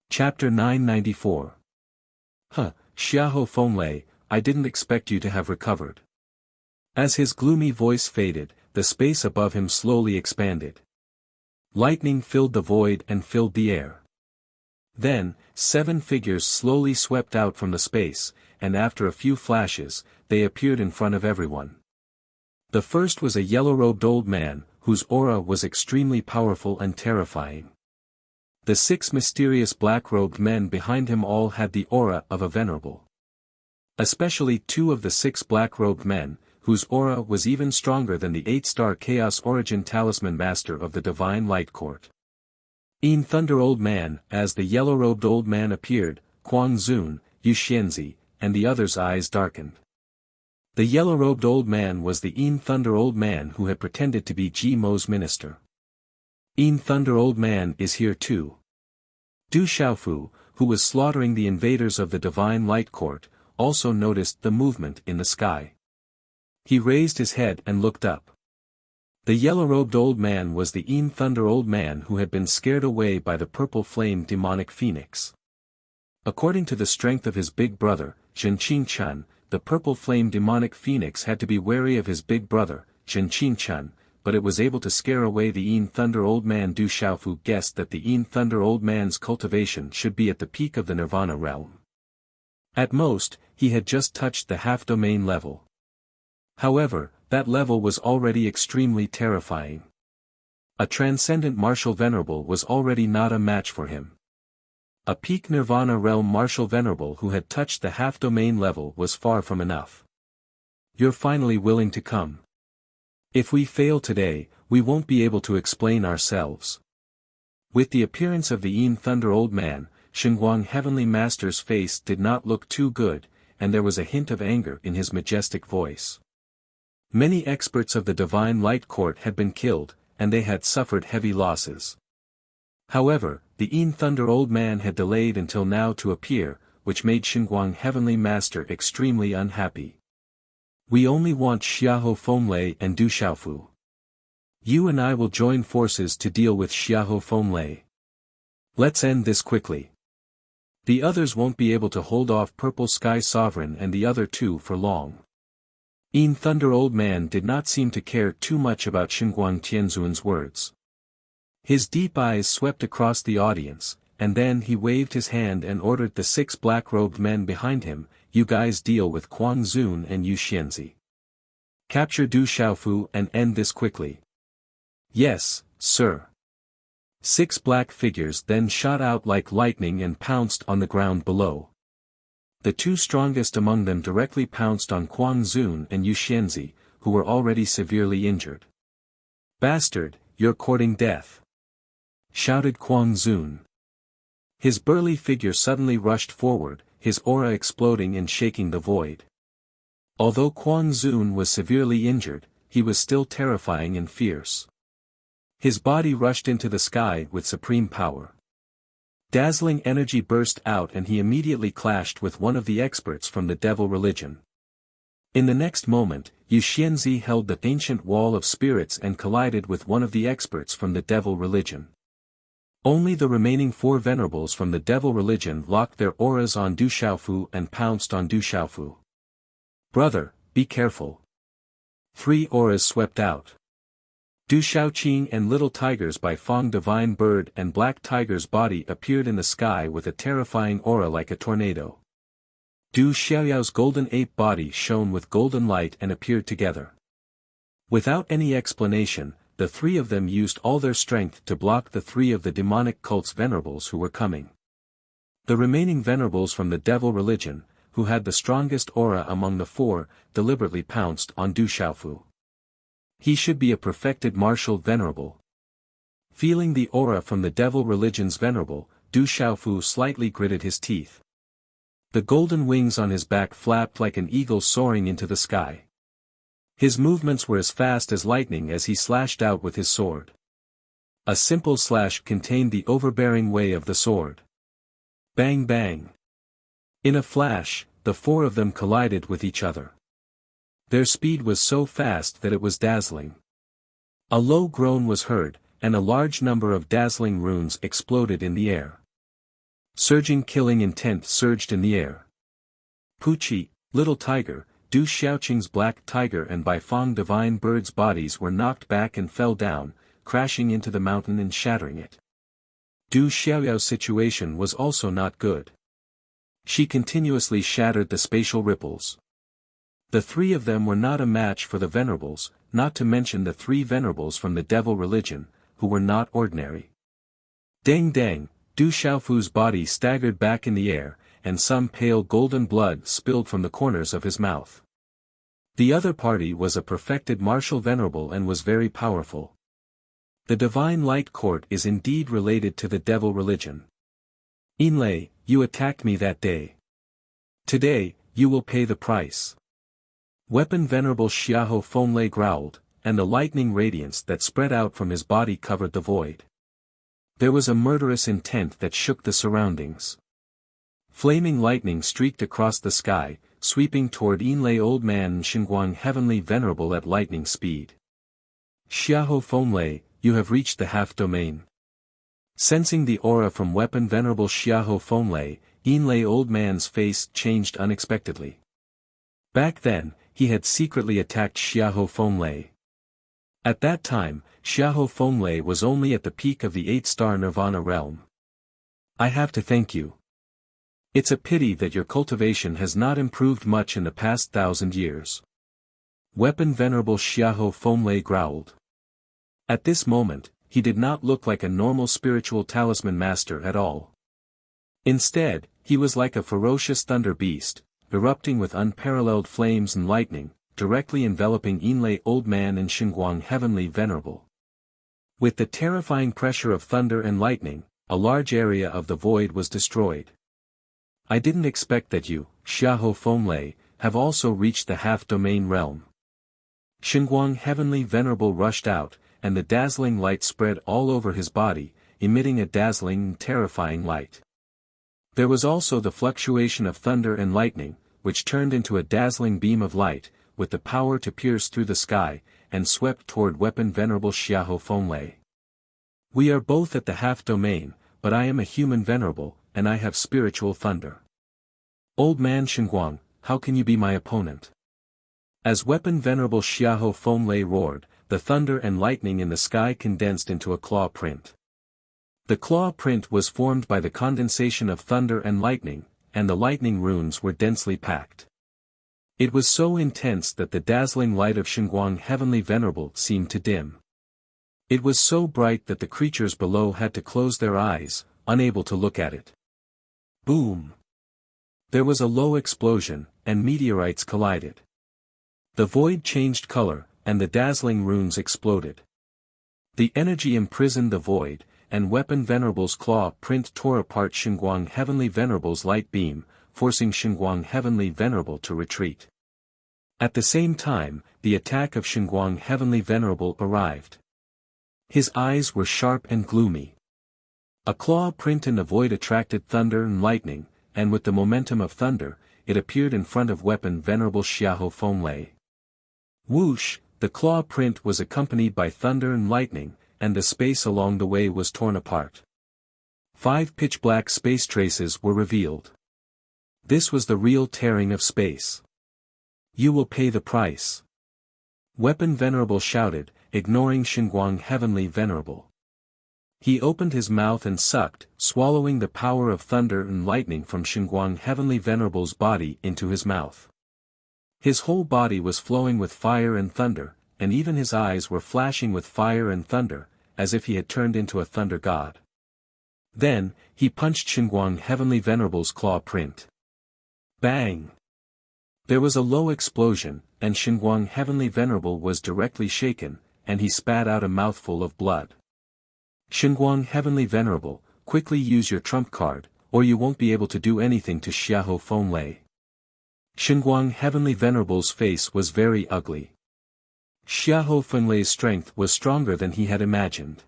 Chapter 994. Xiahou Fenglei, I didn't expect you to have recovered. As his gloomy voice faded, the space above him slowly expanded. Lightning filled the void and filled the air. Then, 7 figures slowly swept out from the space, and after a few flashes, they appeared in front of everyone. The first was a yellow-robed old man, whose aura was extremely powerful and terrifying. The 6 mysterious black-robed men behind him all had the aura of a venerable. Especially 2 of the 6 black-robed men, whose aura was even stronger than the 8-star Chaos Origin Talisman Master of the Divine Light Court. In Thunder Old Man, as the yellow-robed old man appeared, Quang Zun, Yu Xianzi, and the others' eyes darkened. The yellow-robed old man was the In Thunder Old Man who had pretended to be Ji Mo's minister. In Thunder Old Man is here too. Du Xiaofu, who was slaughtering the invaders of the Divine Light Court, also noticed the movement in the sky. He raised his head and looked up. The yellow-robed old man was the In Thunder Old Man who had been scared away by the purple flame demonic phoenix. According to the strength of his big brother, Zhenqingchen, the purple flame demonic phoenix had to be wary of his big brother, Zhenqingchen, but it was able to scare away the In Thunder Old Man. Du Xiaofu guessed that the In Thunder Old Man's cultivation should be at the peak of the Nirvana realm. At most, he had just touched the half-domain level. However, that level was already extremely terrifying. A transcendent martial venerable was already not a match for him. A peak Nirvana realm martial venerable who had touched the half-domain level was far from enough. "You're finally willing to come. If we fail today, we won't be able to explain ourselves." With the appearance of the In Thunder Old Man, Xinguang Heavenly Master's face did not look too good, and there was a hint of anger in his majestic voice. Many experts of the Divine Light Court had been killed, and they had suffered heavy losses. However, the In Thunder Old Man had delayed until now to appear, which made Xinguang Heavenly Master extremely unhappy. "We only want Xiahou Fenglei and Du Xiaofu. You and I will join forces to deal with Xiahou Fenglei." Let's end this quickly. The others won't be able to hold off Purple Sky Sovereign and the other two for long. Thunder Old Man did not seem to care too much about Xinguang Tianzun's words. His deep eyes swept across the audience, and then he waved his hand and ordered the 6 black-robed men behind him, "You guys deal with Kuang Zun and Yu Xianzi. Capture Du Xiaofu and end this quickly." "Yes, sir." 6 black figures then shot out like lightning and pounced on the ground below. The 2 strongest among them directly pounced on Kuang Zun and Yu Xianzi, who were already severely injured. "Bastard, you're courting death!" shouted Kuang Zun. His burly figure suddenly rushed forward, his aura exploding and shaking the void. Although Kuang Zun was severely injured, he was still terrifying and fierce. His body rushed into the sky with supreme power. Dazzling energy burst out and he immediately clashed with one of the experts from the devil religion. In the next moment, Yu Xianzi held the ancient wall of spirits and collided with one of the experts from the devil religion. Only the remaining 4 venerables from the devil religion locked their auras on Du Xiaofu and pounced on Du Xiaofu. "Brother, be careful." 3 auras swept out. Du Xiaoqing and Little Tigers by Fong Divine Bird and Black Tiger's body appeared in the sky with a terrifying aura like a tornado. Du Xiaoyao's golden ape body shone with golden light and appeared together. Without any explanation, the 3 of them used all their strength to block the 3 of the demonic cult's venerables who were coming. The remaining venerables from the devil religion, who had the strongest aura among the 4, deliberately pounced on Du Xiaofu. He should be a perfected martial venerable. Feeling the aura from the devil religion's venerable, Du Xiaofu slightly gritted his teeth. The golden wings on his back flapped like an eagle soaring into the sky. His movements were as fast as lightning as he slashed out with his sword. A simple slash contained the overbearing way of the sword. Bang bang. In a flash, the 4 of them collided with each other. Their speed was so fast that it was dazzling. A low groan was heard, and a large number of dazzling runes exploded in the air. Surging killing intent surged in the air. Puchi, Little Tiger, Du Xiaoqing's Black Tiger and Bai Fong Divine Bird's bodies were knocked back and fell down, crashing into the mountain and shattering it. Du Xiaoyao's situation was also not good. She continuously shattered the spatial ripples. The 3 of them were not a match for the venerables, not to mention the 3 venerables from the devil religion, who were not ordinary. Dang dang, Du Xiaofu's body staggered back in the air, and some pale golden blood spilled from the corners of his mouth. The other party was a perfected martial venerable and was very powerful. The Divine Light Court is indeed related to the devil religion. "Yinlei, you attacked me that day. Today, you will pay the price." Weapon Venerable Xiahou Fenlei growled, and the lightning radiance that spread out from his body covered the void. There was a murderous intent that shook the surroundings. Flaming lightning streaked across the sky, sweeping toward Yinlei Old Man and Xinguang Heavenly Venerable at lightning speed. "Xiahou Fenlei, you have reached the half-domain." Sensing the aura from Weapon Venerable Xiahou Fenlei, Yinlei Old Man's face changed unexpectedly. Back then, he had secretly attacked Xiahou Fenlei. At that time, Xiahou Fenlei was only at the peak of the 8-star Nirvana realm. "I have to thank you. It's a pity that your cultivation has not improved much in the past 1,000 years." Weapon Venerable Xiahou Fenlei growled. At this moment, he did not look like a normal spiritual talisman master at all. Instead, he was like a ferocious thunder beast, erupting with unparalleled flames and lightning, directly enveloping Yinlei Old Man and Xinguang Heavenly Venerable. With the terrifying pressure of thunder and lightning, a large area of the void was destroyed. "I didn't expect that you, Xiahou Fenlei, have also reached the half-domain realm." Xinguang Heavenly Venerable rushed out, and the dazzling light spread all over his body, emitting a dazzling and terrifying light. There was also the fluctuation of thunder and lightning, which turned into a dazzling beam of light, with the power to pierce through the sky, and swept toward Weapon Venerable Xiahou Fenlei. "We are both at the half-domain, but I am a human venerable, and I have spiritual thunder. Old man Xinguang, how can you be my opponent? As weapon venerable Xiahou Fenglei roared, the thunder and lightning in the sky condensed into a claw print. The claw print was formed by the condensation of thunder and lightning, and the lightning runes were densely packed. It was so intense that the dazzling light of Xinguang Heavenly Venerable seemed to dim. It was so bright that the creatures below had to close their eyes, unable to look at it. Boom! There was a low explosion, and meteorites collided. The void changed color, and the dazzling runes exploded. The energy imprisoned the void, and Weapon Venerable's claw print tore apart Xinguang Heavenly Venerable's light beam, forcing Xinguang Heavenly Venerable to retreat. At the same time, the attack of Xinguang Heavenly Venerable arrived. His eyes were sharp and gloomy. A claw print in the void attracted thunder and lightning, and with the momentum of thunder, it appeared in front of Weapon Venerable Xiahou Fenglei. Whoosh, the claw print was accompanied by thunder and lightning, and the space along the way was torn apart. 5 pitch-black space traces were revealed. This was the real tearing of space. You will pay the price. Weapon Venerable shouted, ignoring Xinguang Heavenly Venerable. He opened his mouth and sucked, swallowing the power of thunder and lightning from Xinguang Heavenly Venerable's body into his mouth. His whole body was flowing with fire and thunder, and even his eyes were flashing with fire and thunder, as if he had turned into a thunder god. Then, he punched Xinguang Heavenly Venerable's claw print. Bang! There was a low explosion, and Xinguang Heavenly Venerable was directly shaken, and he spat out a mouthful of blood. Xinguang Heavenly Venerable, quickly use your trump card, or you won't be able to do anything to Xiahou Fenglei. Xinguang Heavenly Venerable's face was very ugly. Xiahou Fenglei's strength was stronger than he had imagined.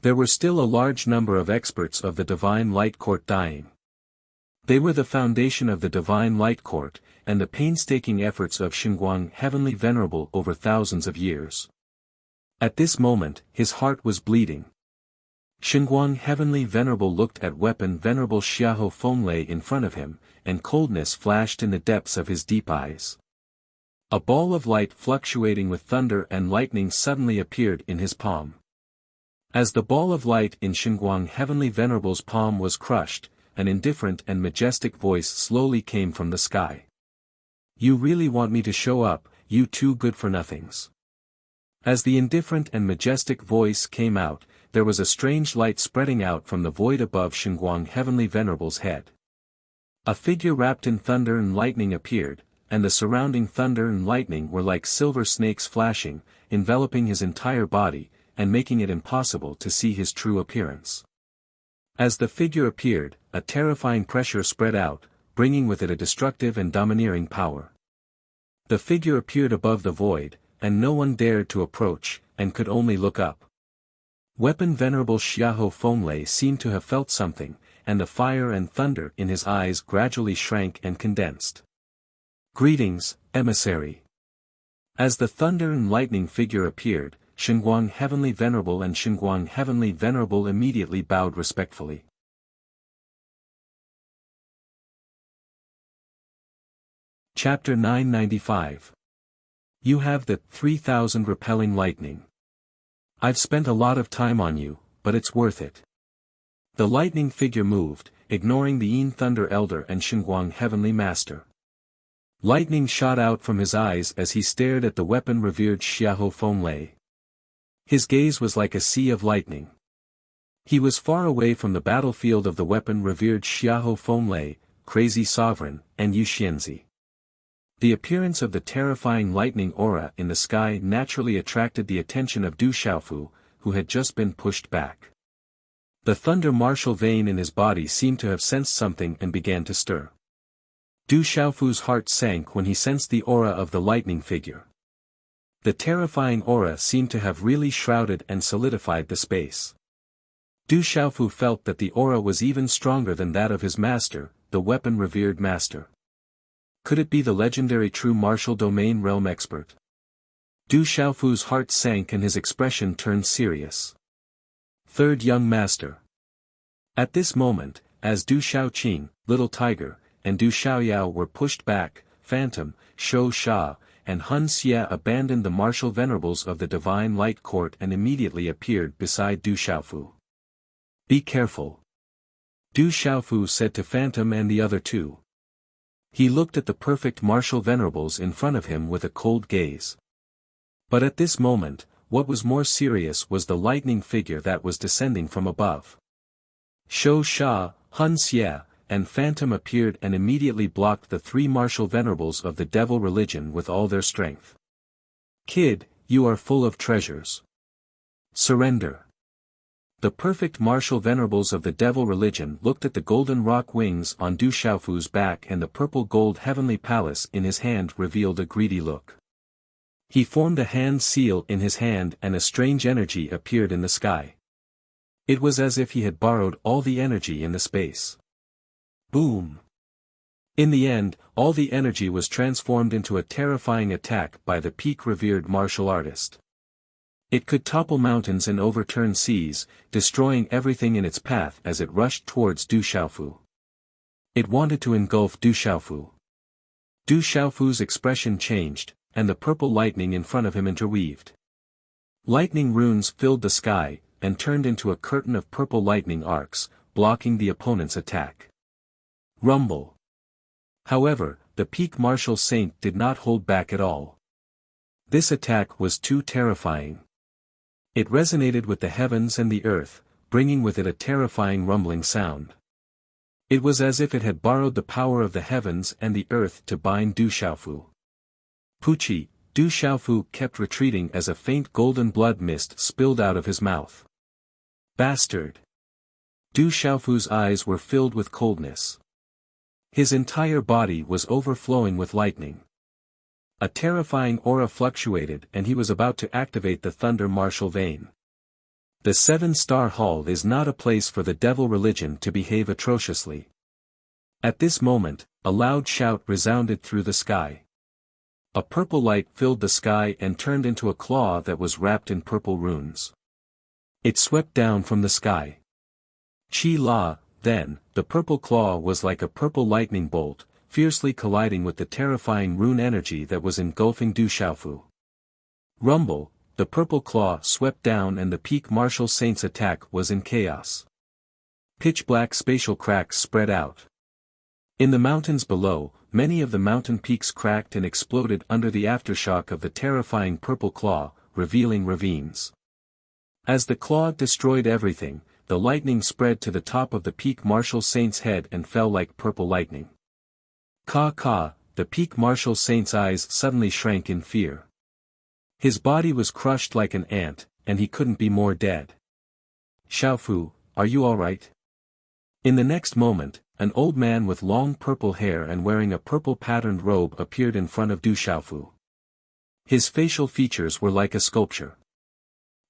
There were still a large number of experts of the Divine Light Court dying. They were the foundation of the Divine Light Court, and the painstaking efforts of Xinguang Heavenly Venerable over thousands of years. At this moment, his heart was bleeding. Xinguang Heavenly Venerable looked at Weapon Venerable Xiahou Fenglei in front of him, and coldness flashed in the depths of his deep eyes. A ball of light fluctuating with thunder and lightning suddenly appeared in his palm. As the ball of light in Xinguang Heavenly Venerable's palm was crushed, an indifferent and majestic voice slowly came from the sky. You really want me to show up, you two good-for-nothings? As the indifferent and majestic voice came out, there was a strange light spreading out from the void above Xinguang Heavenly Venerable's head. A figure wrapped in thunder and lightning appeared, and the surrounding thunder and lightning were like silver snakes flashing, enveloping his entire body, and making it impossible to see his true appearance. As the figure appeared, a terrifying pressure spread out, bringing with it a destructive and domineering power. The figure appeared above the void, and no one dared to approach, and could only look up. Weapon Venerable Xiahou Fenglei seemed to have felt something, and the fire and thunder in his eyes gradually shrank and condensed. Greetings, emissary. As the thunder and lightning figure appeared, Xinguang Heavenly Venerable and Xinguang Heavenly Venerable immediately bowed respectfully. Chapter 995. You have the 3000 repelling lightning. I've spent a lot of time on you, but it's worth it. The lightning figure moved, ignoring the Yin Thunder Elder and Xinguang Heavenly Master. Lightning shot out from his eyes as he stared at the weapon-revered Xiahou Fenglei. His gaze was like a sea of lightning. He was far away from the battlefield of the weapon-revered Xiahou Fenglei, Crazy Sovereign, and Yu Xianzi. The appearance of the terrifying lightning aura in the sky naturally attracted the attention of Du Xiaofu, who had just been pushed back. The thunder martial vein in his body seemed to have sensed something and began to stir. Du Xiaofu's heart sank when he sensed the aura of the lightning figure. The terrifying aura seemed to have really shrouded and solidified the space. Du Xiaofu felt that the aura was even stronger than that of his master, the weapon-revered master. Could it be the legendary true martial domain realm expert? Du Xiaofu's heart sank and his expression turned serious. Third young master. At this moment, as Du Shaoqing, Little Tiger, and Du Xiaoyao were pushed back, Phantom, Shou Sha, and Hun Xie abandoned the martial venerables of the Divine Light Court and immediately appeared beside Du Xiaofu. "Be careful," Du Xiaofu said to Phantom and the other two. He looked at the perfect martial venerables in front of him with a cold gaze. But at this moment, what was more serious was the lightning figure that was descending from above. Shou Sha, Hun Xie, and Phantom appeared and immediately blocked the three martial venerables of the devil religion with all their strength. "Kid, you are full of treasures. Surrender." The perfect martial venerables of the devil religion looked at the golden rock wings on Du Xiaofu's back, and the purple gold heavenly palace in his hand revealed a greedy look. He formed a hand seal in his hand and a strange energy appeared in the sky. It was as if he had borrowed all the energy in the space. Boom! In the end, all the energy was transformed into a terrifying attack by the peak-revered martial artist. It could topple mountains and overturn seas, destroying everything in its path as it rushed towards Du Xiaofu. It wanted to engulf Du Xiaofu. Du Xiaofu's expression changed, and the purple lightning in front of him interweaved. Lightning runes filled the sky, and turned into a curtain of purple lightning arcs, blocking the opponent's attack. Rumble. However, the peak martial saint did not hold back at all. This attack was too terrifying. It resonated with the heavens and the earth, bringing with it a terrifying rumbling sound. It was as if it had borrowed the power of the heavens and the earth to bind Du Xiaofu. Pucci, Du Xiaofu kept retreating as a faint golden blood mist spilled out of his mouth. Bastard! Du Xiaofu's eyes were filled with coldness. His entire body was overflowing with lightning. A terrifying aura fluctuated and he was about to activate the thunder martial vein. The Seven-Star Hall is not a place for the devil religion to behave atrociously. At this moment, a loud shout resounded through the sky. A purple light filled the sky and turned into a claw that was wrapped in purple runes. It swept down from the sky. Chi La, then, the purple claw was like a purple lightning bolt, fiercely colliding with the terrifying rune energy that was engulfing Du Xiaofu. Rumble, the purple claw swept down and the peak martial saint's attack was in chaos. Pitch-black spatial cracks spread out. In the mountains below, many of the mountain peaks cracked and exploded under the aftershock of the terrifying purple claw, revealing ravines. As the claw destroyed everything, the lightning spread to the top of the peak martial saint's head and fell like purple lightning. Ka, the peak martial saint's eyes suddenly shrank in fear. His body was crushed like an ant, and he couldn't be more dead. Xiaofu, are you alright? In the next moment, an old man with long purple hair and wearing a purple patterned robe appeared in front of Du Xiaofu. His facial features were like a sculpture.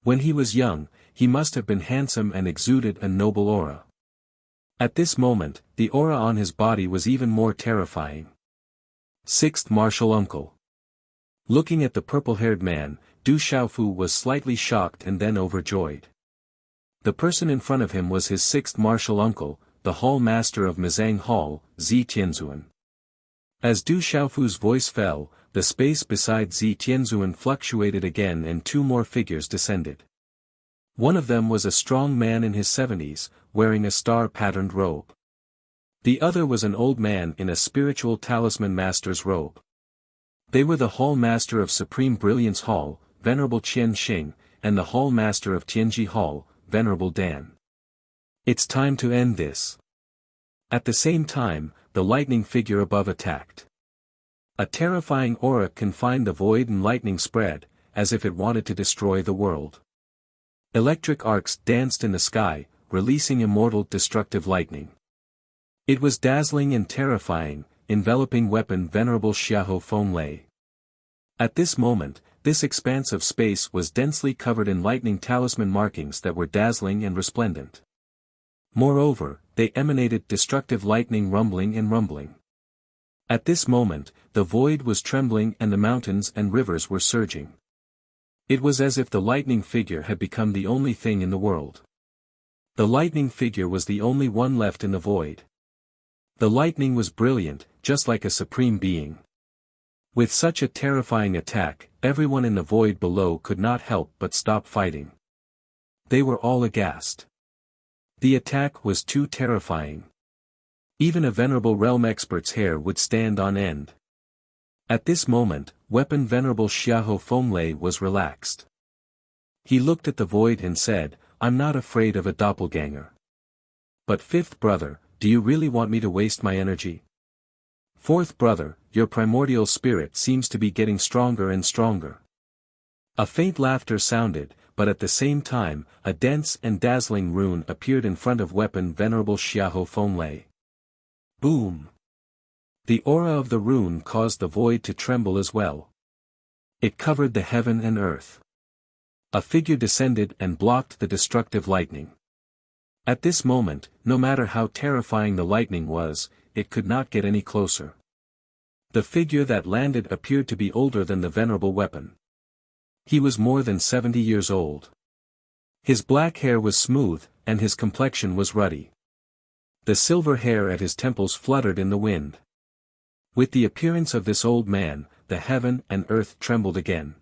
When he was young, he must have been handsome and exuded a noble aura. At this moment, the aura on his body was even more terrifying. Sixth Martial Uncle. Looking at the purple-haired man, Du Xiaofu was slightly shocked and then overjoyed. The person in front of him was his sixth martial uncle, the Hall Master of Mizang Hall, Zi Tianzuan. As Du Xiaofu's voice fell, the space beside Zi Tianzuan fluctuated again and two more figures descended. One of them was a strong man in his 70s, wearing a star-patterned robe. The other was an old man in a spiritual talisman master's robe. They were the Hall Master of Supreme Brilliance Hall, Venerable Qian Xing, and the Hall Master of Tianji Hall, Venerable Dan. It's time to end this. At the same time, the lightning figure above attacked. A terrifying aura confined the void and lightning spread, as if it wanted to destroy the world. Electric arcs danced in the sky, releasing immortal destructive lightning. It was dazzling and terrifying, enveloping weapon Venerable Xiahou Feng Lei. At this moment, this expanse of space was densely covered in lightning talisman markings that were dazzling and resplendent. Moreover, they emanated destructive lightning rumbling and rumbling. At this moment, the void was trembling and the mountains and rivers were surging. It was as if the lightning figure had become the only thing in the world. The lightning figure was the only one left in the void. The lightning was brilliant, just like a supreme being. With such a terrifying attack, everyone in the void below could not help but stop fighting. They were all aghast. The attack was too terrifying. Even a venerable realm expert's hair would stand on end. At this moment, weapon Venerable Xiahou Fenglei was relaxed. He looked at the void and said, "I'm not afraid of a doppelganger. But fifth brother, do you really want me to waste my energy? Fourth brother, your primordial spirit seems to be getting stronger and stronger." A faint laughter sounded, but at the same time, a dense and dazzling rune appeared in front of weapon Venerable Xiahou Fenglei. Boom! The aura of the rune caused the void to tremble as well. It covered the heaven and earth. A figure descended and blocked the destructive lightning. At this moment, no matter how terrifying the lightning was, it could not get any closer. The figure that landed appeared to be older than the venerable weapon. He was more than 70 years old. His black hair was smooth, and his complexion was ruddy. The silver hair at his temples fluttered in the wind. With the appearance of this old man, the heaven and earth trembled again.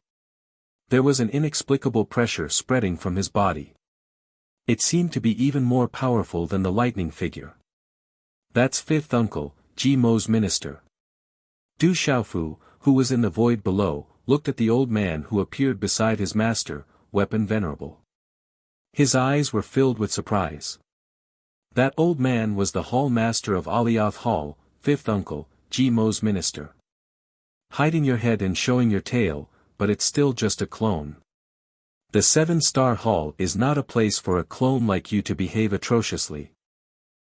There was an inexplicable pressure spreading from his body. It seemed to be even more powerful than the lightning figure. "That's fifth uncle, Ji Mo's minister." Du Xiaofu, who was in the void below, looked at the old man who appeared beside his master, weapon venerable. His eyes were filled with surprise. That old man was the hall master of Alioth Hall, fifth uncle, Ji Mo's minister. Hiding your head and showing your tail, but it's still just a clone. The 7-star hall is not a place for a clone like you to behave atrociously.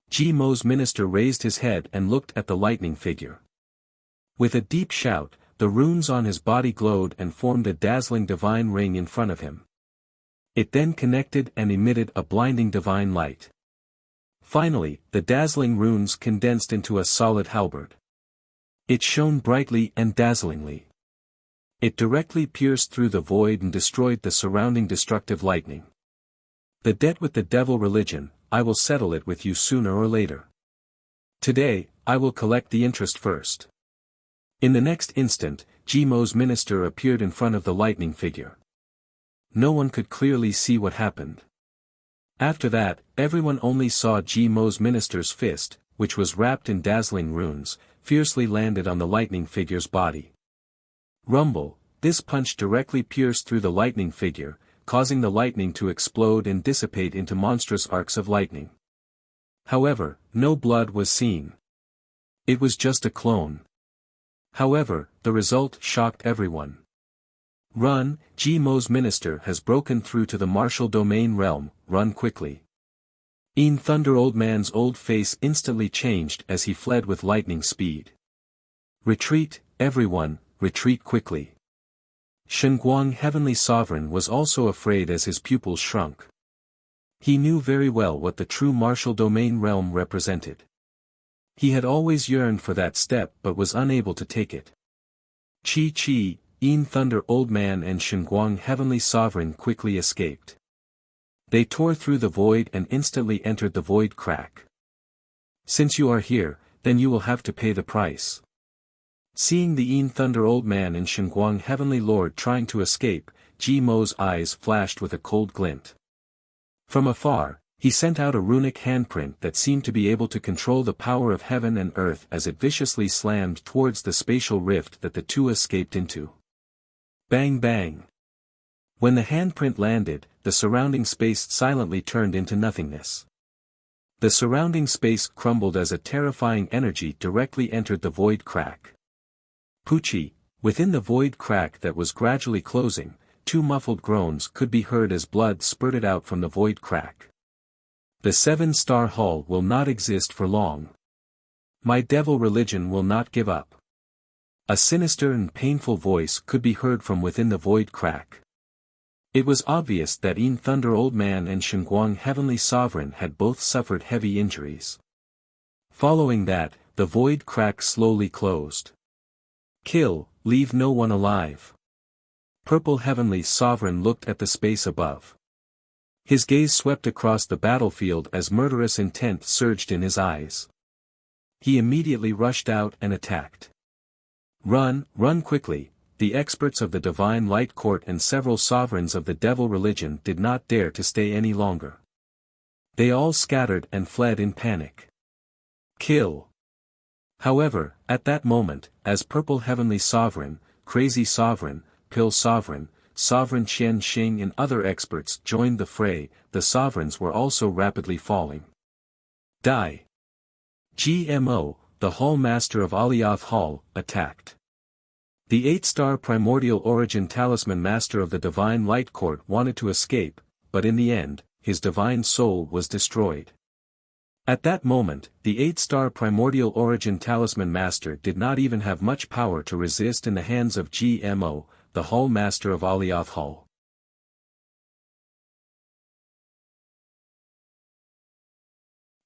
Ji Mo's minister raised his head and looked at the lightning figure. With a deep shout, the runes on his body glowed and formed a dazzling divine ring in front of him. It then connected and emitted a blinding divine light. Finally, the dazzling runes condensed into a solid halberd. It shone brightly and dazzlingly. It directly pierced through the void and destroyed the surrounding destructive lightning. "The debt with the devil religion, I will settle it with you sooner or later. Today, I will collect the interest first." In the next instant, Ji Mo's minister appeared in front of the lightning figure. No one could clearly see what happened. After that, everyone only saw Ji Mo's minister's fist, which was wrapped in dazzling runes, fiercely landed on the lightning figure's body. Rumble, this punch directly pierced through the lightning figure, causing the lightning to explode and dissipate into monstrous arcs of lightning. However, no blood was seen. It was just a clone. However, the result shocked everyone. "Run, Ji Mo's minister has broken through to the martial domain realm, run quickly." Een Thunder Old Man's old face instantly changed as he fled with lightning speed. "Retreat, everyone, retreat quickly." Shenguang Heavenly Sovereign was also afraid as his pupils shrunk. He knew very well what the true martial domain realm represented. He had always yearned for that step but was unable to take it. Chi, Een Thunder Old Man and Shenguang Heavenly Sovereign quickly escaped. They tore through the void and instantly entered the void crack. "Since you are here, then you will have to pay the price." Seeing the Een Thunder Old Man and Shenguang Heavenly Lord trying to escape, Ji Mo's eyes flashed with a cold glint. From afar, he sent out a runic handprint that seemed to be able to control the power of heaven and earth as it viciously slammed towards the spatial rift that the two escaped into. Bang bang! When the handprint landed, the surrounding space silently turned into nothingness. The surrounding space crumbled as a terrifying energy directly entered the void crack. Poochie, within the void crack that was gradually closing, two muffled groans could be heard as blood spurted out from the void crack. "The 7-star hall will not exist for long. My devil religion will not give up." A sinister and painful voice could be heard from within the void crack. It was obvious that Een Thunder Old Man and Shenguang Heavenly Sovereign had both suffered heavy injuries. Following that, the void crack slowly closed. "Kill, leave no one alive." Purple Heavenly Sovereign looked at the space above. His gaze swept across the battlefield as murderous intent surged in his eyes. He immediately rushed out and attacked. Run quickly. The experts of the Divine Light Court and several sovereigns of the devil religion did not dare to stay any longer. They all scattered and fled in panic. Kill. However, at that moment, as Purple Heavenly Sovereign, Crazy Sovereign, Pill Sovereign, Sovereign Qian Xing and other experts joined the fray, the sovereigns were also rapidly falling. Die. GMO, the Hall Master of Alioth Hall, attacked. The 8-star Primordial Origin Talisman Master of the Divine Light Court wanted to escape, but in the end, his divine soul was destroyed. At that moment, the 8-star Primordial Origin Talisman Master did not even have much power to resist in the hands of GMO, the Hall Master of Alioth Hall.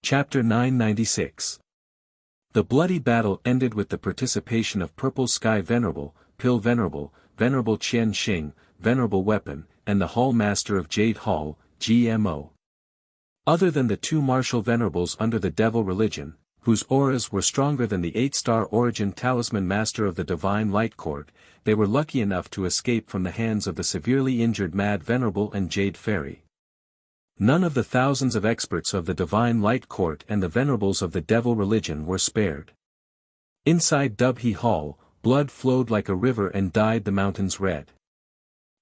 Chapter 996. The bloody battle ended with the participation of Purple Sky Venerable, Pill Venerable, Venerable Qian Xing, Venerable Weapon, and the Hall Master of Jade Hall, GMO. Other than the 2 martial venerables under the devil religion, whose auras were stronger than the 8-star Origin Talisman Master of the Divine Light Court, they were lucky enough to escape from the hands of the severely injured Mad Venerable and Jade Fairy. None of the thousands of experts of the Divine Light Court and the venerables of the devil religion were spared. Inside Dubhe Hall, blood flowed like a river and dyed the mountains red.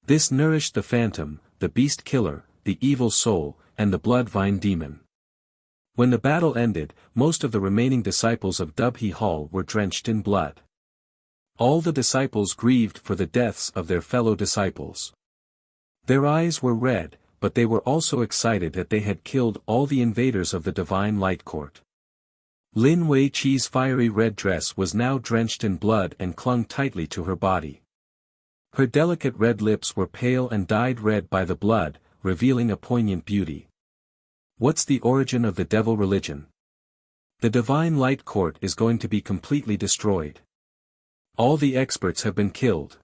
This nourished the phantom, the beast killer, the evil soul, and the blood vine demon. When the battle ended, most of the remaining disciples of Dubhe Hall were drenched in blood. All the disciples grieved for the deaths of their fellow disciples. Their eyes were red, but they were also excited that they had killed all the invaders of the Divine Light Court. Lin Wei Qi's fiery red dress was now drenched in blood and clung tightly to her body. Her delicate red lips were pale and dyed red by the blood, revealing a poignant beauty. What's the origin of the devil religion? The Divine Light Court is going to be completely destroyed. All the experts have been killed.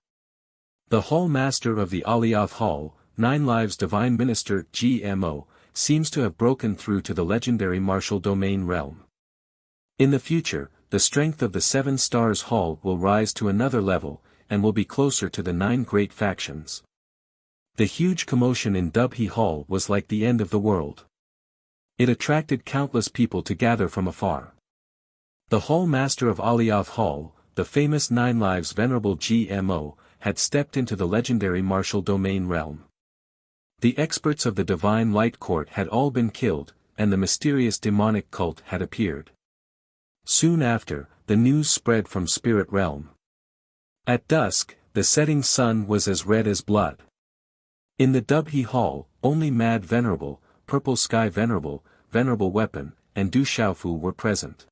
The Hall Master of the Alioth Hall, 9 Lives Divine Minister GMO, seems to have broken through to the legendary martial domain realm. In the future, the strength of the 7 Stars Hall will rise to another level, and will be closer to the 9 great factions. The huge commotion in Dubhe Hall was like the end of the world. It attracted countless people to gather from afar. The Hall Master of Alioth Hall, the famous 9 Lives Venerable GMO, had stepped into the legendary martial domain realm. The experts of the Divine Light Court had all been killed, and the mysterious demonic cult had appeared. Soon after, the news spread from Spirit Realm. At dusk, the setting sun was as red as blood. In the Dubhe Hall, only Mad Venerable, Purple Sky Venerable, Venerable Weapon, and Du Xiaofu were present.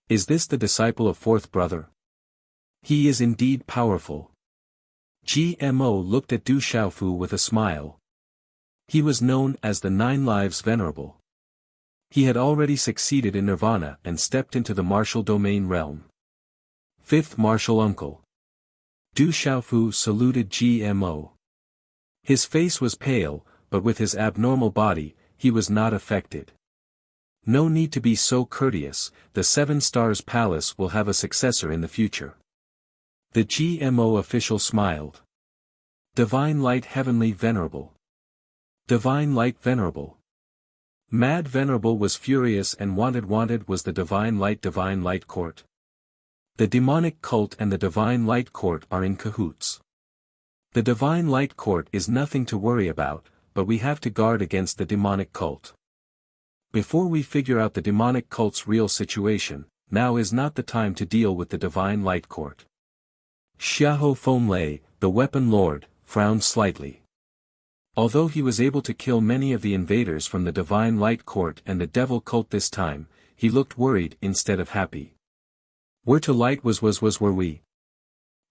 Is this the disciple of Fourth Brother? He is indeed powerful. GMO looked at Du Xiaofu with a smile. He was known as the 9 Lives Venerable. He had already succeeded in Nirvana and stepped into the martial domain realm. 5th Martial Uncle. Du Xiaofu saluted GMO. His face was pale, but with his abnormal body, he was not affected. No need to be so courteous, the 7 Stars Palace will have a successor in the future. The GMO official smiled. Divine Light Heavenly Venerable. Divine Light Venerable. Mad Venerable was furious and wanted was the Divine Light Court. The demonic cult and the Divine Light Court are in cahoots. The Divine Light Court is nothing to worry about, but we have to guard against the demonic cult. Before we figure out the demonic cult's real situation, now is not the time to deal with the Divine Light Court. Xiahou Fenlei, the Weapon Lord, frowned slightly. Although he was able to kill many of the invaders from the Divine Light Court and the Devil Cult this time, he looked worried instead of happy. Were to light was were we.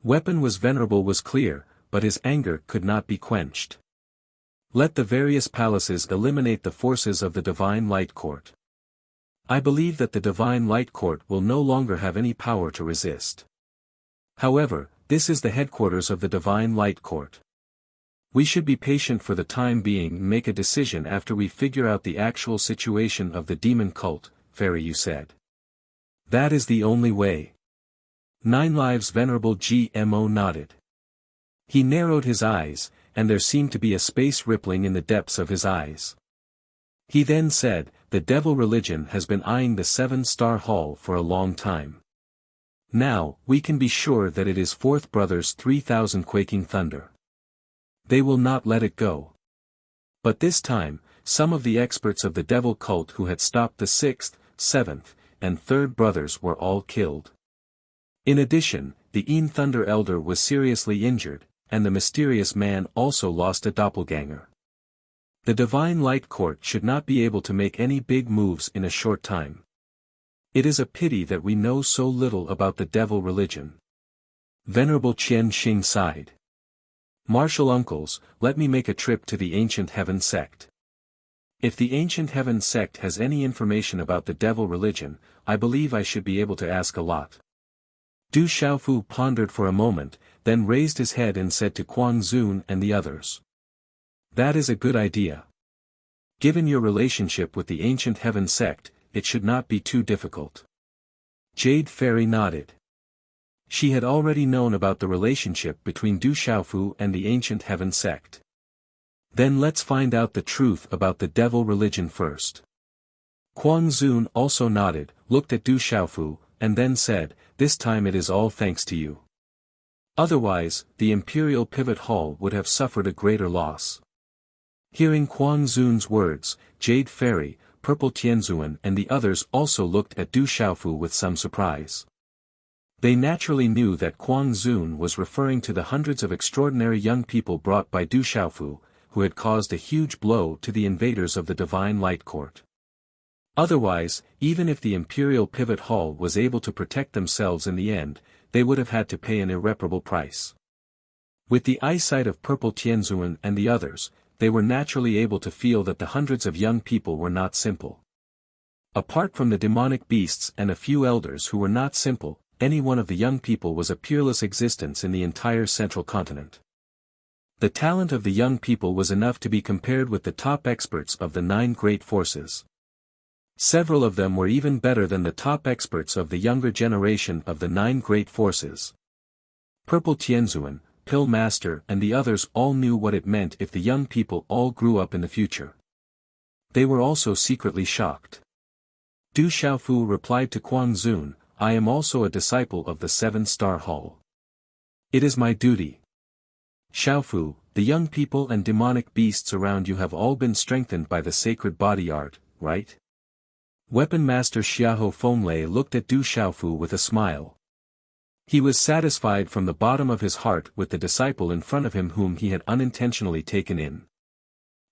Weapon was venerable was clear, but his anger could not be quenched. Let the various palaces eliminate the forces of the Divine Light Court. I believe that the Divine Light Court will no longer have any power to resist. However, this is the headquarters of the Divine Light Court. We should be patient for the time being and make a decision after we figure out the actual situation of the demon cult, Fairy Yu said. That is the only way. 9 Lives Venerable GMO nodded. He narrowed his eyes, and there seemed to be a space rippling in the depths of his eyes. He then said, the devil religion has been eyeing the 7-star hall for a long time. Now, we can be sure that it is Fourth Brother's 3,000 quaking thunder. They will not let it go. But this time, some of the experts of the devil cult who had stopped the 6th, 7th, and 3rd brothers were all killed. In addition, the Een Thunder Elder was seriously injured, and the mysterious man also lost a doppelganger. The Divine Light Court should not be able to make any big moves in a short time. It is a pity that we know so little about the devil religion. Venerable Qian Xing sighed. Martial uncles, let me make a trip to the Ancient Heaven sect. If the Ancient Heaven sect has any information about the devil religion, I believe I should be able to ask a lot. Du Xiaofu pondered for a moment, then raised his head and said to Quang Zun and the others. That is a good idea. Given your relationship with the Ancient Heaven sect, it should not be too difficult. Jade Fairy nodded. She had already known about the relationship between Du Xiaofu and the Ancient Heaven sect. Then let's find out the truth about the devil religion first. Quang Zun also nodded, looked at Du Xiaofu, and then said, this time it is all thanks to you. Otherwise, the Imperial Pivot Hall would have suffered a greater loss. Hearing Quang Zun's words, Jade Fairy, Purple Tianzuan and the others also looked at Du Xiaofu with some surprise. They naturally knew that Quang Zun was referring to the hundreds of extraordinary young people brought by Du Xiaofu, who had caused a huge blow to the invaders of the Divine Light Court. Otherwise, even if the Imperial Pivot Hall was able to protect themselves in the end, they would have had to pay an irreparable price. With the eyesight of Purple Tianzuan and the others, they were naturally able to feel that the hundreds of young people were not simple. Apart from the demonic beasts and a few elders who were not simple, any one of the young people was a peerless existence in the entire central continent. The talent of the young people was enough to be compared with the top experts of the 9 great forces. Several of them were even better than the top experts of the younger generation of the 9 great forces. Purple Tianzuan, Pill Master and the others all knew what it meant if the young people all grew up in the future. They were also secretly shocked. Du Xiaofu replied to Quang Zun, I am also a disciple of the 7-star hall. It is my duty. Xiaofu, the young people and demonic beasts around you have all been strengthened by the sacred body art, right? Weapon Master Xiahou Fenglei looked at Du Xiaofu with a smile. He was satisfied from the bottom of his heart with the disciple in front of him whom he had unintentionally taken in.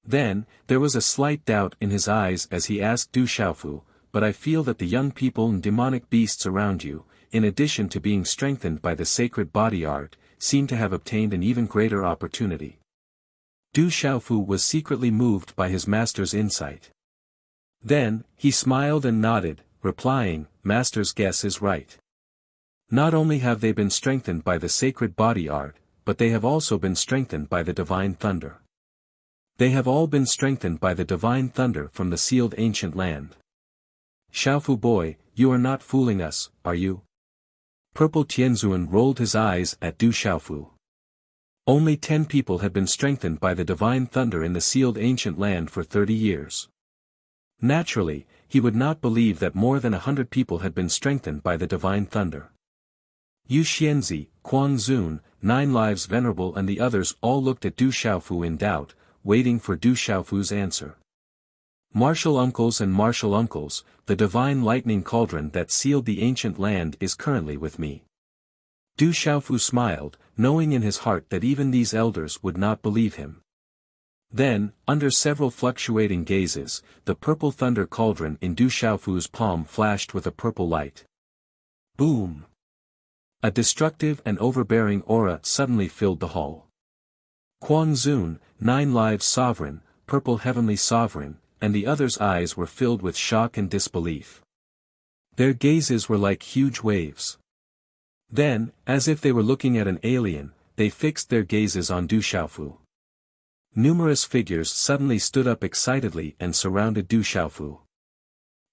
Then, there was a slight doubt in his eyes as he asked Du Xiaofu, but I feel that the young people and demonic beasts around you, in addition to being strengthened by the sacred body art, seem to have obtained an even greater opportunity. Du Xiaofu was secretly moved by his master's insight. Then, he smiled and nodded, replying, Master's guess is right. Not only have they been strengthened by the sacred body art, but they have also been strengthened by the divine thunder. They have all been strengthened by the divine thunder from the sealed ancient land. Xiaofu boy, you are not fooling us, are you? Purple Tianzuan rolled his eyes at Du Xiaofu. Only 10 people had been strengthened by the divine thunder in the sealed ancient land for 30 years. Naturally, he would not believe that more than 100 people had been strengthened by the divine thunder. Yu Xianzi, Quang Zun, 9 Lives Venerable and the others all looked at Du Xiaofu in doubt, waiting for Du Xiaofu's answer. Martial uncles and martial uncles, the divine lightning cauldron that sealed the ancient land is currently with me. Du Xiaofu smiled, knowing in his heart that even these elders would not believe him. Then, under several fluctuating gazes, the purple thunder cauldron in Du Xiaofu's palm flashed with a purple light. Boom! A destructive and overbearing aura suddenly filled the hall. Quang Zun, 9 Lives Sovereign, Purple Heavenly Sovereign, and the others' eyes were filled with shock and disbelief. Their gazes were like huge waves. Then, as if they were looking at an alien, they fixed their gazes on Du Xiaofu. Numerous figures suddenly stood up excitedly and surrounded Du Xiaofu.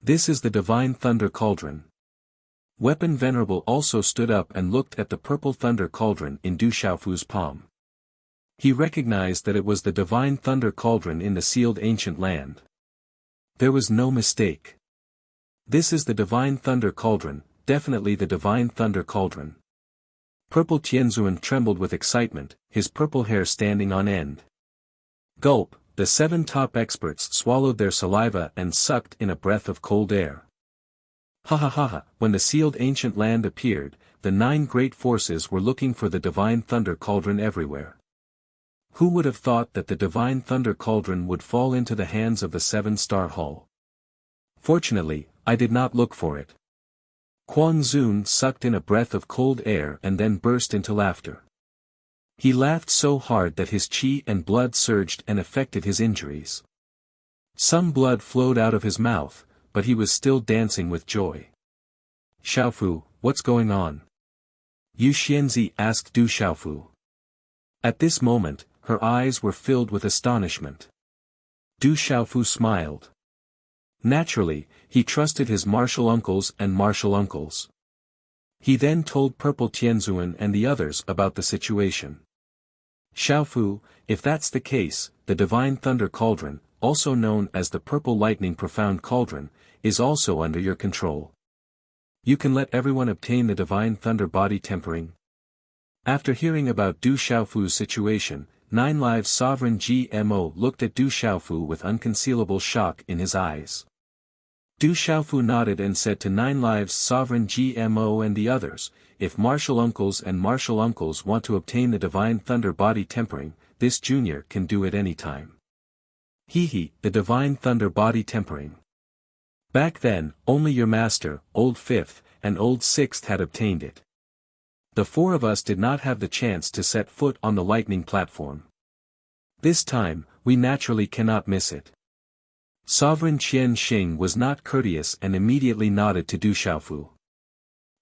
This is the divine thunder cauldron. Weapon Venerable also stood up and looked at the purple thunder cauldron in Du Xiaofu's palm. He recognized that it was the divine thunder cauldron in the sealed ancient land. There was no mistake. This is the divine thunder cauldron, definitely the divine thunder cauldron. Purple Tianzuan trembled with excitement, his purple hair standing on end. Gulp, the 7 top experts swallowed their saliva and sucked in a breath of cold air. Ha ha ha ha, when the sealed ancient land appeared, the 9 great forces were looking for the divine thunder cauldron everywhere. Who would have thought that the divine thunder cauldron would fall into the hands of the 7-star hall? Fortunately, I did not look for it. Quang Zun sucked in a breath of cold air and then burst into laughter. He laughed so hard that his qi and blood surged and affected his injuries. Some blood flowed out of his mouth, but he was still dancing with joy. Xiaofu, what's going on? Yu Xianzi asked Du Xiaofu. At this moment, her eyes were filled with astonishment. Du Xiaofu smiled. Naturally, he trusted his martial uncles and martial uncles. He then told Purple Tianzuan and the others about the situation. Xiaofu, if that's the case, the Divine Thunder Cauldron, also known as the Purple Lightning Profound Cauldron, is also under your control. You can let everyone obtain the Divine Thunder Body Tempering. After hearing about Du Xiaofu's situation, 9 Lives Sovereign GMO looked at Du Xiaofu with unconcealable shock in his eyes. Du Xiaofu nodded and said to 9 Lives Sovereign GMO and the others, if martial uncles and martial uncles want to obtain the Divine Thunder Body Tempering, this junior can do it anytime. Hee, the Divine Thunder Body Tempering. Back then, only your master, Old Fifth, and Old Sixth had obtained it. The 4 of us did not have the chance to set foot on the lightning platform. This time, we naturally cannot miss it. Sovereign Qian Xing was not courteous and immediately nodded to Du Xiaofu.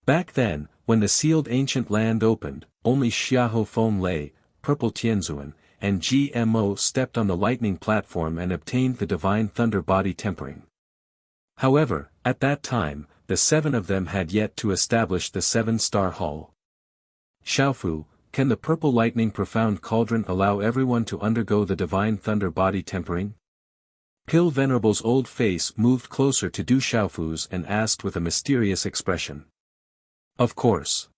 Back then, when the sealed ancient land opened, only Xiahou Feng Lei, Purple Tianzuan, and GMO stepped on the lightning platform and obtained the Divine Thunder Body Tempering. However, at that time, the 7 of them had yet to establish the 7-star hall. Xiaofu, can the Purple Lightning Profound Cauldron allow everyone to undergo the Divine Thunder Body Tempering? Pill Venerable's old face moved closer to Du Xiaofu's and asked with a mysterious expression. Of course.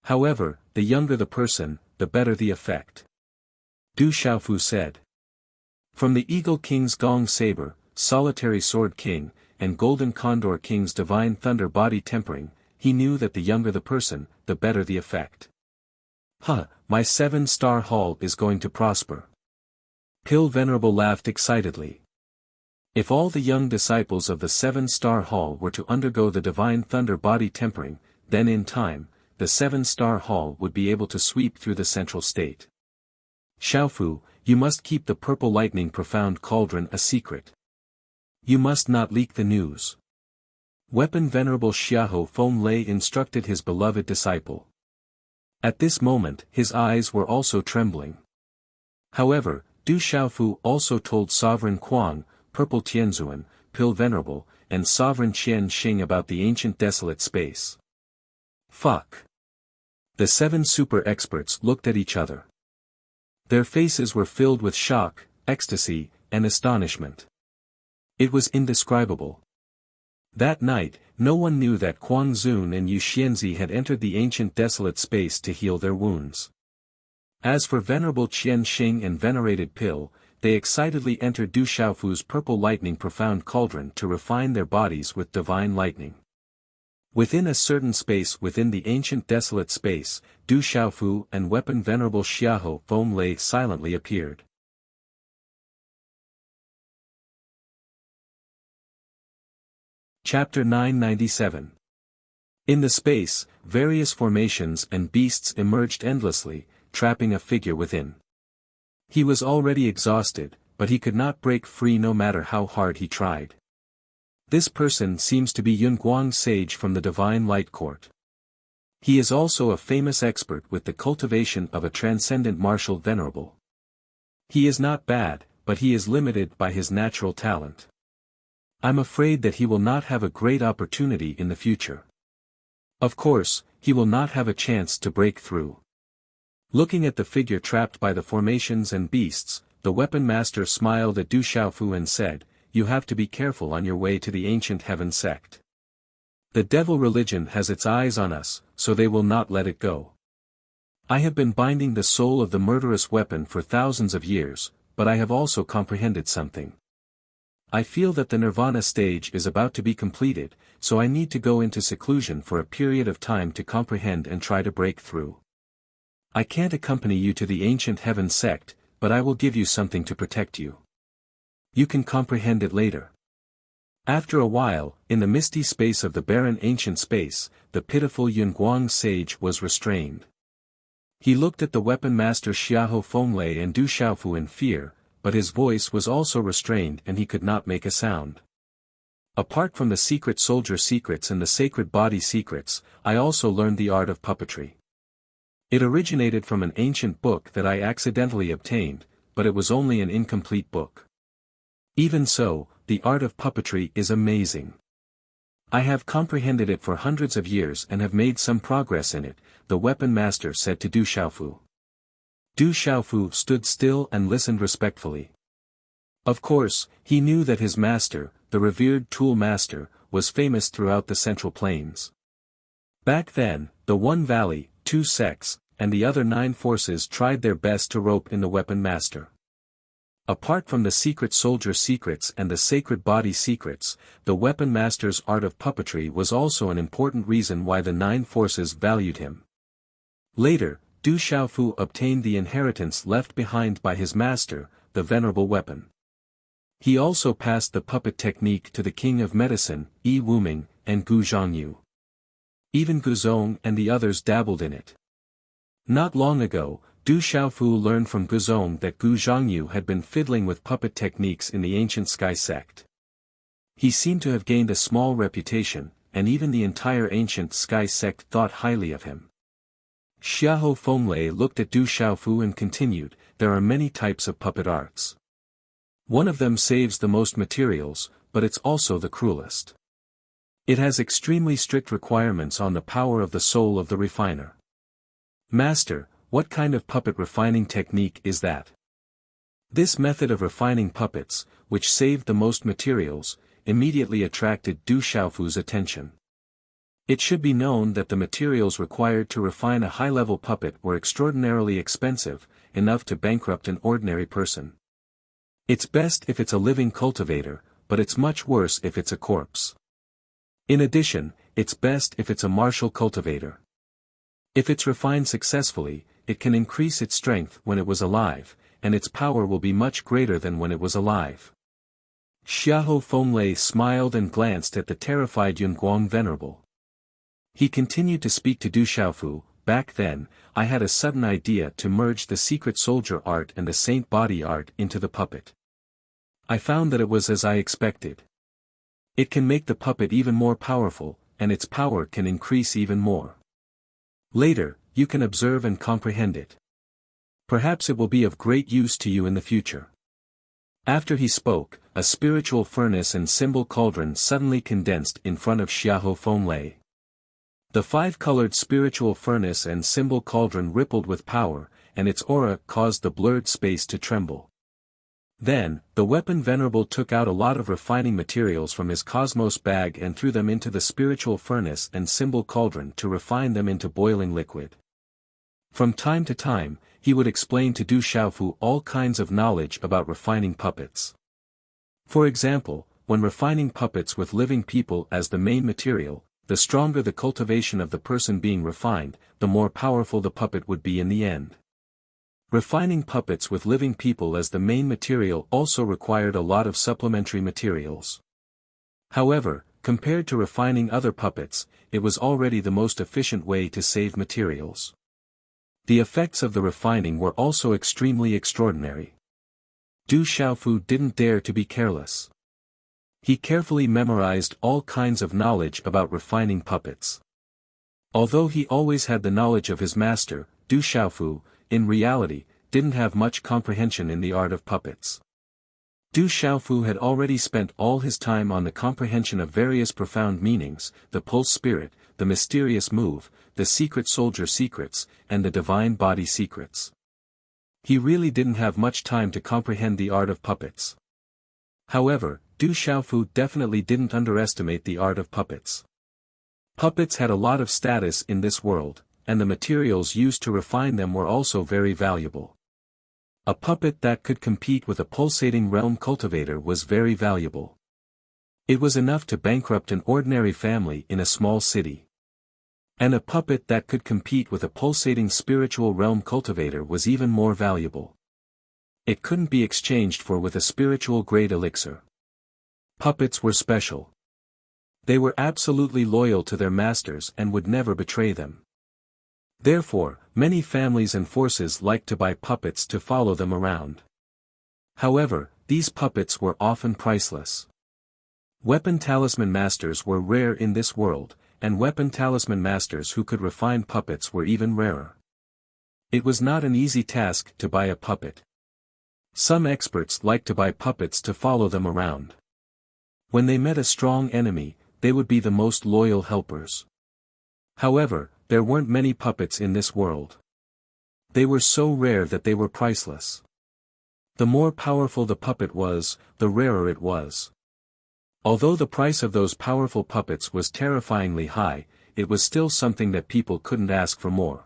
However, the younger the person, the better the effect. Du Xiaofu said. From the Eagle King's Gong Saber, Solitary Sword King, and Golden Condor King's Divine Thunder Body Tempering, he knew that the younger the person, the better the effect. My 7-star hall is going to prosper. Pill Venerable laughed excitedly. If all the young disciples of the 7-star hall were to undergo the Divine Thunder Body Tempering, then in time, the 7-star hall would be able to sweep through the central state. Xiaofu, you must keep the Purple Lightning Profound Cauldron a secret. You must not leak the news. Weapon Venerable Xiahou Feng Lei instructed his beloved disciple. At this moment his eyes were also trembling. However, Du Xiaofu also told Sovereign Quang, Purple Tianzuan, Pill Venerable, and Sovereign Qian Xing about the ancient desolate space. Fuck. The 7 super experts looked at each other. Their faces were filled with shock, ecstasy, and astonishment. It was indescribable. That night, no one knew that Quang Zun and Yu Xianzi had entered the ancient desolate space to heal their wounds. As for Venerable Qian Xing and Venerated Pill, they excitedly entered Du Xiaofu's Purple Lightning Profound Cauldron to refine their bodies with divine lightning. Within a certain space within the ancient desolate space, Du Xiaofu and Weapon Venerable Xiahou Feng Lei silently appeared. Chapter 997. In the space, various formations and beasts emerged endlessly, trapping a figure within. He was already exhausted, but he could not break free no matter how hard he tried. This person seems to be Yunguang Sage from the Divine Light Court. He is also a famous expert with the cultivation of a transcendent martial venerable. He is not bad, but he is limited by his natural talent. I'm afraid that he will not have a great opportunity in the future. Of course, he will not have a chance to break through. Looking at the figure trapped by the formations and beasts, the weapon master smiled at Du Xiaofu and said, "You have to be careful on your way to the ancient heaven sect. The devil religion has its eyes on us, so they will not let it go. I have been binding the soul of the murderous weapon for thousands of years, but I have also comprehended something. I feel that the nirvana stage is about to be completed, so I need to go into seclusion for a period of time to comprehend and try to break through. I can't accompany you to the ancient heaven sect, but I will give you something to protect you. You can comprehend it later." After a while, in the misty space of the barren ancient space, the pitiful Yunguang sage was restrained. He looked at the weapon master Xiahou Fenglei and Du Xiaofu in fear, but his voice was also restrained and he could not make a sound. "Apart from the secret soldier secrets and the sacred body secrets, I also learned the art of puppetry. It originated from an ancient book that I accidentally obtained, but it was only an incomplete book. Even so, the art of puppetry is amazing. I have comprehended it for hundreds of years and have made some progress in it," the weapon master said to Du Xiaofu. Du Xiaofu stood still and listened respectfully. Of course, he knew that his master, the revered tool master, was famous throughout the Central Plains. Back then, the one valley, 2 sects, and the other 9 forces tried their best to rope in the weapon master. Apart from the secret soldier secrets and the sacred body secrets, the weapon master's art of puppetry was also an important reason why the 9 forces valued him. Later, Du Xiaofu obtained the inheritance left behind by his master, the venerable weapon. He also passed the puppet technique to the king of medicine, Yi Wuming, and Gu Zhongyu. Even Guzong and the others dabbled in it. Not long ago, Du Xiaofu learned from Guzong that Gu Zhongyu had been fiddling with puppet techniques in the ancient sky sect. He seemed to have gained a small reputation, and even the entire ancient sky sect thought highly of him. Xiahou Fenglei looked at Du Xiaofu and continued, "There are many types of puppet arts. One of them saves the most materials, but it's also the cruelest. It has extremely strict requirements on the power of the soul of the refiner. Master, what kind of puppet refining technique is that?" This method of refining puppets, which saved the most materials, immediately attracted Du Xiaofu's attention. It should be known that the materials required to refine a high-level puppet were extraordinarily expensive, enough to bankrupt an ordinary person. It's best if it's a living cultivator, but it's much worse if it's a corpse. In addition, it's best if it's a martial cultivator. If it's refined successfully, it can increase its strength when it was alive, and its power will be much greater than when it was alive. Xiahou Fenglei smiled and glanced at the terrified Yunguang venerable. He continued to speak to Du Xiaofu. "Back then, I had a sudden idea to merge the secret soldier art and the saint body art into the puppet. I found that it was as I expected. It can make the puppet even more powerful, and its power can increase even more. Later, you can observe and comprehend it. Perhaps it will be of great use to you in the future." After he spoke, a spiritual furnace and symbol cauldron suddenly condensed in front of Xiahou Fenglei. The 5-colored spiritual furnace and symbol cauldron rippled with power, and its aura caused the blurred space to tremble. Then, the weapon venerable took out a lot of refining materials from his cosmos bag and threw them into the spiritual furnace and symbol cauldron to refine them into boiling liquid. From time to time, he would explain to Du Xiaofu all kinds of knowledge about refining puppets. For example, when refining puppets with living people as the main material, the stronger the cultivation of the person being refined, the more powerful the puppet would be in the end. Refining puppets with living people as the main material also required a lot of supplementary materials. However, compared to refining other puppets, it was already the most efficient way to save materials. The effects of the refining were also extremely extraordinary. Du Xiaofu didn't dare to be careless. He carefully memorized all kinds of knowledge about refining puppets. Although he always had the knowledge of his master, Du Xiaofu, in reality, didn't have much comprehension in the art of puppets. Du Xiaofu had already spent all his time on the comprehension of various profound meanings, the pulse spirit, the mysterious move, the secret soldier secrets, and the divine body secrets. He really didn't have much time to comprehend the art of puppets. However, Du Xiaofu definitely didn't underestimate the art of puppets. Puppets had a lot of status in this world, and the materials used to refine them were also very valuable. A puppet that could compete with a pulsating realm cultivator was very valuable. It was enough to bankrupt an ordinary family in a small city. And a puppet that could compete with a pulsating spiritual realm cultivator was even more valuable. It couldn't be exchanged for with a spiritual grade elixir. Puppets were special. They were absolutely loyal to their masters and would never betray them. Therefore, many families and forces liked to buy puppets to follow them around. However, these puppets were often priceless. Weapon talisman masters were rare in this world, and weapon talisman masters who could refine puppets were even rarer. It was not an easy task to buy a puppet. Some experts liked to buy puppets to follow them around. When they met a strong enemy, they would be the most loyal helpers. However, there weren't many puppets in this world. They were so rare that they were priceless. The more powerful the puppet was, the rarer it was. Although the price of those powerful puppets was terrifyingly high, it was still something that people couldn't ask for more.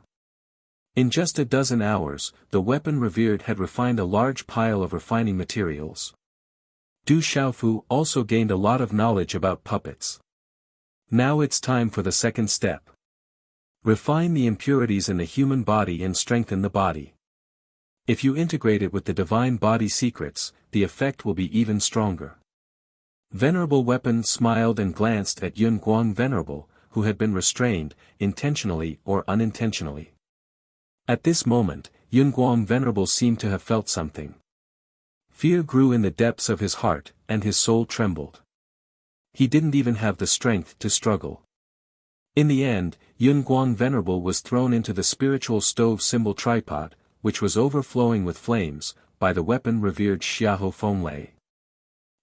In just a dozen hours, the weapon revered had refined a large pile of refining materials. Du Xiaofu also gained a lot of knowledge about puppets. Now it's time for the second step. Refine the impurities in the human body and strengthen the body. If you integrate it with the divine body secrets, the effect will be even stronger. Venerable Weapon smiled and glanced at Yun Guang Venerable, who had been restrained, intentionally or unintentionally. At this moment, Yun Guang Venerable seemed to have felt something. Fear grew in the depths of his heart, and his soul trembled. He didn't even have the strength to struggle. In the end, Yun Guang Venerable was thrown into the spiritual stove symbol tripod, which was overflowing with flames, by the weapon revered Xiahou Fenglei.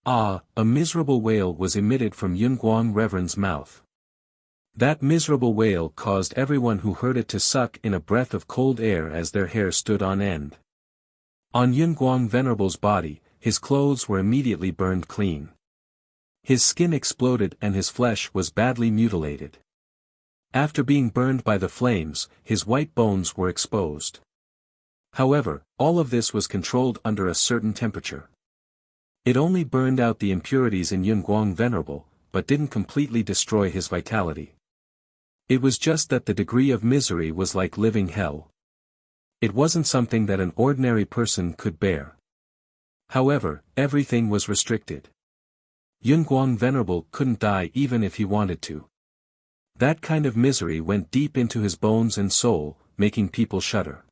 Ah, a miserable wail was emitted from Yun Guang Reverend's mouth. That miserable wail caused everyone who heard it to suck in a breath of cold air as their hair stood on end. On Yun Guang Venerable's body, his clothes were immediately burned clean. His skin exploded and his flesh was badly mutilated. After being burned by the flames, his white bones were exposed. However, all of this was controlled under a certain temperature. It only burned out the impurities in Yun Guang Venerable, but didn't completely destroy his vitality. It was just that the degree of misery was like living hell. It wasn't something that an ordinary person could bear. However, everything was restricted. Yun Guang Venerable couldn't die even if he wanted to. That kind of misery went deep into his bones and soul, making people shudder.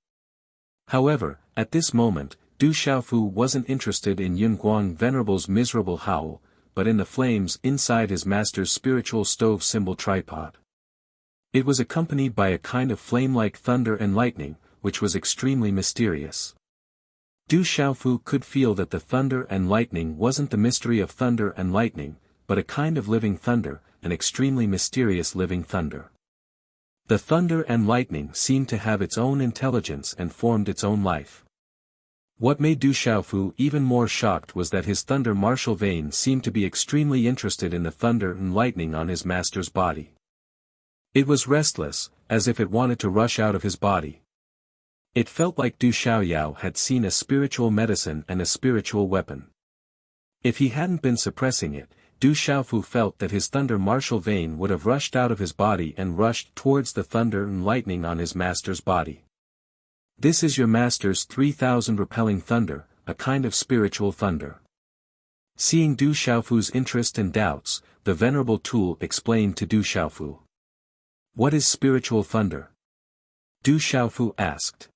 However, at this moment, Du Xiaofu wasn't interested in Yun Guang Venerable's miserable howl, but in the flames inside his master's spiritual stove symbol tripod. It was accompanied by a kind of flame-like thunder and lightning, which was extremely mysterious. Du Xiaofu could feel that the thunder and lightning wasn't the mystery of thunder and lightning, but a kind of living thunder, an extremely mysterious living thunder. The thunder and lightning seemed to have its own intelligence and formed its own life. What made Du Xiaofu even more shocked was that his thunder martial vein seemed to be extremely interested in the thunder and lightning on his master's body. It was restless, as if it wanted to rush out of his body. It felt like Du Xiaoyao had seen a spiritual medicine and a spiritual weapon. If he hadn't been suppressing it, Du Xiaofu felt that his thunder martial vein would have rushed out of his body and rushed towards the thunder and lightning on his master's body. This is your master's 3,000 repelling thunder, a kind of spiritual thunder. Seeing Du Xiaofu's interest and doubts, the venerable tool explained to Du Xiaofu. What is spiritual thunder? Du Xiaofu asked.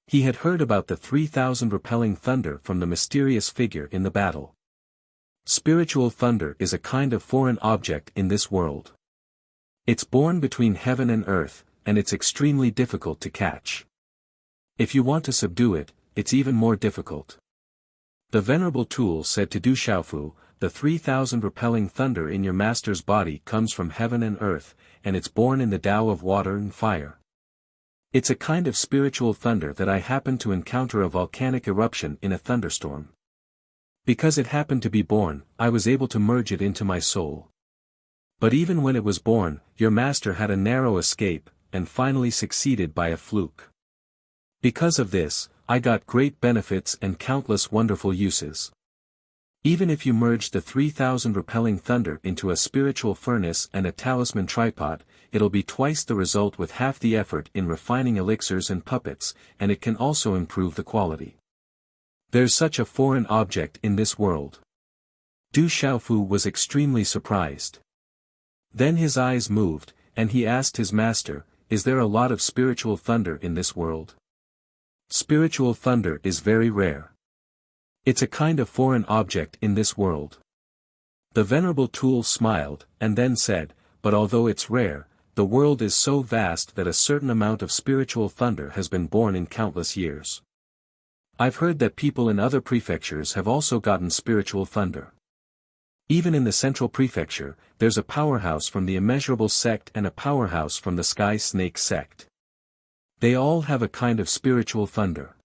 He had heard about the 3,000 repelling thunder from the mysterious figure in the battle. Spiritual thunder is a kind of foreign object in this world. It's born between heaven and earth, and it's extremely difficult to catch. If you want to subdue it, it's even more difficult. The Venerable Tool said to Du Xiaofu, the 3,000 repelling thunder in your master's body comes from heaven and earth, and it's born in the Tao of water and fire. It's a kind of spiritual thunder that I happened to encounter a volcanic eruption in a thunderstorm. Because it happened to be born, I was able to merge it into my soul. But even when it was born, your master had a narrow escape, and finally succeeded by a fluke. Because of this, I got great benefits and countless wonderful uses. Even if you merge the 3,000 repelling thunder into a spiritual furnace and a talisman tripod, it'll be twice the result with half the effort in refining elixirs and puppets, and it can also improve the quality. There's such a foreign object in this world. Du Xiaofu was extremely surprised. Then his eyes moved, and he asked his master, is there a lot of spiritual thunder in this world? Spiritual thunder is very rare. It's a kind of foreign object in this world. The Venerable Tool smiled, and then said, but although it's rare, the world is so vast that a certain amount of spiritual thunder has been born in countless years. I've heard that people in other prefectures have also gotten spiritual thunder. Even in the central prefecture, there's a powerhouse from the Immeasurable sect and a powerhouse from the Sky Snake sect. They all have a kind of spiritual thunder.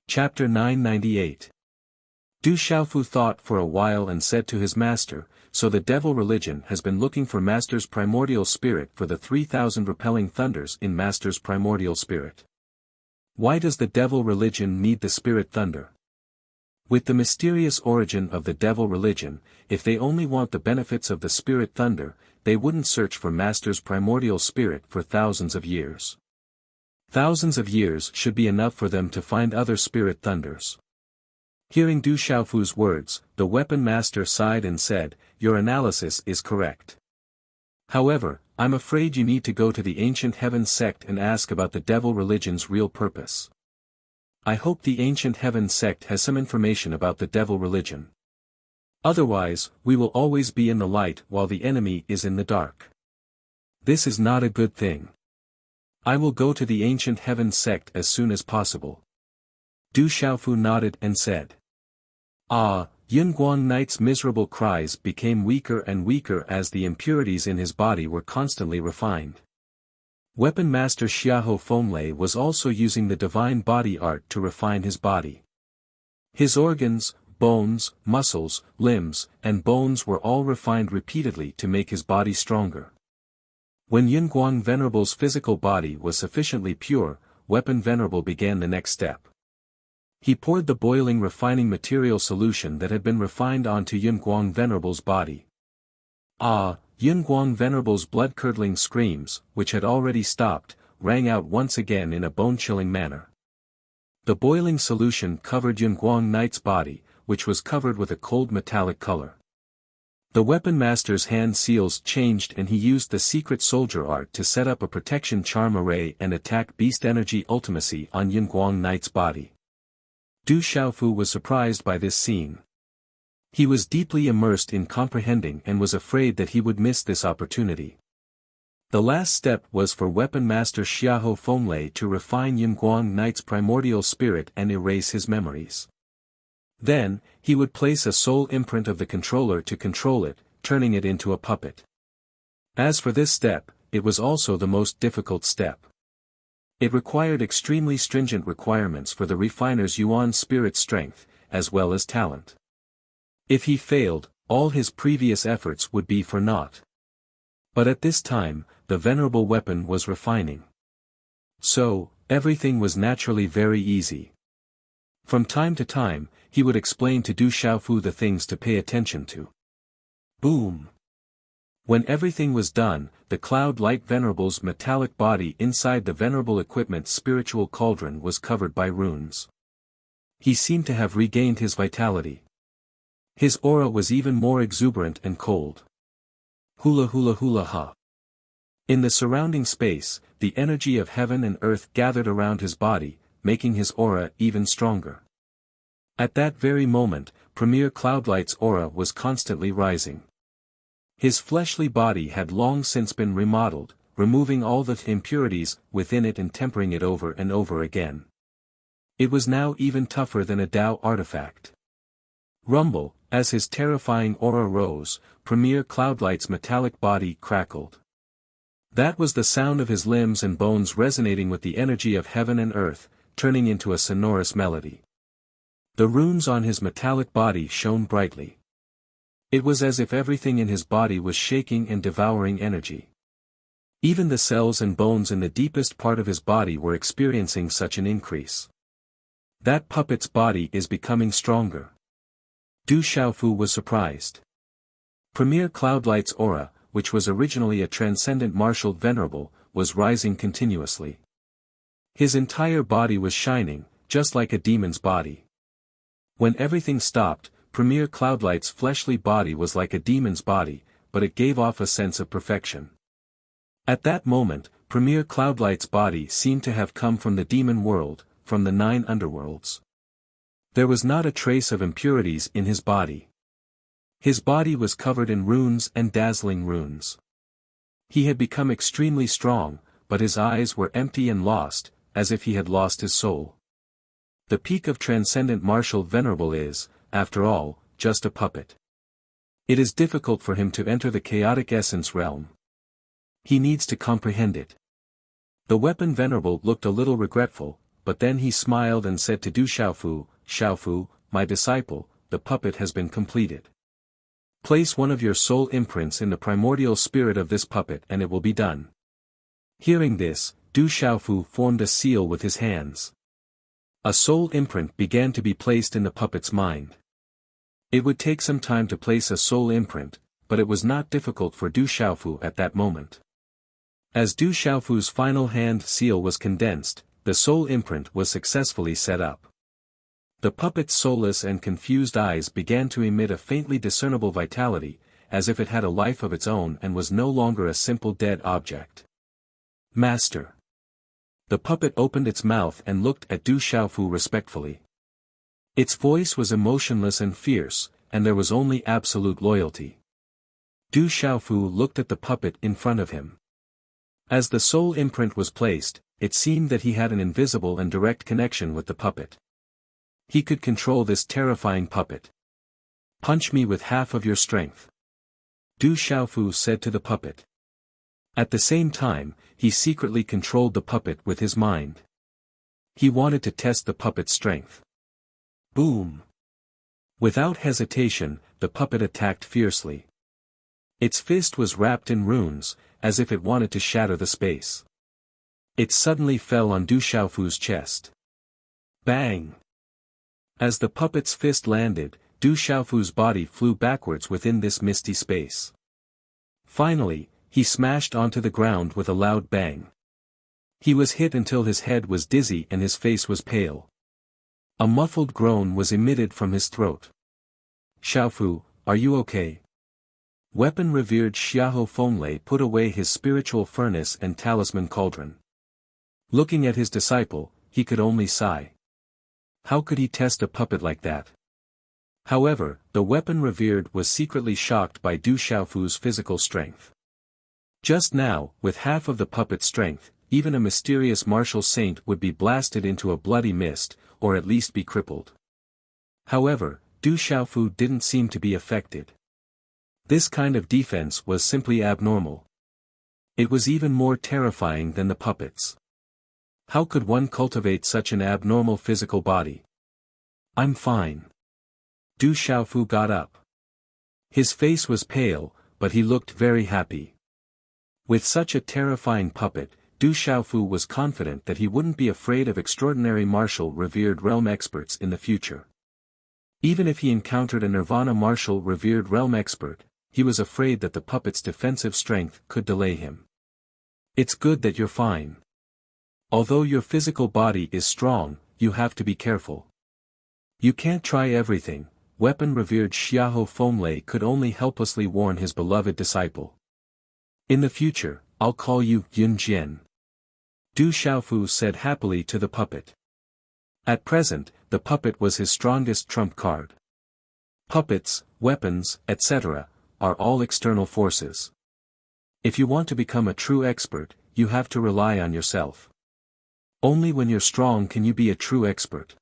Chapter 998. Du Xiaofu thought for a while and said to his master, so the devil religion has been looking for master's primordial spirit for the 3,000 repelling thunders in master's primordial spirit. Why does the devil religion need the spirit thunder? With the mysterious origin of the devil religion, if they only want the benefits of the spirit thunder, they wouldn't search for master's primordial spirit for thousands of years. Thousands of years should be enough for them to find other spirit thunders. Hearing Du Xiaofu's words, the weapon master sighed and said, your analysis is correct. However, I'm afraid you need to go to the Ancient Heaven sect and ask about the devil religion's real purpose. I hope the Ancient Heaven sect has some information about the devil religion. Otherwise, we will always be in the light while the enemy is in the dark. This is not a good thing. I will go to the Ancient Heaven sect as soon as possible. Du Xiaofu nodded and said. Yunguang Knight's miserable cries became weaker and weaker as the impurities in his body were constantly refined. Weapon Master Xiahou Fenglei was also using the divine body art to refine his body. His organs, bones, muscles, limbs, and bones were all refined repeatedly to make his body stronger. When Yunguang Venerable's physical body was sufficiently pure, Weapon Venerable began the next step. He poured the boiling refining material solution that had been refined onto Yunguang Venerable's body. Yunguang Venerable's blood-curdling screams, which had already stopped, rang out once again in a bone-chilling manner. The boiling solution covered Yunguang Knight's body, which was covered with a cold metallic color. The weapon master's hand seals changed and he used the secret soldier art to set up a protection charm array and attack beast energy ultimacy on Yunguang Knight's body. Du Xiaofu was surprised by this scene. He was deeply immersed in comprehending and was afraid that he would miss this opportunity. The last step was for Weapon Master Xiahou Fenglei to refine Yunguang Knight's primordial spirit and erase his memories. Then, he would place a soul imprint of the controller to control it, turning it into a puppet. As for this step, it was also the most difficult step. It required extremely stringent requirements for the refiner's Yuan spirit strength, as well as talent. If he failed, all his previous efforts would be for naught. But at this time, the venerable weapon was refining. So, everything was naturally very easy. From time to time, he would explain to Du Xiaofu the things to pay attention to. Boom! When everything was done, the Cloud-Light Venerable's metallic body inside the Venerable Equipment's spiritual cauldron was covered by runes. He seemed to have regained his vitality. His aura was even more exuberant and cold. Hula hula hula ha. In the surrounding space, the energy of heaven and earth gathered around his body, making his aura even stronger. At that very moment, Premier Cloudlight's aura was constantly rising. His fleshly body had long since been remodeled, removing all the impurities within it and tempering it over and over again. It was now even tougher than a Tao artifact. Rumble, as his terrifying aura rose, Premier Cloudlight's metallic body crackled. That was the sound of his limbs and bones resonating with the energy of heaven and earth, turning into a sonorous melody. The runes on his metallic body shone brightly. It was as if everything in his body was shaking and devouring energy. Even the cells and bones in the deepest part of his body were experiencing such an increase. That puppet's body is becoming stronger. Du Xiaofu was surprised. Premier Cloudlight's aura, which was originally a transcendent martial venerable, was rising continuously. His entire body was shining, just like a demon's body. When everything stopped, Premier Cloudlight's fleshly body was like a demon's body, but it gave off a sense of perfection. At that moment, Premier Cloudlight's body seemed to have come from the demon world, from the 9 underworlds. There was not a trace of impurities in his body. His body was covered in runes and dazzling runes. He had become extremely strong, but his eyes were empty and lost, as if he had lost his soul. The peak of transcendent martial venerable is, after all, just a puppet. It is difficult for him to enter the chaotic essence realm. He needs to comprehend it. The weapon venerable looked a little regretful, but then he smiled and said to Du Xiaofu, "Xiaofu, my disciple, the puppet has been completed. Place one of your soul imprints in the primordial spirit of this puppet and it will be done." Hearing this, Du Xiaofu formed a seal with his hands. A soul imprint began to be placed in the puppet's mind. It would take some time to place a soul imprint, but it was not difficult for Du Xiaofu at that moment. As Du Xiaofu's final hand seal was condensed, the soul imprint was successfully set up. The puppet's soulless and confused eyes began to emit a faintly discernible vitality, as if it had a life of its own and was no longer a simple dead object. "Master." The puppet opened its mouth and looked at Du Xiaofu respectfully. Its voice was emotionless and fierce, and there was only absolute loyalty. Du Xiaofu looked at the puppet in front of him. As the soul imprint was placed, it seemed that he had an invisible and direct connection with the puppet. He could control this terrifying puppet. "Punch me with half of your strength," Du Xiaofu said to the puppet. At the same time, he secretly controlled the puppet with his mind. He wanted to test the puppet's strength. Boom! Without hesitation, the puppet attacked fiercely. Its fist was wrapped in runes, as if it wanted to shatter the space. It suddenly fell on Du Xiaofu's chest. Bang! As the puppet's fist landed, Du Xiaofu's body flew backwards within this misty space. Finally, he smashed onto the ground with a loud bang. He was hit until his head was dizzy and his face was pale. A muffled groan was emitted from his throat. "Xiaofu, are you okay?" Weapon revered Xiahou Fenglei put away his spiritual furnace and talisman cauldron. Looking at his disciple, he could only sigh. How could he test a puppet like that? However, the weapon revered was secretly shocked by Du Xiaofu's physical strength. Just now, with half of the puppet's strength, even a mysterious martial saint would be blasted into a bloody mist, or at least be crippled. However, Du Xiaofu didn't seem to be affected. This kind of defense was simply abnormal. It was even more terrifying than the puppets. How could one cultivate such an abnormal physical body? "I'm fine." Du Xiaofu got up. His face was pale, but he looked very happy. With such a terrifying puppet, Du Xiaofu was confident that he wouldn't be afraid of extraordinary martial revered realm experts in the future. Even if he encountered a Nirvana martial revered realm expert, he was afraid that the puppet's defensive strength could delay him. "It's good that you're fine. Although your physical body is strong, you have to be careful. You can't try everything." Weapon revered Xiahou Fenglei could only helplessly warn his beloved disciple. "In the future, I'll call you Yun Jian," Du Xiaofu said happily to the puppet. At present, the puppet was his strongest trump card. Puppets, weapons, etc., are all external forces. If you want to become a true expert, you have to rely on yourself. Only when you're strong can you be a true expert.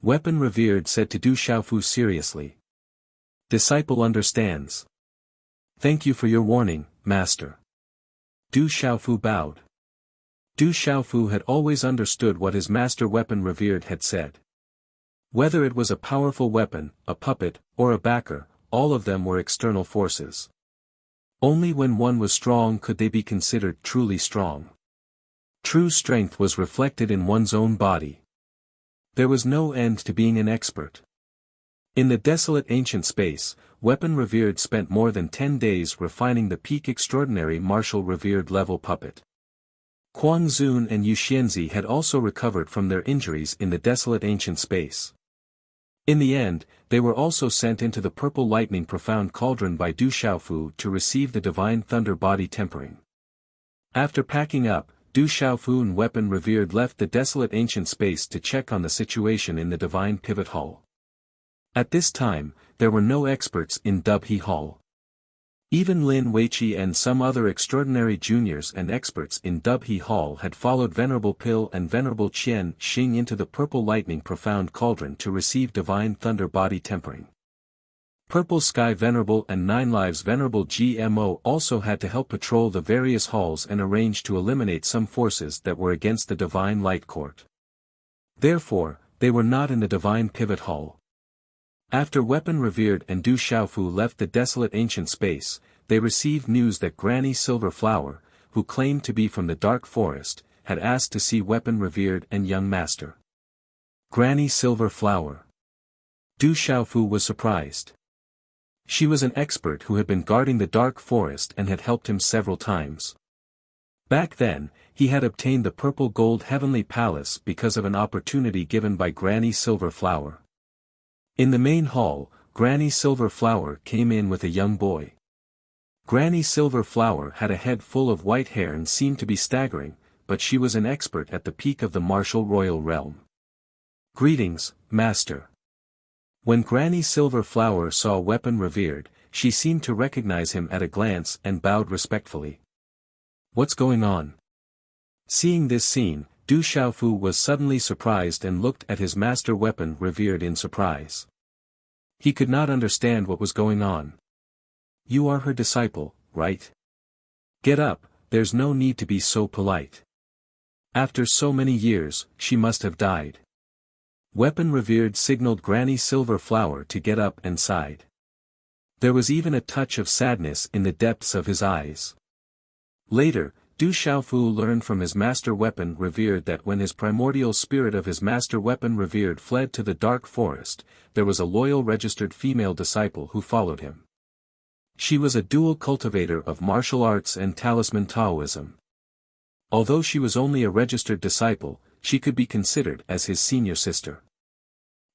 Weapon Revered said to Du Xiaofu seriously. Disciple understands. Thank you for your warning, master. Du Xiaofu bowed. Du Xiaofu had always understood what his master Weapon Revered had said. Whether it was a powerful weapon, a puppet, or a backer, all of them were external forces. Only when one was strong could they be considered truly strong. True strength was reflected in one's own body. There was no end to being an expert. In the desolate ancient space, Weapon Revered spent more than 10 days refining the peak extraordinary martial revered level puppet. Quang Zun and Yu Xianzi had also recovered from their injuries in the desolate ancient space. In the end, they were also sent into the purple lightning profound cauldron by Du Xiaofu to receive the divine thunder body tempering. After packing up, Du Xiaofu and Weapon Revered left the desolate ancient space to check on the situation in the divine pivot hall. At this time, there were no experts in Dubhe Hall. Even Lin Weiqi and some other extraordinary juniors and experts in Dubhe Hall had followed Venerable Pil and Venerable Qian Xing into the purple lightning profound cauldron to receive divine thunder body tempering. Purple Sky Venerable and Nine Lives Venerable GMO also had to help patrol the various halls and arrange to eliminate some forces that were against the divine light court. Therefore, they were not in the divine pivot hall. After Weapon Revered and Du Xiaofu left the desolate ancient space, they received news that Granny Silver Flower, who claimed to be from the dark forest, had asked to see Weapon Revered and young master. Granny Silver Flower. Du Xiaofu was surprised. She was an expert who had been guarding the dark forest and had helped him several times. Back then, he had obtained the purple gold heavenly palace because of an opportunity given by Granny Silver Flower. In the main hall, Granny Silver Flower came in with a young boy. Granny Silver Flower had a head full of white hair and seemed to be staggering, but she was an expert at the peak of the martial royal realm. Greetings, master. When Granny Silver Flower saw Weapon Revered, she seemed to recognize him at a glance and bowed respectfully. What's going on? Seeing this scene, Du Xiaofu was suddenly surprised and looked at his master Weapon Revered in surprise. He could not understand what was going on. You are her disciple, right? Get up, there's no need to be so polite. After so many years, she must have died. Weapon Revered signaled Granny Silver Flower to get up and sighed. There was even a touch of sadness in the depths of his eyes. Later, Du Xiaofu learned from his master Weapon Revered that when his primordial spirit of his master Weapon Revered fled to the dark forest, there was a loyal registered female disciple who followed him. She was a dual cultivator of martial arts and talisman Taoism. Although she was only a registered disciple, she could be considered as his senior sister.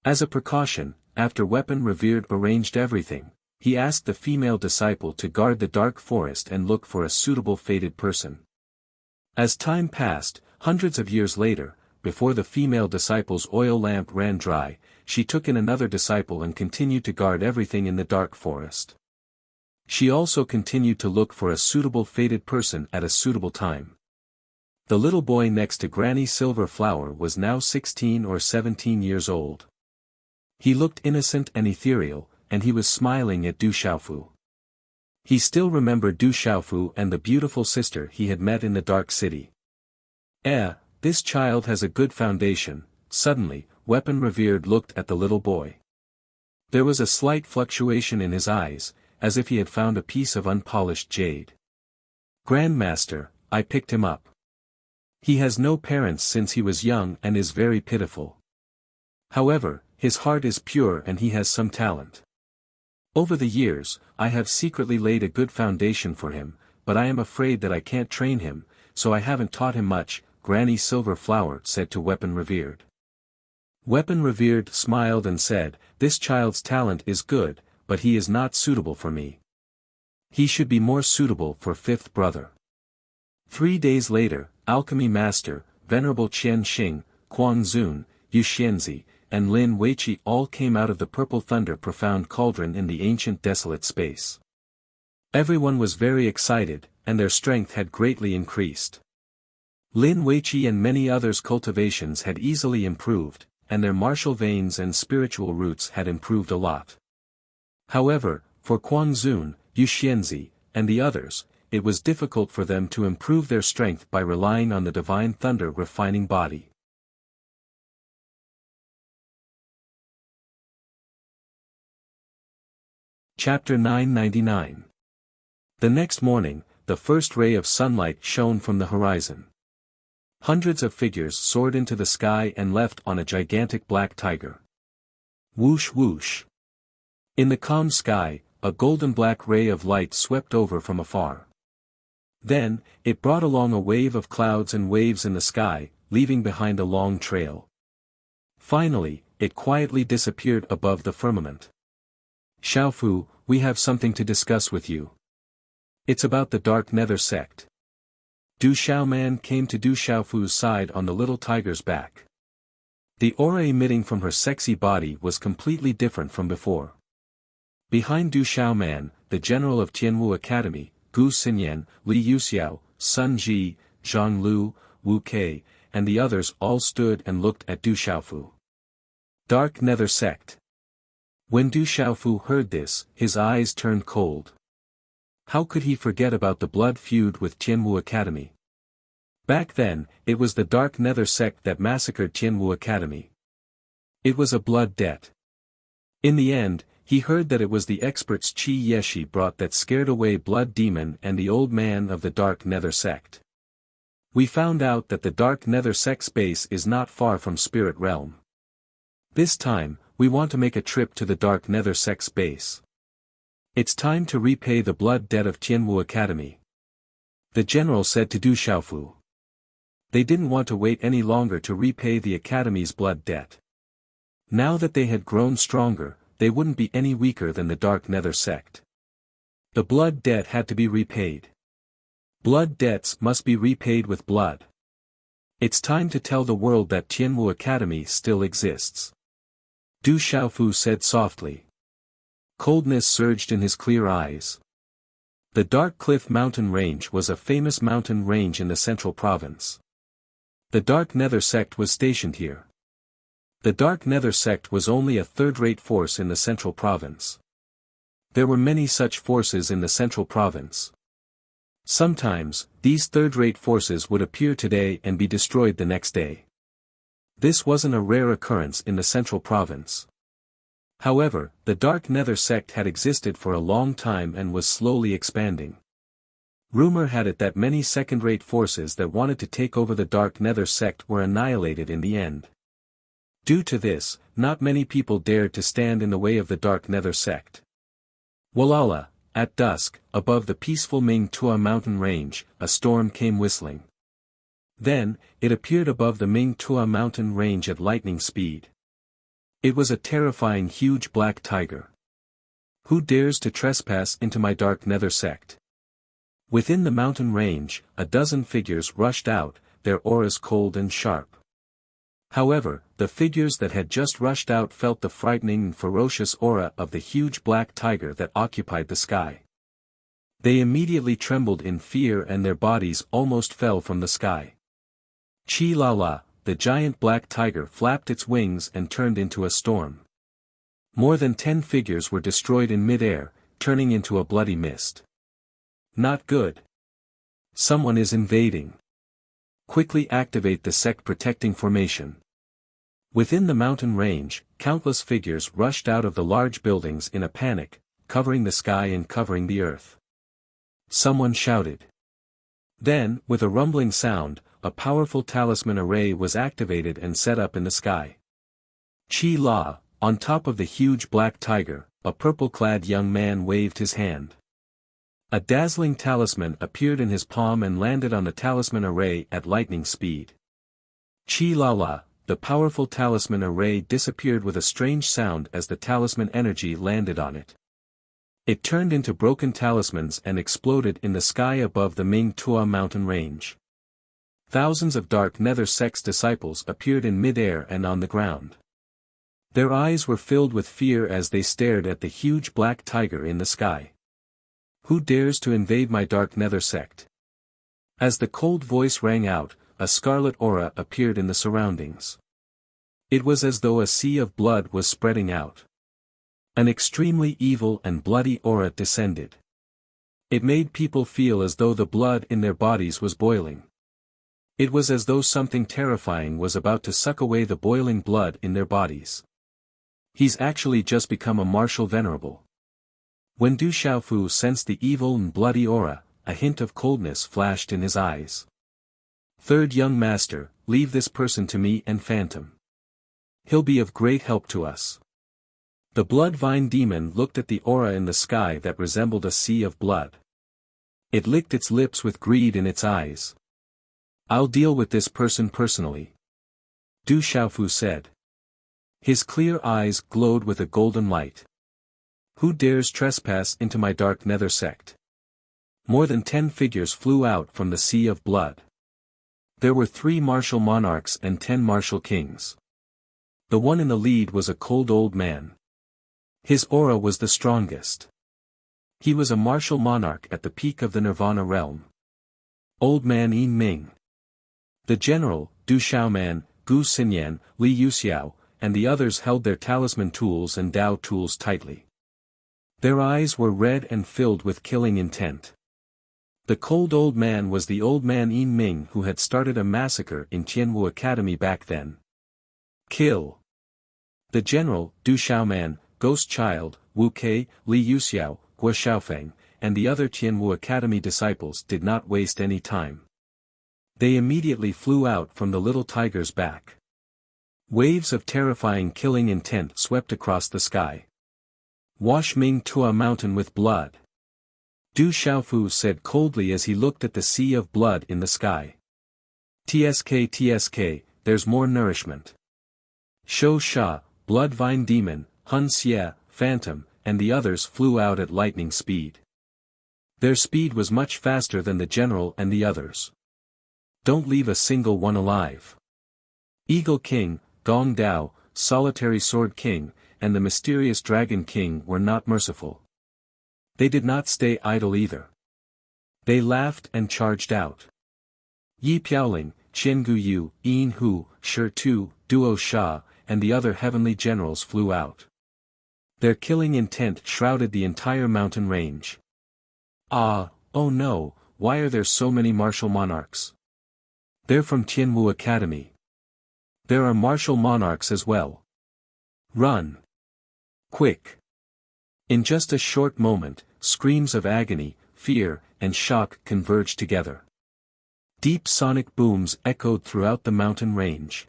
As a precaution, after Weapon Revered arranged everything, he asked the female disciple to guard the dark forest and look for a suitable fated person. As time passed, hundreds of years later, before the female disciple's oil lamp ran dry, she took in another disciple and continued to guard everything in the dark forest. She also continued to look for a suitable fated person at a suitable time. The little boy next to Granny Silver Flower was now 16 or 17 years old. He looked innocent and ethereal, and he was smiling at Du Xiaofu. He still remembered Du Xiaofu and the beautiful sister he had met in the dark city. This child has a good foundation. Suddenly, Weapon Revered looked at the little boy. There was a slight fluctuation in his eyes, as if he had found a piece of unpolished jade. Grandmaster, I picked him up. He has no parents since he was young and is very pitiful. However, his heart is pure and he has some talent. Over the years, I have secretly laid a good foundation for him, but I am afraid that I can't train him, so I haven't taught him much, Granny Silver Flower said to Weapon Revered. Weapon Revered smiled and said, this child's talent is good, but he is not suitable for me. He should be more suitable for fifth brother. 3 days later, Alchemy Master, Venerable Qian Xing, Quang Zun, Yu Xianzi, and Lin Weiqi all came out of the purple thunder profound cauldron in the ancient desolate space. Everyone was very excited, and their strength had greatly increased. Lin Weiqi and many others' cultivations had easily improved, and their martial veins and spiritual roots had improved a lot. However, for Quan Zun, Yu Xianzi, and the others, it was difficult for them to improve their strength by relying on the divine thunder refining body. Chapter 999. The next morning, the first ray of sunlight shone from the horizon. Hundreds of figures soared into the sky and left on a gigantic black tiger. Whoosh whoosh. In the calm sky, a golden black ray of light swept over from afar. Then, it brought along a wave of clouds and waves in the sky, leaving behind a long trail. Finally, it quietly disappeared above the firmament. Xiaofu, we have something to discuss with you. It's about the Dark Nether sect. Du Xiaoman came to Du Xiaofu's side on the little tiger's back. The aura emitting from her sexy body was completely different from before. Behind Du Xiaoman, the general of Tianwu Academy, Gu Xinyan, Li Yuxiao, Sun Ji, Zhang Lu, Wu Kei, and the others all stood and looked at Du Xiaofu. Dark Nether sect. When Du Xiaofu heard this, his eyes turned cold. How could he forget about the blood feud with Tianwu Academy? Back then, it was the Dark Nether sect that massacred Tianwu Academy. It was a blood debt. In the end, he heard that it was the experts Qi Yeshi brought that scared away Blood Demon and the old man of the Dark Nether sect. We found out that the Dark Nether sect's base is not far from Spirit Realm. This time, we want to make a trip to the Dark Nether sect's base. It's time to repay the blood debt of Tianwu Academy. The general said to Du Xiaofu. They didn't want to wait any longer to repay the Academy's blood debt. Now that they had grown stronger, they wouldn't be any weaker than the Dark Nether sect. The blood debt had to be repaid. Blood debts must be repaid with blood. It's time to tell the world that Tianwu Academy still exists. Du Xiaofu said softly. Coldness surged in his clear eyes. The Dark Cliff Mountain Range was a famous mountain range in the central province. The Dark Nether sect was stationed here. The Dark Nether sect was only a third-rate force in the central province. There were many such forces in the central province. Sometimes, these third-rate forces would appear today and be destroyed the next day. This wasn't a rare occurrence in the central province. However, the Dark Nether sect had existed for a long time and was slowly expanding. Rumor had it that many second-rate forces that wanted to take over the Dark Nether sect were annihilated in the end. Due to this, not many people dared to stand in the way of the Dark Nether sect. Walala, at dusk, above the peaceful Ming Tua mountain range, a storm came whistling. Then, it appeared above the Ming Tua mountain range at lightning speed. It was a terrifying huge black tiger. Who dares to trespass into my Dark Nether sect? Within the mountain range, a dozen figures rushed out, their auras cold and sharp. However, the figures that had just rushed out felt the frightening and ferocious aura of the huge black tiger that occupied the sky. They immediately trembled in fear and their bodies almost fell from the sky. Chi la la. The giant black tiger flapped its wings and turned into a storm. More than 10 figures were destroyed in mid-air, turning into a bloody mist. Not good. Someone is invading. Quickly activate the sect protecting formation. Within the mountain range, countless figures rushed out of the large buildings in a panic, covering the sky and covering the earth. Someone shouted. Then, with a rumbling sound, a powerful talisman array was activated and set up in the sky. Chi La, on top of the huge black tiger, a purple-clad young man waved his hand. A dazzling talisman appeared in his palm and landed on the talisman array at lightning speed. Chi La La, the powerful talisman array disappeared with a strange sound as the talisman energy landed on it. It turned into broken talismans and exploded in the sky above the Ming Tua mountain range. Thousands of Dark Nether sect's disciples appeared in mid-air and on the ground. Their eyes were filled with fear as they stared at the huge black tiger in the sky. Who dares to invade my dark nether sect? As the cold voice rang out, a scarlet aura appeared in the surroundings. It was as though a sea of blood was spreading out. An extremely evil and bloody aura descended. It made people feel as though the blood in their bodies was boiling. It was as though something terrifying was about to suck away the boiling blood in their bodies. He's actually just become a martial venerable. When Du Xiaofu sensed the evil and bloody aura, a hint of coldness flashed in his eyes. Third young master, leave this person to me and Phantom. He'll be of great help to us. The blood vine demon looked at the aura in the sky that resembled a sea of blood. It licked its lips with greed in its eyes. I'll deal with this person personally. Du Xiaofu said. His clear eyes glowed with a golden light. Who dares trespass into my dark nether sect? More than 10 figures flew out from the sea of blood. There were 3 martial monarchs and 10 martial kings. The one in the lead was a cold old man. His aura was the strongest. He was a martial monarch at the peak of the Nirvana realm. Old man Yin Ming. The general, Du Xiaoman, Gu Xinyan, Li Yuxiao, and the others held their talisman tools and Dao tools tightly. Their eyes were red and filled with killing intent. The cold old man was the old man Yin Ming who had started a massacre in Tianwu Academy back then. Kill. The general, Du Xiaoman, Ghost Child, Wu Kei, Li Yuxiao, Guo Xiaofeng, and the other Tianwu Academy disciples did not waste any time. They immediately flew out from the little tiger's back. Waves of terrifying killing intent swept across the sky. Wash Ming Tua Mountain with blood. Du Xiaofu said coldly as he looked at the sea of blood in the sky. TSK, there's more nourishment. Shou Sha, Blood Vine Demon, Hun Xie, Phantom, and the others flew out at lightning speed. Their speed was much faster than the general and the others. Don't leave a single one alive. Eagle King, Gong Dao, Solitary Sword King, and the mysterious Dragon King were not merciful. They did not stay idle either. They laughed and charged out. Yi Piaoling, Qian Guyu, Yin Hu, Shi Tu, Duo Sha, and the other heavenly generals flew out. Their killing intent shrouded the entire mountain range. Ah, oh no, why are there so many martial monarchs? They're from Tianwu Academy. There are martial monarchs as well. Run. Quick. In just a short moment, screams of agony, fear, and shock converged together. Deep sonic booms echoed throughout the mountain range.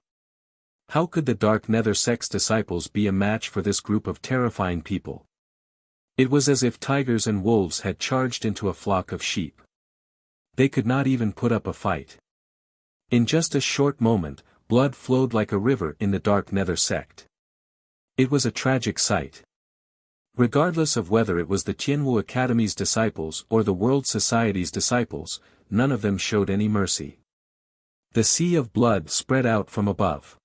How could the Dark Nether sect's disciples be a match for this group of terrifying people? It was as if tigers and wolves had charged into a flock of sheep. They could not even put up a fight. In just a short moment, blood flowed like a river in the Dark Nether sect. It was a tragic sight. Regardless of whether it was the Tianwu Academy's disciples or the World Society's disciples, none of them showed any mercy. The sea of blood spread out from above.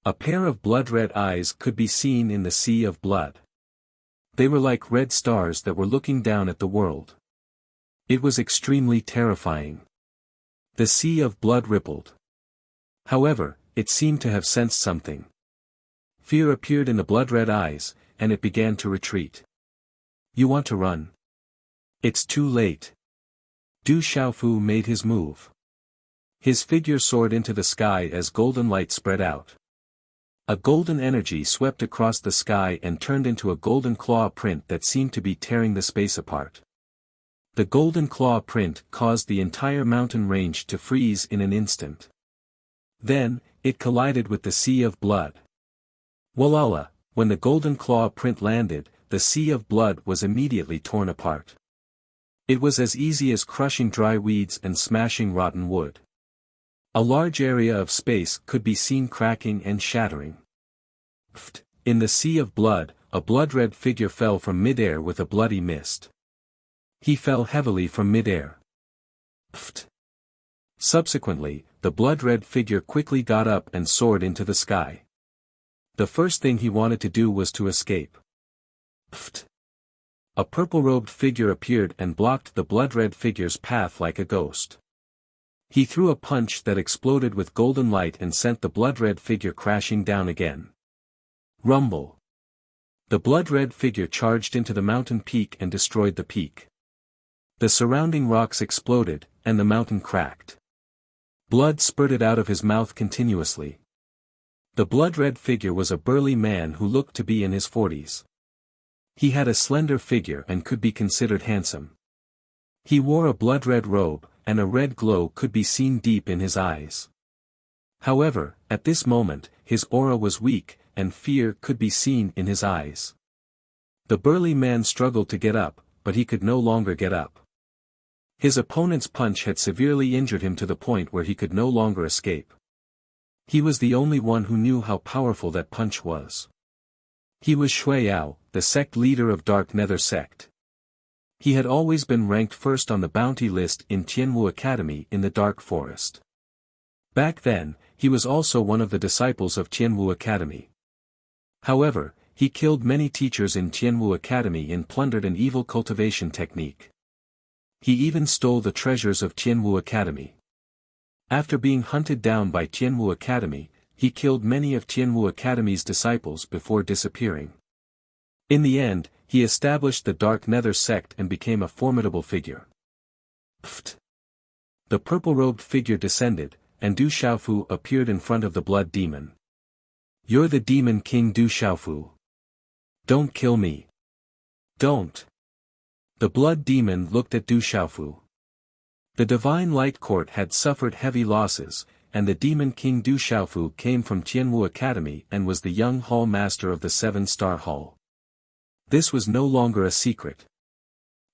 A pair of blood-red eyes could be seen in the sea of blood. They were like red stars that were looking down at the world. It was extremely terrifying. The sea of blood rippled. However, it seemed to have sensed something. Fear appeared in the blood-red eyes, and it began to retreat. You want to run? It's too late. Du Xiaofu made his move. His figure soared into the sky as golden light spread out. A golden energy swept across the sky and turned into a golden claw print that seemed to be tearing the space apart. The golden claw print caused the entire mountain range to freeze in an instant. Then, it collided with the sea of blood. Walala, when the golden claw print landed, the sea of blood was immediately torn apart. It was as easy as crushing dry weeds and smashing rotten wood. A large area of space could be seen cracking and shattering. In the sea of blood, a blood-red figure fell from mid-air with a bloody mist. He fell heavily from mid-air. Subsequently, the blood-red figure quickly got up and soared into the sky. The first thing he wanted to do was to escape. A purple-robed figure appeared and blocked the blood-red figure's path like a ghost. He threw a punch that exploded with golden light and sent the blood-red figure crashing down again. Rumble. The blood-red figure charged into the mountain peak and destroyed the peak. The surrounding rocks exploded, and the mountain cracked. Blood spurted out of his mouth continuously. The blood-red figure was a burly man who looked to be in his 40s. He had a slender figure and could be considered handsome. He wore a blood-red robe, and a red glow could be seen deep in his eyes. However, at this moment, his aura was weak, and fear could be seen in his eyes. The burly man struggled to get up, but he could no longer get up. His opponent's punch had severely injured him to the point where he could no longer escape. He was the only one who knew how powerful that punch was. He was Shui Yao, the sect leader of Dark Nether sect. He had always been ranked first on the bounty list in Tianwu Academy in the Dark Forest. Back then, he was also one of the disciples of Tianwu Academy. However, he killed many teachers in Tianwu Academy and plundered an evil cultivation technique. He even stole the treasures of Tianwu Academy. After being hunted down by Tianwu Academy, he killed many of Tianwu Academy's disciples before disappearing. In the end, he established the Dark Nether sect and became a formidable figure. Pfft! The purple-robed figure descended, and Du Xiaofu appeared in front of the blood demon. "You're the demon king Du Xiaofu. Don't kill me. Don't." The blood demon looked at Du Xiaofu. The Divine Light Court had suffered heavy losses, and the demon king Du Xiaofu came from Tianwu Academy and was the young hall master of the 7-star hall. This was no longer a secret.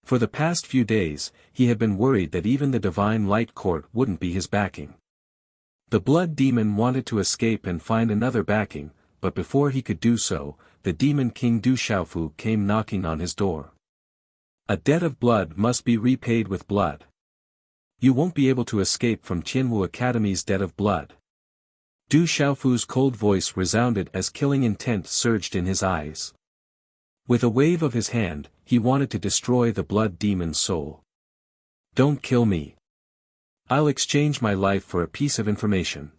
For the past few days, he had been worried that even the Divine Light Court wouldn't be his backing. The blood demon wanted to escape and find another backing, but before he could do so, the demon king Du Xiaofu came knocking on his door. A debt of blood must be repaid with blood. You won't be able to escape from Tianwu Academy's debt of blood. Du Xiaofu's cold voice resounded as killing intent surged in his eyes. With a wave of his hand, he wanted to destroy the blood demon's soul. "Don't kill me. I'll exchange my life for a piece of information.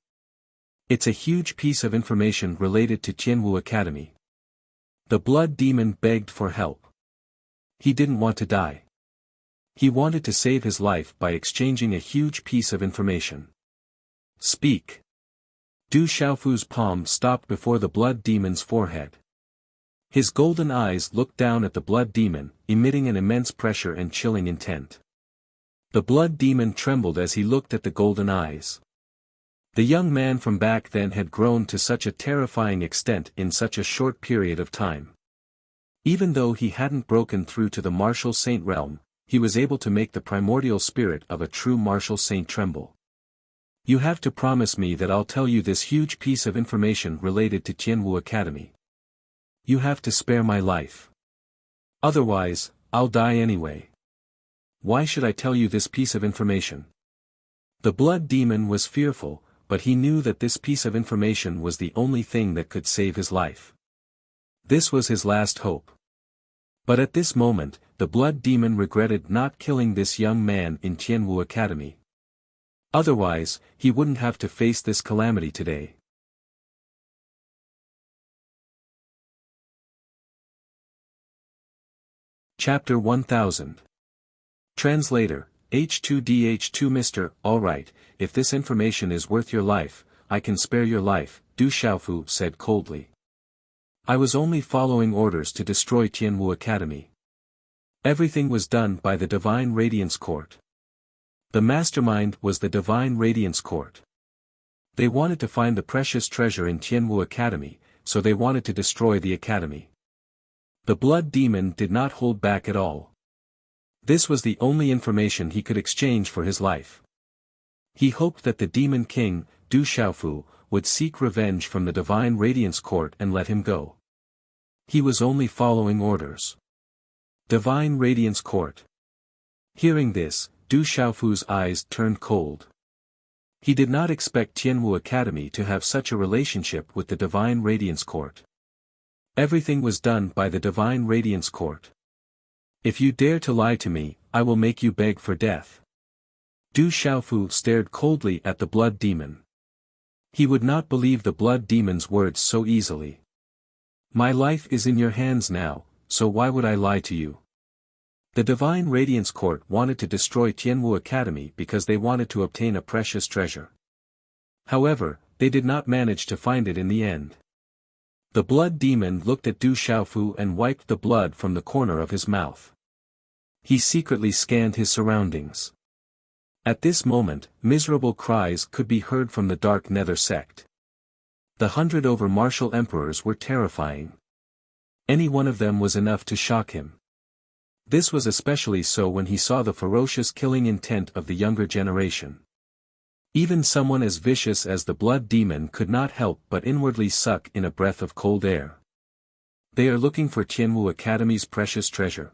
It's a huge piece of information related to Tianwu Academy." The blood demon begged for help. He didn't want to die. He wanted to save his life by exchanging a huge piece of information. "Speak." Du Xiaofu's palm stopped before the blood demon's forehead. His golden eyes looked down at the blood demon, emitting an immense pressure and chilling intent. The blood demon trembled as he looked at the golden eyes. The young man from back then had grown to such a terrifying extent in such a short period of time. Even though he hadn't broken through to the martial saint realm, he was able to make the primordial spirit of a true martial saint tremble. "You have to promise me that I'll tell you this huge piece of information related to Tianwu Academy. You have to spare my life. Otherwise, I'll die anyway." "Why should I tell you this piece of information?" The blood demon was fearful, but he knew that this piece of information was the only thing that could save his life. This was his last hope. But at this moment, the blood demon regretted not killing this young man in Tianwu Academy. Otherwise, he wouldn't have to face this calamity today. Chapter 1000. Translator, H2DH2 Mr. Alright, if this information is worth your life, I can spare your life, Du Xiaofu said coldly. I was only following orders to destroy Tianwu Academy. Everything was done by the Divine Radiance Court. The mastermind was the Divine Radiance Court. They wanted to find the precious treasure in Tianwu Academy, so they wanted to destroy the academy. The blood demon did not hold back at all. This was the only information he could exchange for his life. He hoped that the demon king, Du Xiaofu, would seek revenge from the Divine Radiance Court and let him go. He was only following orders. Divine Radiance Court. Hearing this, Du Xiaofu's eyes turned cold. He did not expect Tianwu Academy to have such a relationship with the Divine Radiance Court. Everything was done by the Divine Radiance Court. If you dare to lie to me, I will make you beg for death. Du Xiaofu stared coldly at the blood demon. He would not believe the blood demon's words so easily. My life is in your hands now, so why would I lie to you? The Divine Radiance Court wanted to destroy Tianwu Academy because they wanted to obtain a precious treasure. However, they did not manage to find it in the end. The blood demon looked at Du Xiaofu and wiped the blood from the corner of his mouth. He secretly scanned his surroundings. At this moment, miserable cries could be heard from the Dark Nether sect. The 100 over martial emperors were terrifying. Any one of them was enough to shock him. This was especially so when he saw the ferocious killing intent of the younger generation. Even someone as vicious as the blood demon could not help but inwardly suck in a breath of cold air. They are looking for Tianwu Academy's precious treasure.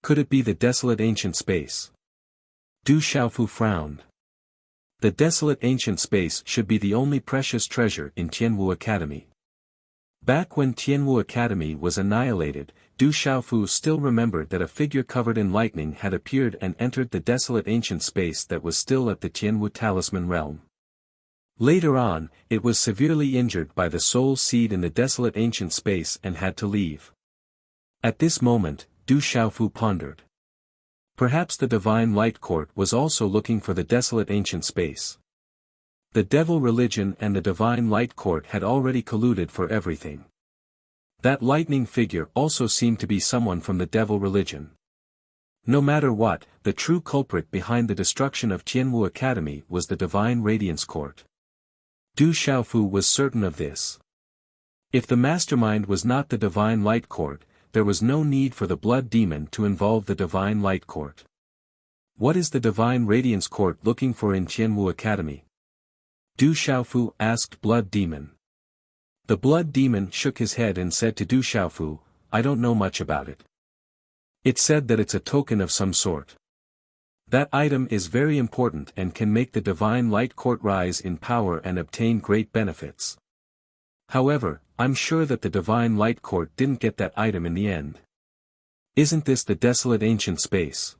Could it be the desolate ancient space? Du Xiaofu frowned. The desolate ancient space should be the only precious treasure in Tianwu Academy. Back when Tianwu Academy was annihilated, Du Xiaofu still remembered that a figure covered in lightning had appeared and entered the desolate ancient space that was still at the Tianwu Talisman realm. Later on, it was severely injured by the soul seed in the desolate ancient space and had to leave. At this moment, Du Xiaofu pondered. Perhaps the Divine Light Court was also looking for the desolate ancient space. The Devil Religion and the Divine Light Court had already colluded for everything. That lightning figure also seemed to be someone from the Devil Religion. No matter what, the true culprit behind the destruction of Tianwu Academy was the Divine Radiance Court. Du Xiaofu was certain of this. If the mastermind was not the Divine Light Court, there was no need for the Blood Demon to involve the Divine Light Court. What is the Divine Radiance Court looking for in Tianwu Academy? Du Xiaofu asked Blood Demon. The Blood Demon shook his head and said to Du Xiaofu, I don't know much about it. It said that it's a token of some sort. That item is very important and can make the Divine Light Court rise in power and obtain great benefits. However, I'm sure that the Divine Light Court didn't get that item in the end. Isn't this the desolate ancient space?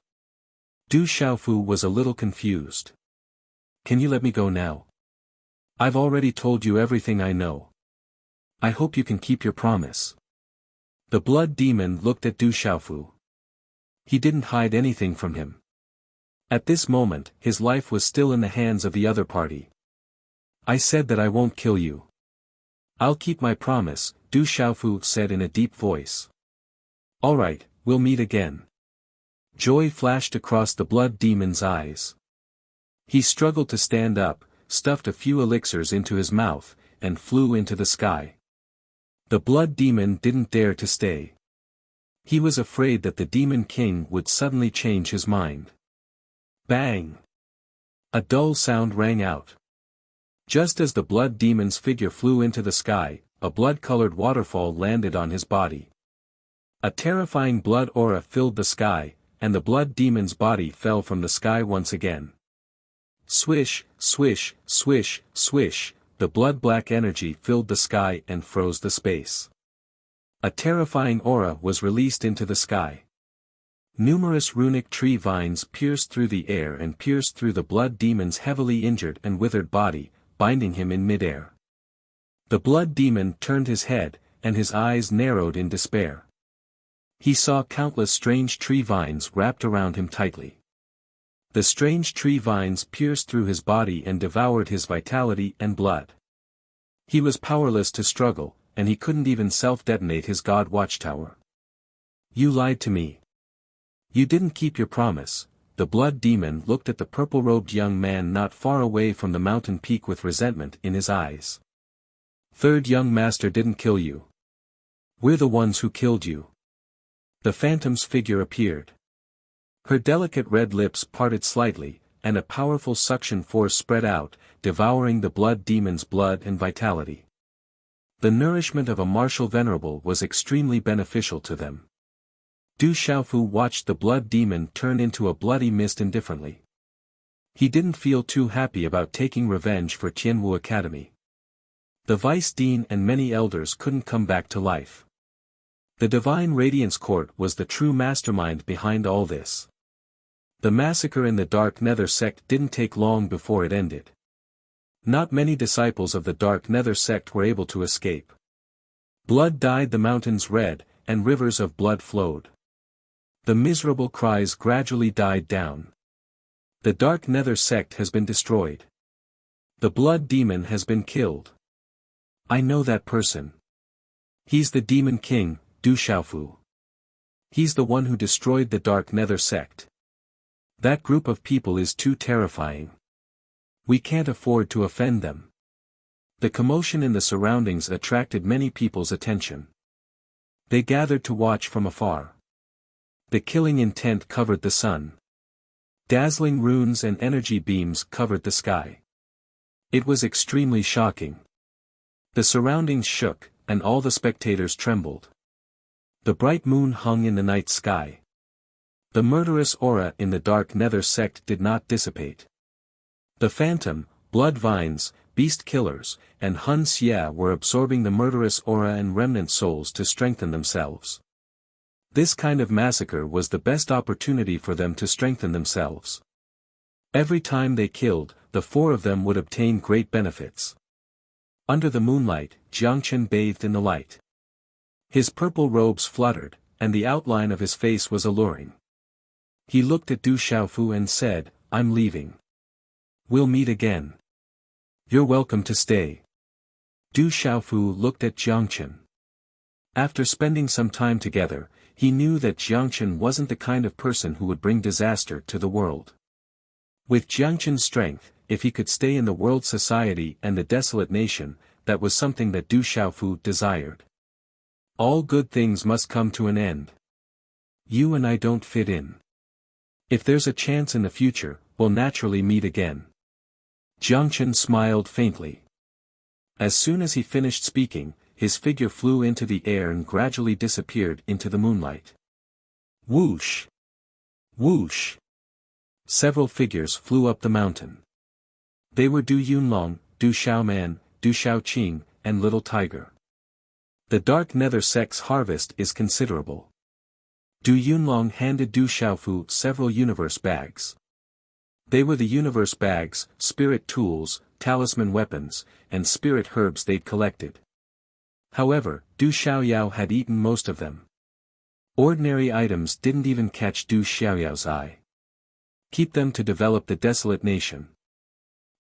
Du Xiaofu was a little confused. Can you let me go now? I've already told you everything I know. I hope you can keep your promise. The Blood Demon looked at Du Xiaofu. He didn't hide anything from him. At this moment, his life was still in the hands of the other party. I said that I won't kill you. I'll keep my promise, Du Xiaofu said in a deep voice. All right, we'll meet again. Joy flashed across the Blood Demon's eyes. He struggled to stand up, stuffed a few elixirs into his mouth, and flew into the sky. The Blood Demon didn't dare to stay. He was afraid that the Demon King would suddenly change his mind. Bang! A dull sound rang out. Just as the Blood Demon's figure flew into the sky, a blood-colored waterfall landed on his body. A terrifying blood aura filled the sky, and the Blood Demon's body fell from the sky once again. Swish, swish, swish, swish, the blood-black energy filled the sky and froze the space. A terrifying aura was released into the sky. Numerous runic tree vines pierced through the air and pierced through the Blood Demon's heavily injured and withered body, binding him in midair. The Blood Demon turned his head, and his eyes narrowed in despair. He saw countless strange tree vines wrapped around him tightly. The strange tree vines pierced through his body and devoured his vitality and blood. He was powerless to struggle, and he couldn't even self-detonate his God Watchtower. You lied to me. You didn't keep your promise. The Blood Demon looked at the purple-robed young man not far away from the mountain peak with resentment in his eyes. Third young master didn't kill you. We're the ones who killed you. The Phantom's figure appeared. Her delicate red lips parted slightly, and a powerful suction force spread out, devouring the Blood Demon's blood and vitality. The nourishment of a martial venerable was extremely beneficial to them. Du Xiaofu watched the Blood Demon turn into a bloody mist indifferently. He didn't feel too happy about taking revenge for Tianwu Academy. The Vice Dean and many elders couldn't come back to life. The Divine Radiance Court was the true mastermind behind all this. The massacre in the Dark Nether sect didn't take long before it ended. Not many disciples of the Dark Nether sect were able to escape. Blood dyed the mountains red, and rivers of blood flowed. The miserable cries gradually died down. The Dark Nether sect has been destroyed. The Blood Demon has been killed. I know that person. He's the Demon King, Du Xiaofu. He's the one who destroyed the Dark Nether sect. That group of people is too terrifying. We can't afford to offend them. The commotion in the surroundings attracted many people's attention. They gathered to watch from afar. The killing intent covered the sun. Dazzling runes and energy beams covered the sky. It was extremely shocking. The surroundings shook, and all the spectators trembled. The bright moon hung in the night sky. The murderous aura in the Dark Nether sect did not dissipate. The phantom, blood vines, beast killers, and Hun Xia were absorbing the murderous aura and remnant souls to strengthen themselves. This kind of massacre was the best opportunity for them to strengthen themselves. Every time they killed, the four of them would obtain great benefits. Under the moonlight, Jiangchen bathed in the light. His purple robes fluttered, and the outline of his face was alluring. He looked at Du Xiaofu and said, "I'm leaving. We'll meet again. You're welcome to stay." Du Xiaofu looked at Jiangchen. After spending some time together, he knew that Jiangchen wasn't the kind of person who would bring disaster to the world. With Jiangchen's strength, if he could stay in the world society and the desolate nation, that was something that Du Xiaofu desired. All good things must come to an end. You and I don't fit in. If there's a chance in the future, we'll naturally meet again. Jiangchen smiled faintly. As soon as he finished speaking, his figure flew into the air and gradually disappeared into the moonlight. Whoosh! Whoosh! Several figures flew up the mountain. They were Du Yunlong, Du Xiaoman, Du Xiaoqing, and Little Tiger. The Dark Nether sect's harvest is considerable. Du Yunlong handed Du Xiaofu several universe bags. They were the universe bags, spirit tools, talisman weapons, and spirit herbs they'd collected. However, Du Xiaoyao had eaten most of them. Ordinary items didn't even catch Du Xiaoyao's eye. Keep them to develop the desolate nation.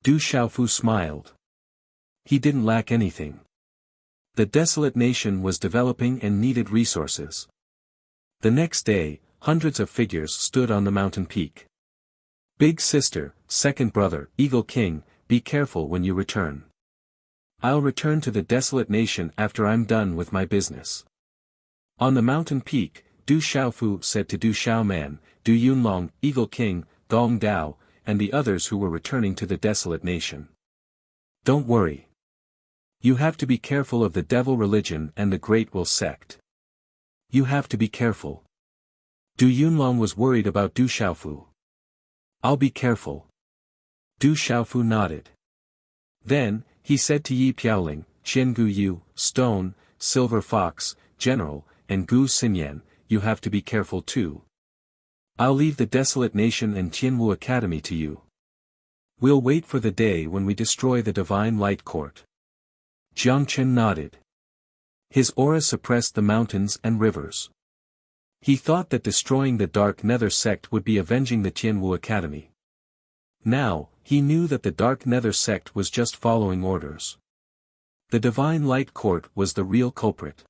Du Xiaofu smiled. He didn't lack anything. The desolate nation was developing and needed resources. The next day, hundreds of figures stood on the mountain peak. Big sister, second brother, Eagle King, be careful when you return. I'll return to the desolate nation after I'm done with my business. On the mountain peak, Du Xiaofu said to Du Xiaoman, Du Yunlong, Eagle King, Gong Dao, and the others who were returning to the desolate nation. Don't worry. You have to be careful of the devil religion and the Great Will sect. You have to be careful. Du Yunlong was worried about Du Xiaofu. I'll be careful. Du Xiaofu nodded. Then, he said to Yi Piaoling, Qian Gu Yu, Stone, Silver Fox, General, and Gu Xinyan, you have to be careful too. I'll leave the desolate nation and Tianwu Academy to you. We'll wait for the day when we destroy the Divine Light Court. Jiangchen nodded. His aura suppressed the mountains and rivers. He thought that destroying the Dark Nether sect would be avenging the Tianwu Academy. Now, he knew that the Dark Nether sect was just following orders. The Divine Light Court was the real culprit.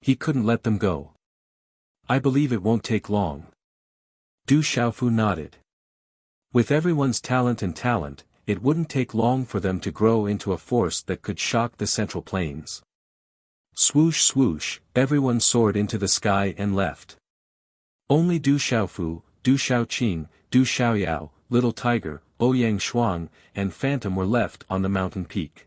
He couldn't let them go. I believe it won't take long. Du Xiaofu nodded. With everyone's talent, it wouldn't take long for them to grow into a force that could shock the Central Plains. Swoosh swoosh, everyone soared into the sky and left. Only Du Xiaofu, Du Xiaoqing, Du Xiaoyao, Little Tiger, Ouyang Shuang, and Phantom were left on the mountain peak.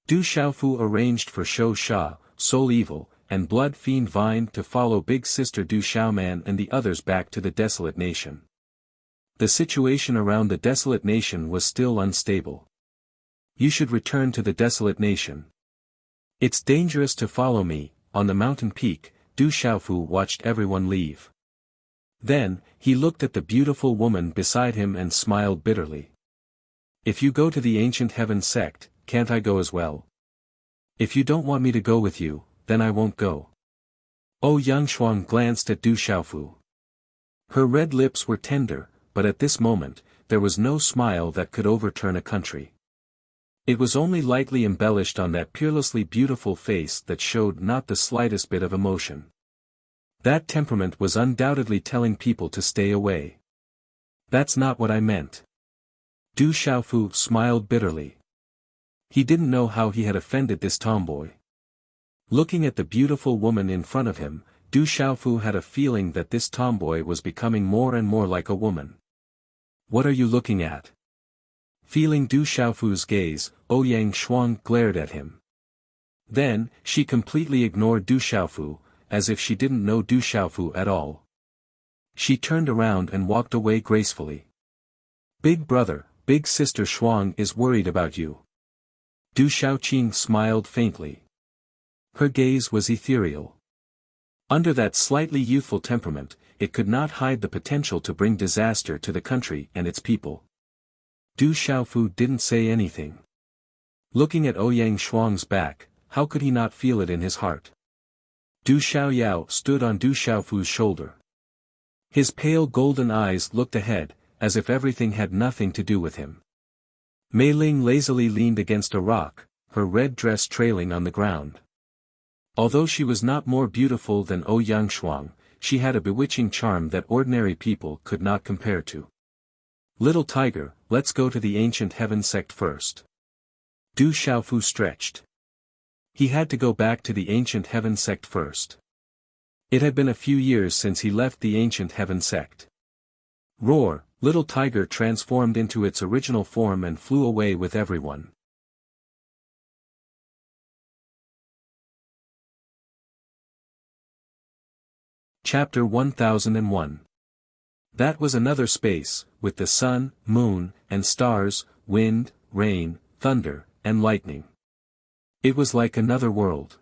Du Xiaofu arranged for Shou Sha, Soul Evil, and Blood Fiend Vine to follow Big Sister Du Xiaoman and the others back to the desolate nation. The situation around the desolate nation was still unstable. You should return to the desolate nation. It's dangerous to follow me. On the mountain peak, Du Xiaofu watched everyone leave. Then, he looked at the beautiful woman beside him and smiled bitterly. If you go to the ancient heaven sect, can't I go as well? If you don't want me to go with you, then I won't go. Yangshuang glanced at Du Xiaofu. Her red lips were tender, but at this moment, there was no smile that could overturn a country. It was only lightly embellished on that peerlessly beautiful face that showed not the slightest bit of emotion. That temperament was undoubtedly telling people to stay away. That's not what I meant. Du Xiaofu smiled bitterly. He didn't know how he had offended this tomboy. Looking at the beautiful woman in front of him, Du Xiaofu had a feeling that this tomboy was becoming more and more like a woman. What are you looking at? Feeling Du Xiaofu's gaze, Yangshuang glared at him. Then, she completely ignored Du Xiaofu, as if she didn't know Du Xiaofu at all. She turned around and walked away gracefully. Big brother, big sister Shuang is worried about you. Du Xiaoqing smiled faintly. Her gaze was ethereal. Under that slightly youthful temperament, it could not hide the potential to bring disaster to the country and its people. Du Xiaofu didn't say anything. Looking at Yangshuang's back, how could he not feel it in his heart? Du Xiaoyao stood on Du Xiaofu's shoulder. His pale golden eyes looked ahead, as if everything had nothing to do with him. Mei Ling lazily leaned against a rock, her red dress trailing on the ground. Although she was not more beautiful than Yangshuang, she had a bewitching charm that ordinary people could not compare to. Little tiger, let's go to the ancient heaven sect first. Du Xiaofu stretched. He had to go back to the ancient heaven sect first. It had been a few years since he left the ancient heaven sect. Roar, little tiger transformed into its original form and flew away with everyone. Chapter 1001. That was another space, with the sun, moon, and stars, wind, rain, thunder, and lightning. It was like another world.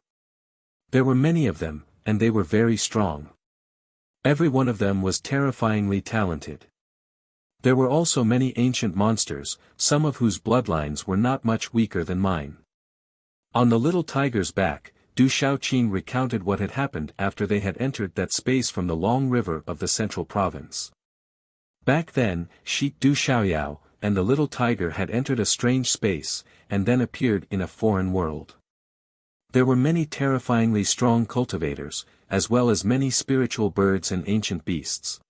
There were many of them, and they were very strong. Every one of them was terrifyingly talented. There were also many ancient monsters, some of whose bloodlines were not much weaker than mine. On the little tiger's back, Du Xiaoqing recounted what had happened after they had entered that space from the long river of the central province. Back then, Sheik Du Xiaoyao, and the little tiger had entered a strange space, and then appeared in a foreign world. There were many terrifyingly strong cultivators, as well as many spiritual birds and ancient beasts.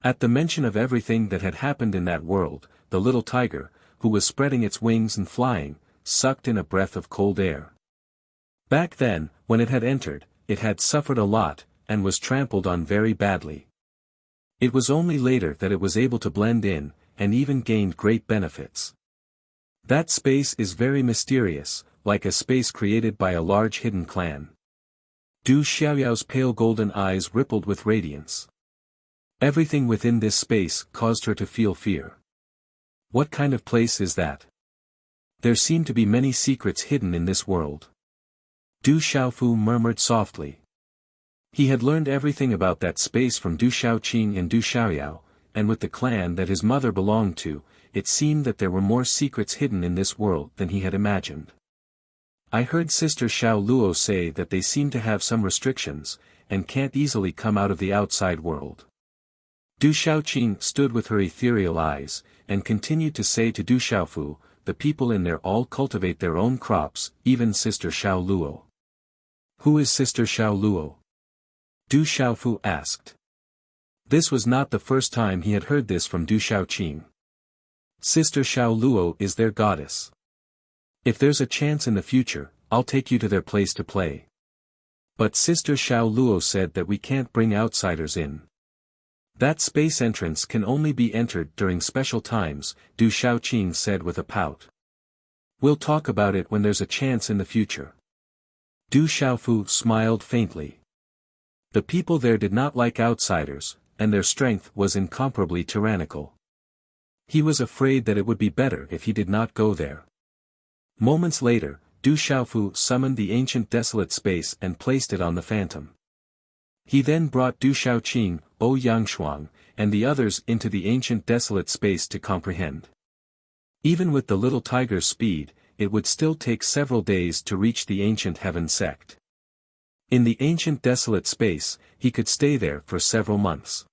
At the mention of everything that had happened in that world, the little tiger, who was spreading its wings and flying, sucked in a breath of cold air. Back then, when it had entered, it had suffered a lot, and was trampled on very badly. It was only later that it was able to blend in, and even gained great benefits. That space is very mysterious, like a space created by a large hidden clan. Du Xiaoyao's pale golden eyes rippled with radiance. Everything within this space caused her to feel fear. What kind of place is that? There seem to be many secrets hidden in this world. Du Xiaofu murmured softly. He had learned everything about that space from Du Xiaoqing and Du Xiaoyao, and with the clan that his mother belonged to, it seemed that there were more secrets hidden in this world than he had imagined. I heard Sister Xiao Luo say that they seem to have some restrictions, and can't easily come out of the outside world. Du Xiaoqing stood with her ethereal eyes, and continued to say to Du Xiaofu, the people in there all cultivate their own crops, even Sister Xiao Luo. Who is Sister Xiao Luo? Du Xiaofu asked. This was not the first time he had heard this from Du Xiaoqing. Sister Xiao Luo is their goddess. If there's a chance in the future, I'll take you to their place to play. But Sister Xiao Luo said that we can't bring outsiders in. That space entrance can only be entered during special times, Du Xiaoqing said with a pout. We'll talk about it when there's a chance in the future. Du Xiaofu smiled faintly. The people there did not like outsiders, and their strength was incomparably tyrannical. He was afraid that it would be better if he did not go there. Moments later, Du Xiaofu summoned the ancient desolate space and placed it on the phantom. He then brought Du Shaoqing, O Yangshuang, and the others into the ancient desolate space to comprehend. Even with the little tiger's speed, it would still take several days to reach the ancient heaven sect. In the ancient desolate space, he could stay there for several months.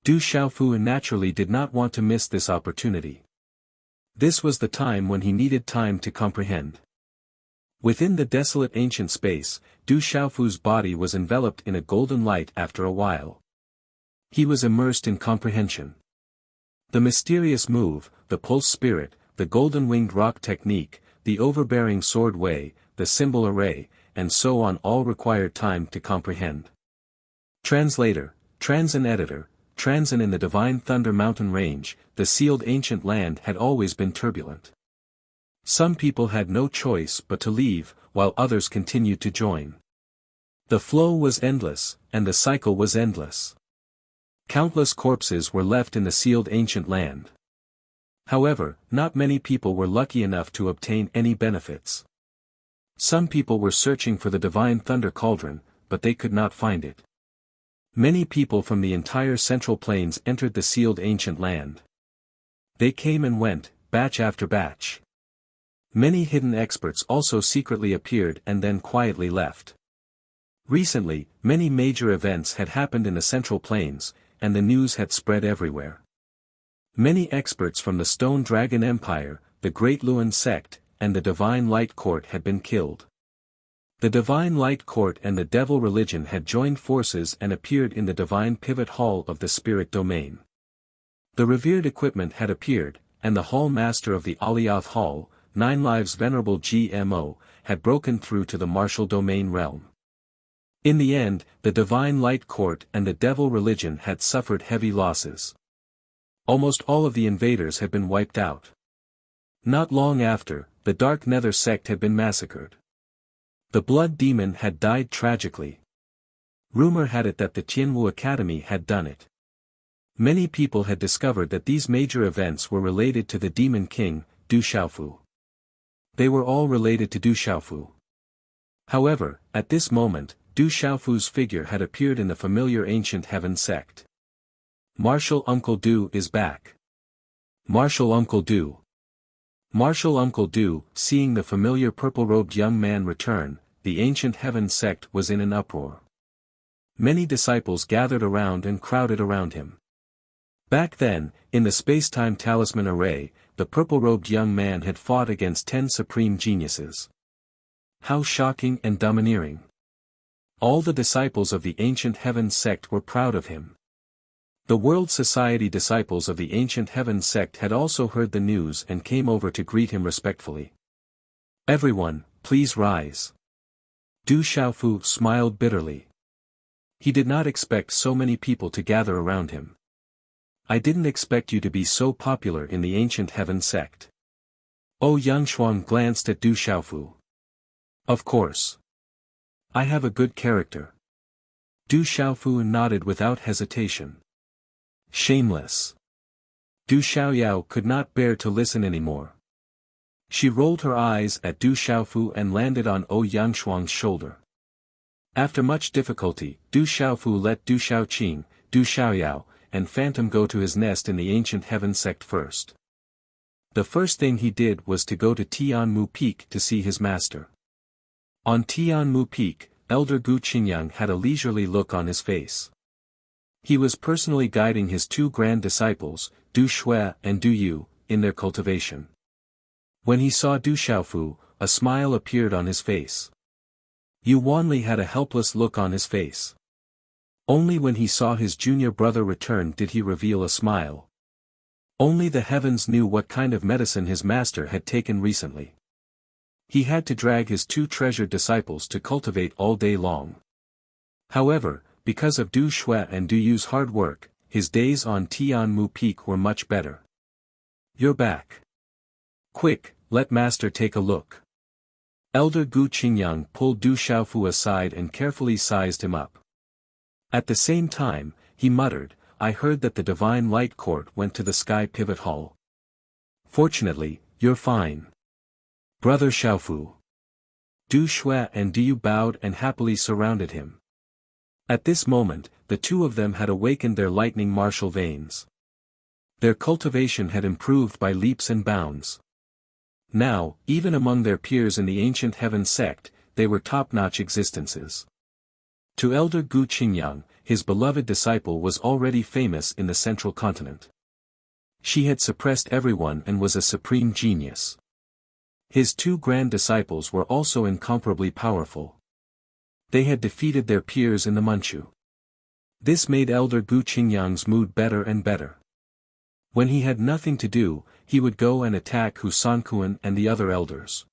Du Xiaofu naturally did not want to miss this opportunity. This was the time when he needed time to comprehend. Within the desolate ancient space, Du Xiaofu's body was enveloped in a golden light after a while. He was immersed in comprehension. The mysterious move, the pulse spirit, the golden-winged rock technique, the overbearing sword way, the symbol array, and so on all required time to comprehend. Translator, Transin editor, Transin in the Divine Thunder Mountain Range, the sealed ancient land had always been turbulent. Some people had no choice but to leave, while others continued to join. The flow was endless, and the cycle was endless. Countless corpses were left in the sealed ancient land. However, not many people were lucky enough to obtain any benefits. Some people were searching for the Divine Thunder Cauldron, but they could not find it. Many people from the entire Central Plains entered the sealed ancient land. They came and went, batch after batch. Many hidden experts also secretly appeared and then quietly left. Recently, many major events had happened in the Central Plains, and the news had spread everywhere. Many experts from the Stone Dragon Empire, the Great Luan Sect, and the Divine Light Court had been killed. The Divine Light Court and the Devil Religion had joined forces and appeared in the Divine Pivot Hall of the Spirit Domain. The revered equipment had appeared, and the Hall Master of the Alioth Hall, Nine Lives Venerable GMO, had broken through to the martial domain realm. In the end, the Divine Light Court and the Devil Religion had suffered heavy losses. Almost all of the invaders had been wiped out. Not long after, the Dark Nether sect had been massacred. The Blood Demon had died tragically. Rumor had it that the Tianwu Academy had done it. Many people had discovered that these major events were related to the Demon King, Du Xiaofu. They were all related to Du Xiaofu. However, at this moment, Du Xiaofu's figure had appeared in the familiar ancient heaven sect. Martial Uncle Du is back. Martial Uncle Du. Martial Uncle Du, seeing the familiar purple-robed young man return, the ancient heaven sect was in an uproar. Many disciples gathered around and crowded around him. Back then, in the space-time talisman array, the purple-robed young man had fought against 10 supreme geniuses. How shocking and domineering. All the disciples of the ancient heaven sect were proud of him. The World Society disciples of the ancient heaven sect had also heard the news and came over to greet him respectfully. Everyone, please rise. Du Xiaofu smiled bitterly. He did not expect so many people to gather around him. I didn't expect you to be so popular in the ancient heaven sect. Oh, Yangshuang glanced at Du Xiaofu. Of course. I have a good character. Du Xiaofu nodded without hesitation. Shameless. Du Xiaoyao could not bear to listen anymore. She rolled her eyes at Du Xiaofu and landed on O Yangshuang's shoulder. After much difficulty, Du Xiaofu let Du Xiaoqing, Du Xiaoyao, and Phantom go to his nest in the ancient heaven sect first. The first thing he did was to go to Tianmu Peak to see his master. On Tianmu Peak, Elder Gu Qingyang had a leisurely look on his face. He was personally guiding his two grand disciples, Du Shui and Du Yu, in their cultivation. When he saw Du Xiaofu, a smile appeared on his face. Yu Wanli had a helpless look on his face. Only when he saw his junior brother return did he reveal a smile. Only the heavens knew what kind of medicine his master had taken recently. He had to drag his two treasured disciples to cultivate all day long. However, because of Du Shui and Du Yu's hard work, his days on Tianmu Peak were much better. You're back. Quick, let master take a look. Elder Gu Qingyang pulled Du Xiaofu aside and carefully sized him up. At the same time, he muttered, I heard that the Divine Light Court went to the Sky Pivot Hall. Fortunately, you're fine. Brother Xiaofu. Du Shui and Du Yu bowed and happily surrounded him. At this moment, the two of them had awakened their lightning martial veins. Their cultivation had improved by leaps and bounds. Now, even among their peers in the ancient heaven sect, they were top-notch existences. To elder Gu Qingyang, his beloved disciple was already famous in the central continent. She had suppressed everyone and was a supreme genius. His two grand disciples were also incomparably powerful. They had defeated their peers in the Manchu. This made elder Gu Qingyang's mood better and better. When he had nothing to do, he would go and attack Hu Sankuan and the other elders.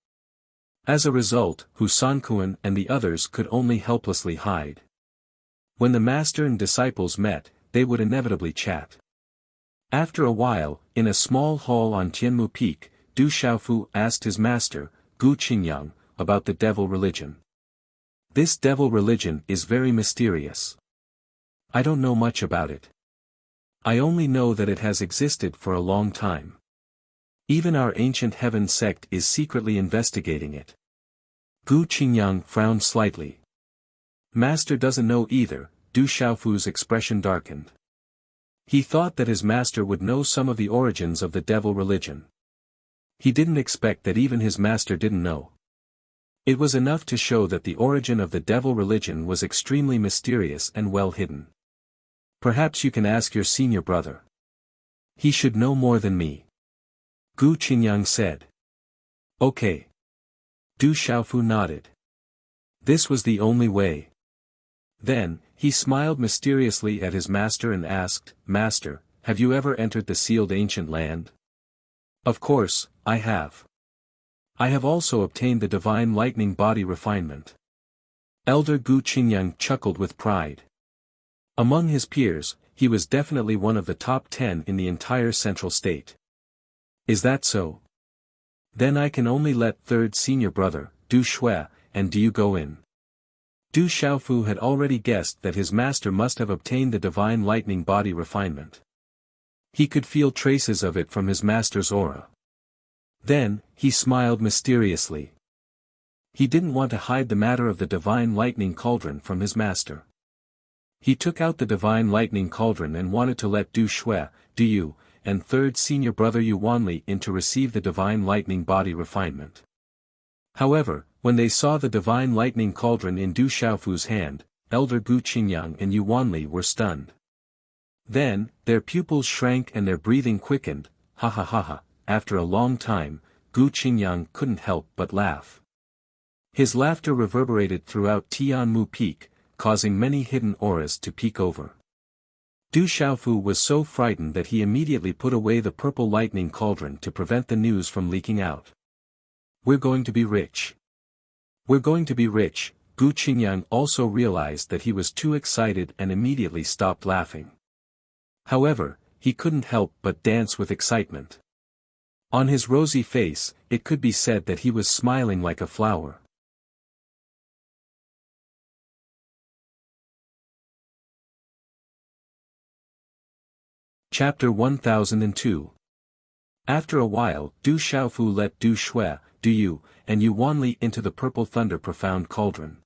As a result, Hu Sankuan and the others could only helplessly hide. When the master and disciples met, they would inevitably chat. After a while, in a small hall on Tianmu Peak, Du Xiaofu asked his master, Gu Qingyang, about the devil religion. This devil religion is very mysterious. I don't know much about it. I only know that it has existed for a long time. Even our ancient heaven sect is secretly investigating it. Gu Qingyang frowned slightly. Master doesn't know either. Du Xiaofu's expression darkened. He thought that his master would know some of the origins of the devil religion. He didn't expect that even his master didn't know. It was enough to show that the origin of the devil religion was extremely mysterious and well hidden. Perhaps you can ask your senior brother. He should know more than me. Gu Qingyang said. Okay. Du Xiaofu nodded. This was the only way. Then, he smiled mysteriously at his master and asked, Master, have you ever entered the sealed ancient land? Of course, I have. I have also obtained the divine lightning body refinement. Elder Gu Qingyang chuckled with pride. Among his peers, he was definitely one of the top 10 in the entire central state. Is that so? Then I can only let third senior brother, Du Shui, and do you go in. Du Xiaofu had already guessed that his master must have obtained the divine lightning body refinement. He could feel traces of it from his master's aura. Then, he smiled mysteriously. He didn't want to hide the matter of the divine lightning cauldron from his master. He took out the divine lightning cauldron and wanted to let Du Shui, Du Yu, and third senior brother Yu Wanli in to receive the divine lightning body refinement. However, when they saw the divine lightning cauldron in Du Xiaofu's hand, elder Gu Qingyang and Yu Wanli were stunned. Then, their pupils shrank and their breathing quickened, ha ha ha ha. After a long time, Gu Qingyang couldn't help but laugh. His laughter reverberated throughout Tianmu Peak, causing many hidden auras to peek over. Du Xiaofu was so frightened that he immediately put away the purple lightning cauldron to prevent the news from leaking out. We're going to be rich. We're going to be rich. Gu Qingyang also realized that he was too excited and immediately stopped laughing. However, he couldn't help but dance with excitement. On his rosy face, it could be said that he was smiling like a flower. Chapter 1002. After a while, Du Xiaofu let Du Shui, Du Yu, and Yu Wanli into the purple thunder profound cauldron.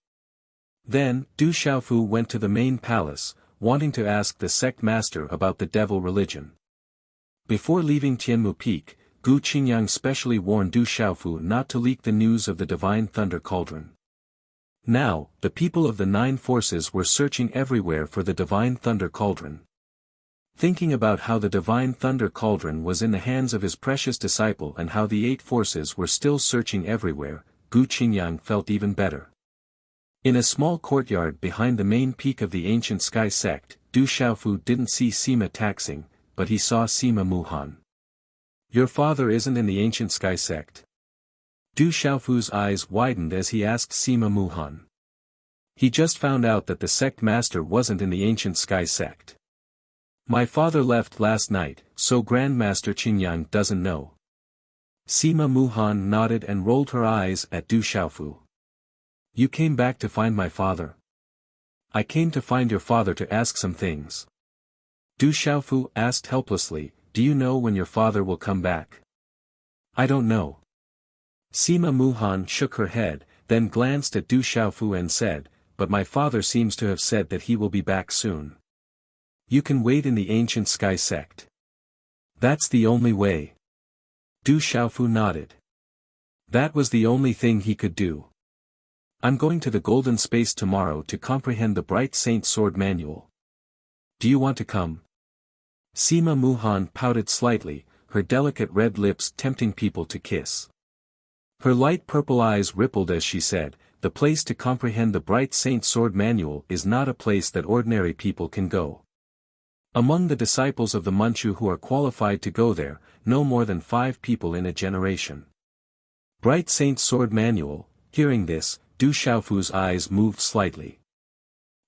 Then, Du Xiaofu went to the main palace, wanting to ask the sect master about the devil religion. Before leaving Tianmu Peak, Gu Qingyang specially warned Du Xiaofu not to leak the news of the divine thunder cauldron. Now, the people of the 9 forces were searching everywhere for the divine thunder cauldron. Thinking about how the divine thunder cauldron was in the hands of his precious disciple and how the 8 forces were still searching everywhere, Gu Qingyang felt even better. In a small courtyard behind the main peak of the ancient sky sect, Du Xiaofu didn't see Sima taxing, but he saw Sima Muhan. Your father isn't in the ancient sky sect. Du Xiaofu's eyes widened as he asked Sima Muhan. He just found out that the sect master wasn't in the ancient sky sect. My father left last night, so Grandmaster Qingyang doesn't know. Sima Muhan nodded and rolled her eyes at Du Xiaofu. You came back to find my father? I came to find your father to ask some things. Du Xiaofu asked helplessly, do you know when your father will come back? I don't know. Sima Muhan shook her head, then glanced at Du Xiaofu and said, but my father seems to have said that he will be back soon. You can wait in the ancient sky sect. That's the only way. Du Xiaofu nodded. That was the only thing he could do. I'm going to the Golden Space tomorrow to comprehend the Bright Saint Sword Manual. Do you want to come? Sima Muhan pouted slightly, her delicate red lips tempting people to kiss. Her light purple eyes rippled as she said, the place to comprehend the Bright Saint Sword Manual is not a place that ordinary people can go. Among the disciples of the Manchu who are qualified to go there, no more than 5 people in a generation. Bright Saint Sword Manual. Hearing this, Du Xiaofu's eyes moved slightly.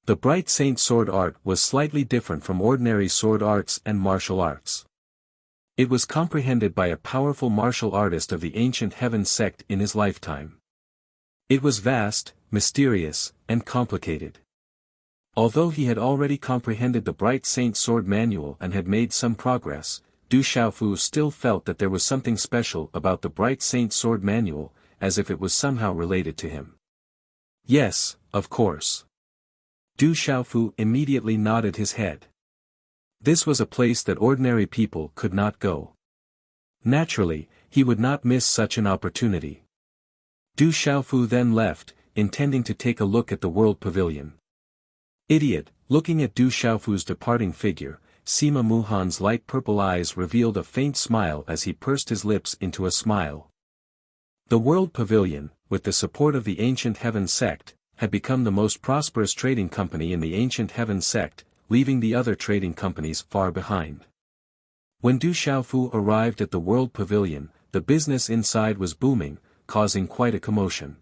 The Bright Saint Sword Art was slightly different from ordinary sword arts and martial arts. It was comprehended by a powerful martial artist of the ancient heaven sect in his lifetime. It was vast, mysterious, and complicated. Although he had already comprehended the Bright Saint Sword Manual and had made some progress, Du Xiaofu still felt that there was something special about the Bright Saint Sword Manual, as if it was somehow related to him. Yes, of course. Du Xiaofu immediately nodded his head. This was a place that ordinary people could not go. Naturally, he would not miss such an opportunity. Du Xiaofu then left, intending to take a look at the World Pavilion. Idiot, looking at Du Xiaofu's departing figure, Sima Muhan's light purple eyes revealed a faint smile as he pursed his lips into a smile. The World Pavilion, with the support of the Ancient Heaven Sect, had become the most prosperous trading company in the Ancient Heaven Sect, leaving the other trading companies far behind. When Du Xiaofu arrived at the World Pavilion, the business inside was booming, causing quite a commotion.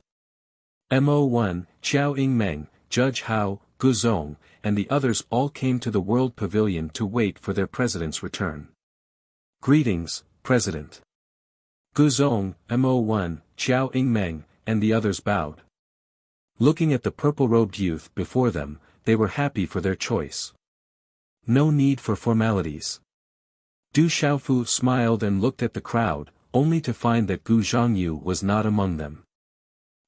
Mo1, Xiao Yingmeng, Judge Hao, Gu Zong, and the others all came to the World Pavilion to wait for their president's return. Greetings, President. Gu Zong, Mo1, Xiao Yingmeng, and the others bowed. Looking at the purple-robed youth before them, they were happy for their choice. No need for formalities. Du Xiaofu smiled and looked at the crowd, only to find that Gu Zhongyu was not among them.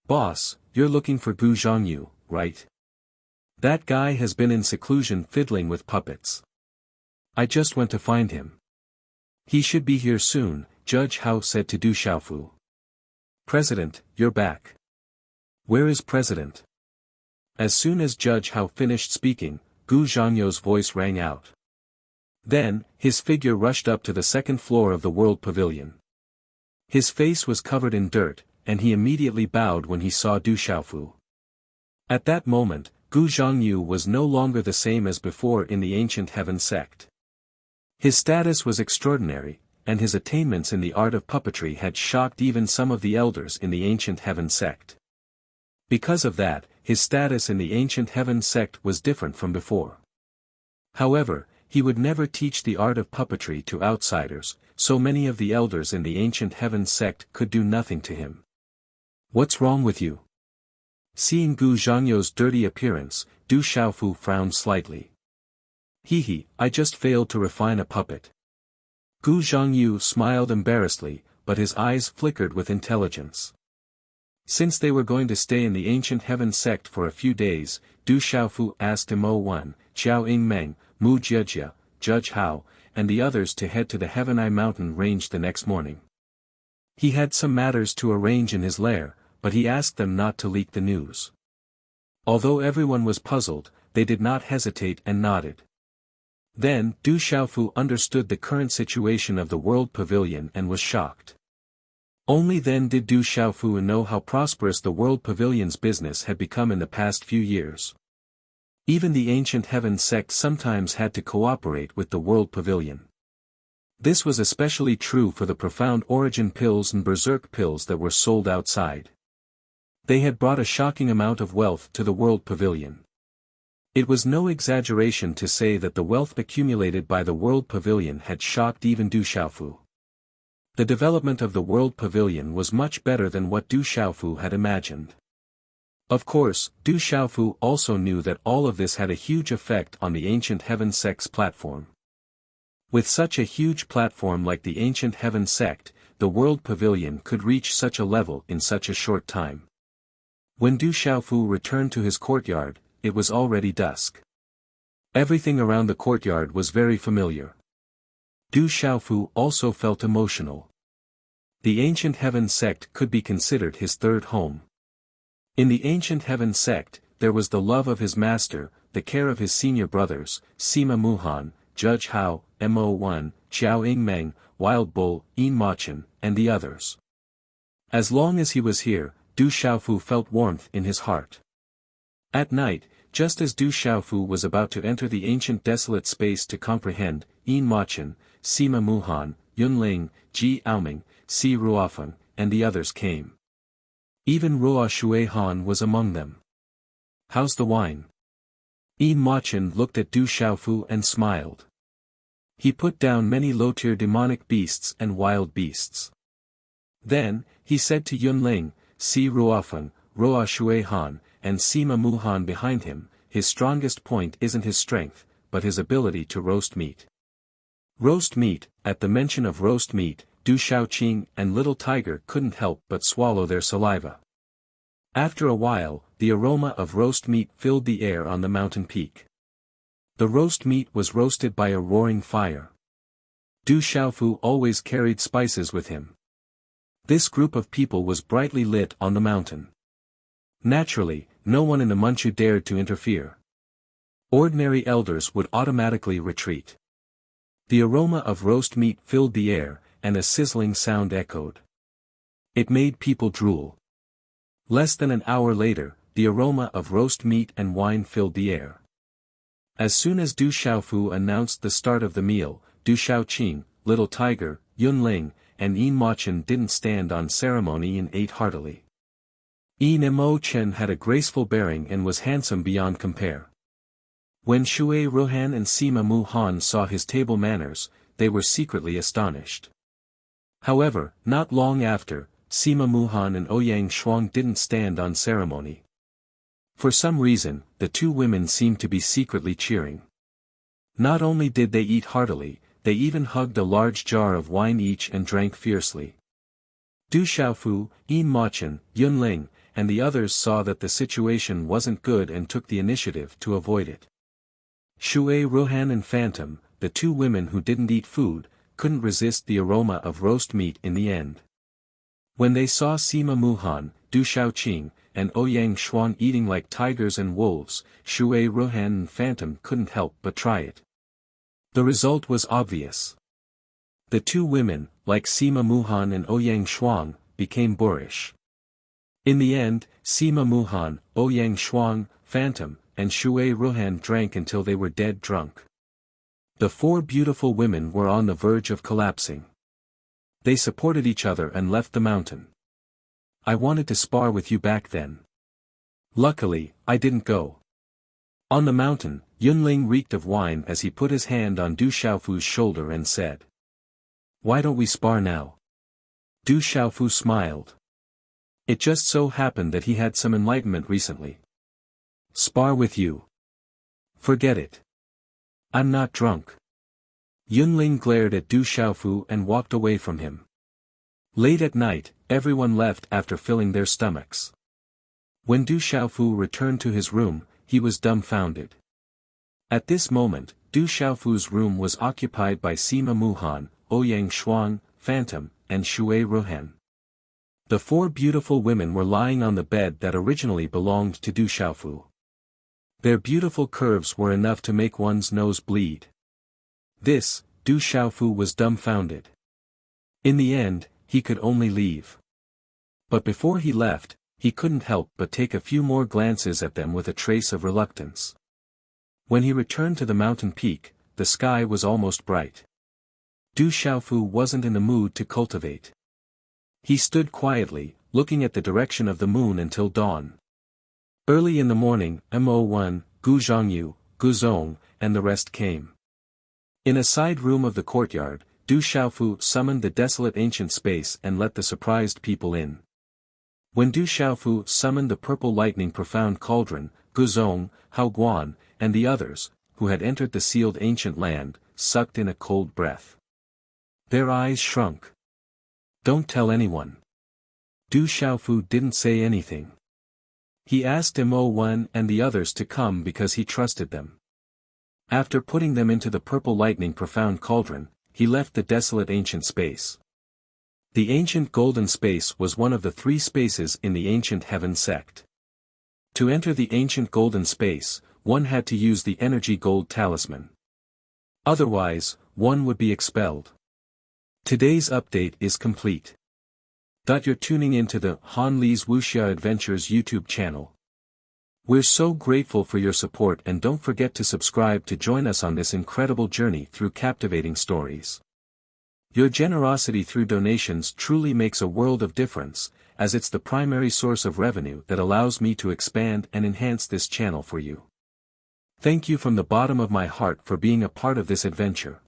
Boss, you're looking for Gu Zhongyu, right? That guy has been in seclusion fiddling with puppets. I just went to find him. He should be here soon, Judge Hao said to Du Xiaofu. President, you're back. Where is President? As soon as Judge Hao finished speaking, Gu Zhangyu's voice rang out. Then, his figure rushed up to the second floor of the World Pavilion. His face was covered in dirt, and he immediately bowed when he saw Du Xiaofu. At that moment, Gu Zhongyu was no longer the same as before in the Ancient Heaven Sect. His status was extraordinary, and his attainments in the art of puppetry had shocked even some of the elders in the Ancient Heaven Sect. Because of that, his status in the Ancient Heaven Sect was different from before. However, he would never teach the art of puppetry to outsiders, so many of the elders in the Ancient Heaven Sect could do nothing to him. What's wrong with you? Seeing Gu Zhangyu's dirty appearance, Du Xiaofu frowned slightly. Hehe, I just failed to refine a puppet. Gu Zhangyu smiled embarrassedly, but his eyes flickered with intelligence. Since they were going to stay in the Ancient Heaven Sect for a few days, Du Xiaofu asked Mo1, Xiao Yingmeng, Mu Jiejia, Judge Hao, and the others to head to the Heaven Eye Mountain range the next morning. He had some matters to arrange in his lair, but he asked them not to leak the news. Although everyone was puzzled, they did not hesitate and nodded. Then, Du Xiaofu understood the current situation of the World Pavilion and was shocked. Only then did Du Xiaofu know how prosperous the World Pavilion's business had become in the past few years. Even the Ancient Heaven Sect sometimes had to cooperate with the World Pavilion. This was especially true for the Profound Origin pills and Berserk pills that were sold outside. They had brought a shocking amount of wealth to the World Pavilion. It was no exaggeration to say that the wealth accumulated by the World Pavilion had shocked even Du Xiaofu. The development of the World Pavilion was much better than what Du Xiaofu had imagined. Of course, Du Xiaofu also knew that all of this had a huge effect on the Ancient Heaven Sect's platform. With such a huge platform like the Ancient Heaven Sect, the World Pavilion could reach such a level in such a short time. When Du Xiaofu returned to his courtyard, it was already dusk. Everything around the courtyard was very familiar. Du Xiaofu also felt emotional. The Ancient Heaven sect could be considered his third home. In the Ancient Heaven sect, there was the love of his master, the care of his senior brothers, Sima Muhan, Judge Hao, Mo1, Xiao Yingmeng, Wild Bull, Yin Machin, and the others. As long as he was here, Du Xiaofu felt warmth in his heart. At night, just as Du Xiaofu was about to enter the ancient desolate space to comprehend, Yin Machin, Sima Muhan, Yunling, Ji Aoming, Si Ruofeng, and the others came. Even Ruo Shui Han was among them. "How's the wine?" Yin Machin looked at Du Xiaofu and smiled. He put down many low-tier demonic beasts and wild beasts. Then, he said to Yunling, Si Ruofeng, Ruo Shui Han, and Sima Muhan behind him, "His strongest point isn't his strength, but his ability to roast meat." Roast meat. At the mention of roast meat, Du Xiaoqing and Little Tiger couldn't help but swallow their saliva. After a while, the aroma of roast meat filled the air on the mountain peak. The roast meat was roasted by a roaring fire. Du Xiaofu always carried spices with him. This group of people was brightly lit on the mountain. Naturally, no one in the Manchu dared to interfere. Ordinary elders would automatically retreat. The aroma of roast meat filled the air, and a sizzling sound echoed. It made people drool. Less than an hour later, the aroma of roast meat and wine filled the air. As soon as Du Xiaofu announced the start of the meal, Du Xiaoqing, Little Tiger, Yunling, and Yin Machin didn't stand on ceremony and ate heartily. Yin Mo Chen had a graceful bearing and was handsome beyond compare. When Shui Rohan and Sima Muhan saw his table manners, they were secretly astonished. However, not long after, Sima Muhan and Ouyang Shuang didn't stand on ceremony. For some reason, the two women seemed to be secretly cheering. Not only did they eat heartily, they even hugged a large jar of wine each and drank fiercely. Du Xiaofu, Yin Machin, Yunling, and the others saw that the situation wasn't good and took the initiative to avoid it. Shui Rohan and Phantom, the two women who didn't eat food, couldn't resist the aroma of roast meat in the end. When they saw Sima Muhan, Du Xiaoqing, and Ouyang Shuang eating like tigers and wolves, Shui Rohan and Phantom couldn't help but try it. The result was obvious. The two women, like Sima Muhan and Ouyang Shuang, became boorish. In the end, Sima Muhan, Ouyang Shuang, Phantom, and Shui Rohan drank until they were dead drunk. The four beautiful women were on the verge of collapsing. They supported each other and left the mountain. "I wanted to spar with you back then. Luckily, I didn't go." On the mountain, Yunling reeked of wine as he put his hand on Du Xiaofu's shoulder and said, "Why don't we spar now?" Du Xiaofu smiled. It just so happened that he had some enlightenment recently. "Spar with you? Forget it. I'm not drunk." Yunling glared at Du Xiaofu and walked away from him. Late at night, everyone left after filling their stomachs. When Du Xiaofu returned to his room, he was dumbfounded. At this moment, Du Xiaofu's room was occupied by Sima Muhan, Ouyang Shuang, Phantom, and Shui Rohan. The four beautiful women were lying on the bed that originally belonged to Du Xiaofu. Their beautiful curves were enough to make one's nose bleed. Du Xiaofu was dumbfounded. In the end, he could only leave. But before he left, he couldn't help but take a few more glances at them with a trace of reluctance. When he returned to the mountain peak, the sky was almost bright. Du Xiaofu wasn't in the mood to cultivate. He stood quietly, looking at the direction of the moon until dawn. Early in the morning, Mo1, Gu Zhongyu, Gu Zong, and the rest came. In a side room of the courtyard, Du Xiaofu summoned the desolate ancient space and let the surprised people in. When Du Xiaofu summoned the purple lightning profound cauldron, Gu Zong, Hao Guan, and the others, who had entered the sealed ancient land, sucked in a cold breath. Their eyes shrunk. "Don't tell anyone." Du Xiaofu didn't say anything. He asked Mo1 and the others to come because he trusted them. After putting them into the purple lightning profound cauldron, he left the desolate ancient space. The ancient golden space was one of the 3 spaces in the ancient heaven sect. To enter the ancient golden space, one had to use the energy gold talisman. Otherwise, one would be expelled. Today's update is complete. You're tuning into the Han Li's Wuxia Adventures YouTube channel. We're so grateful for your support, and don't forget to subscribe to join us on this incredible journey through captivating stories. Your generosity through donations truly makes a world of difference, as it's the primary source of revenue that allows me to expand and enhance this channel for you. Thank you from the bottom of my heart for being a part of this adventure.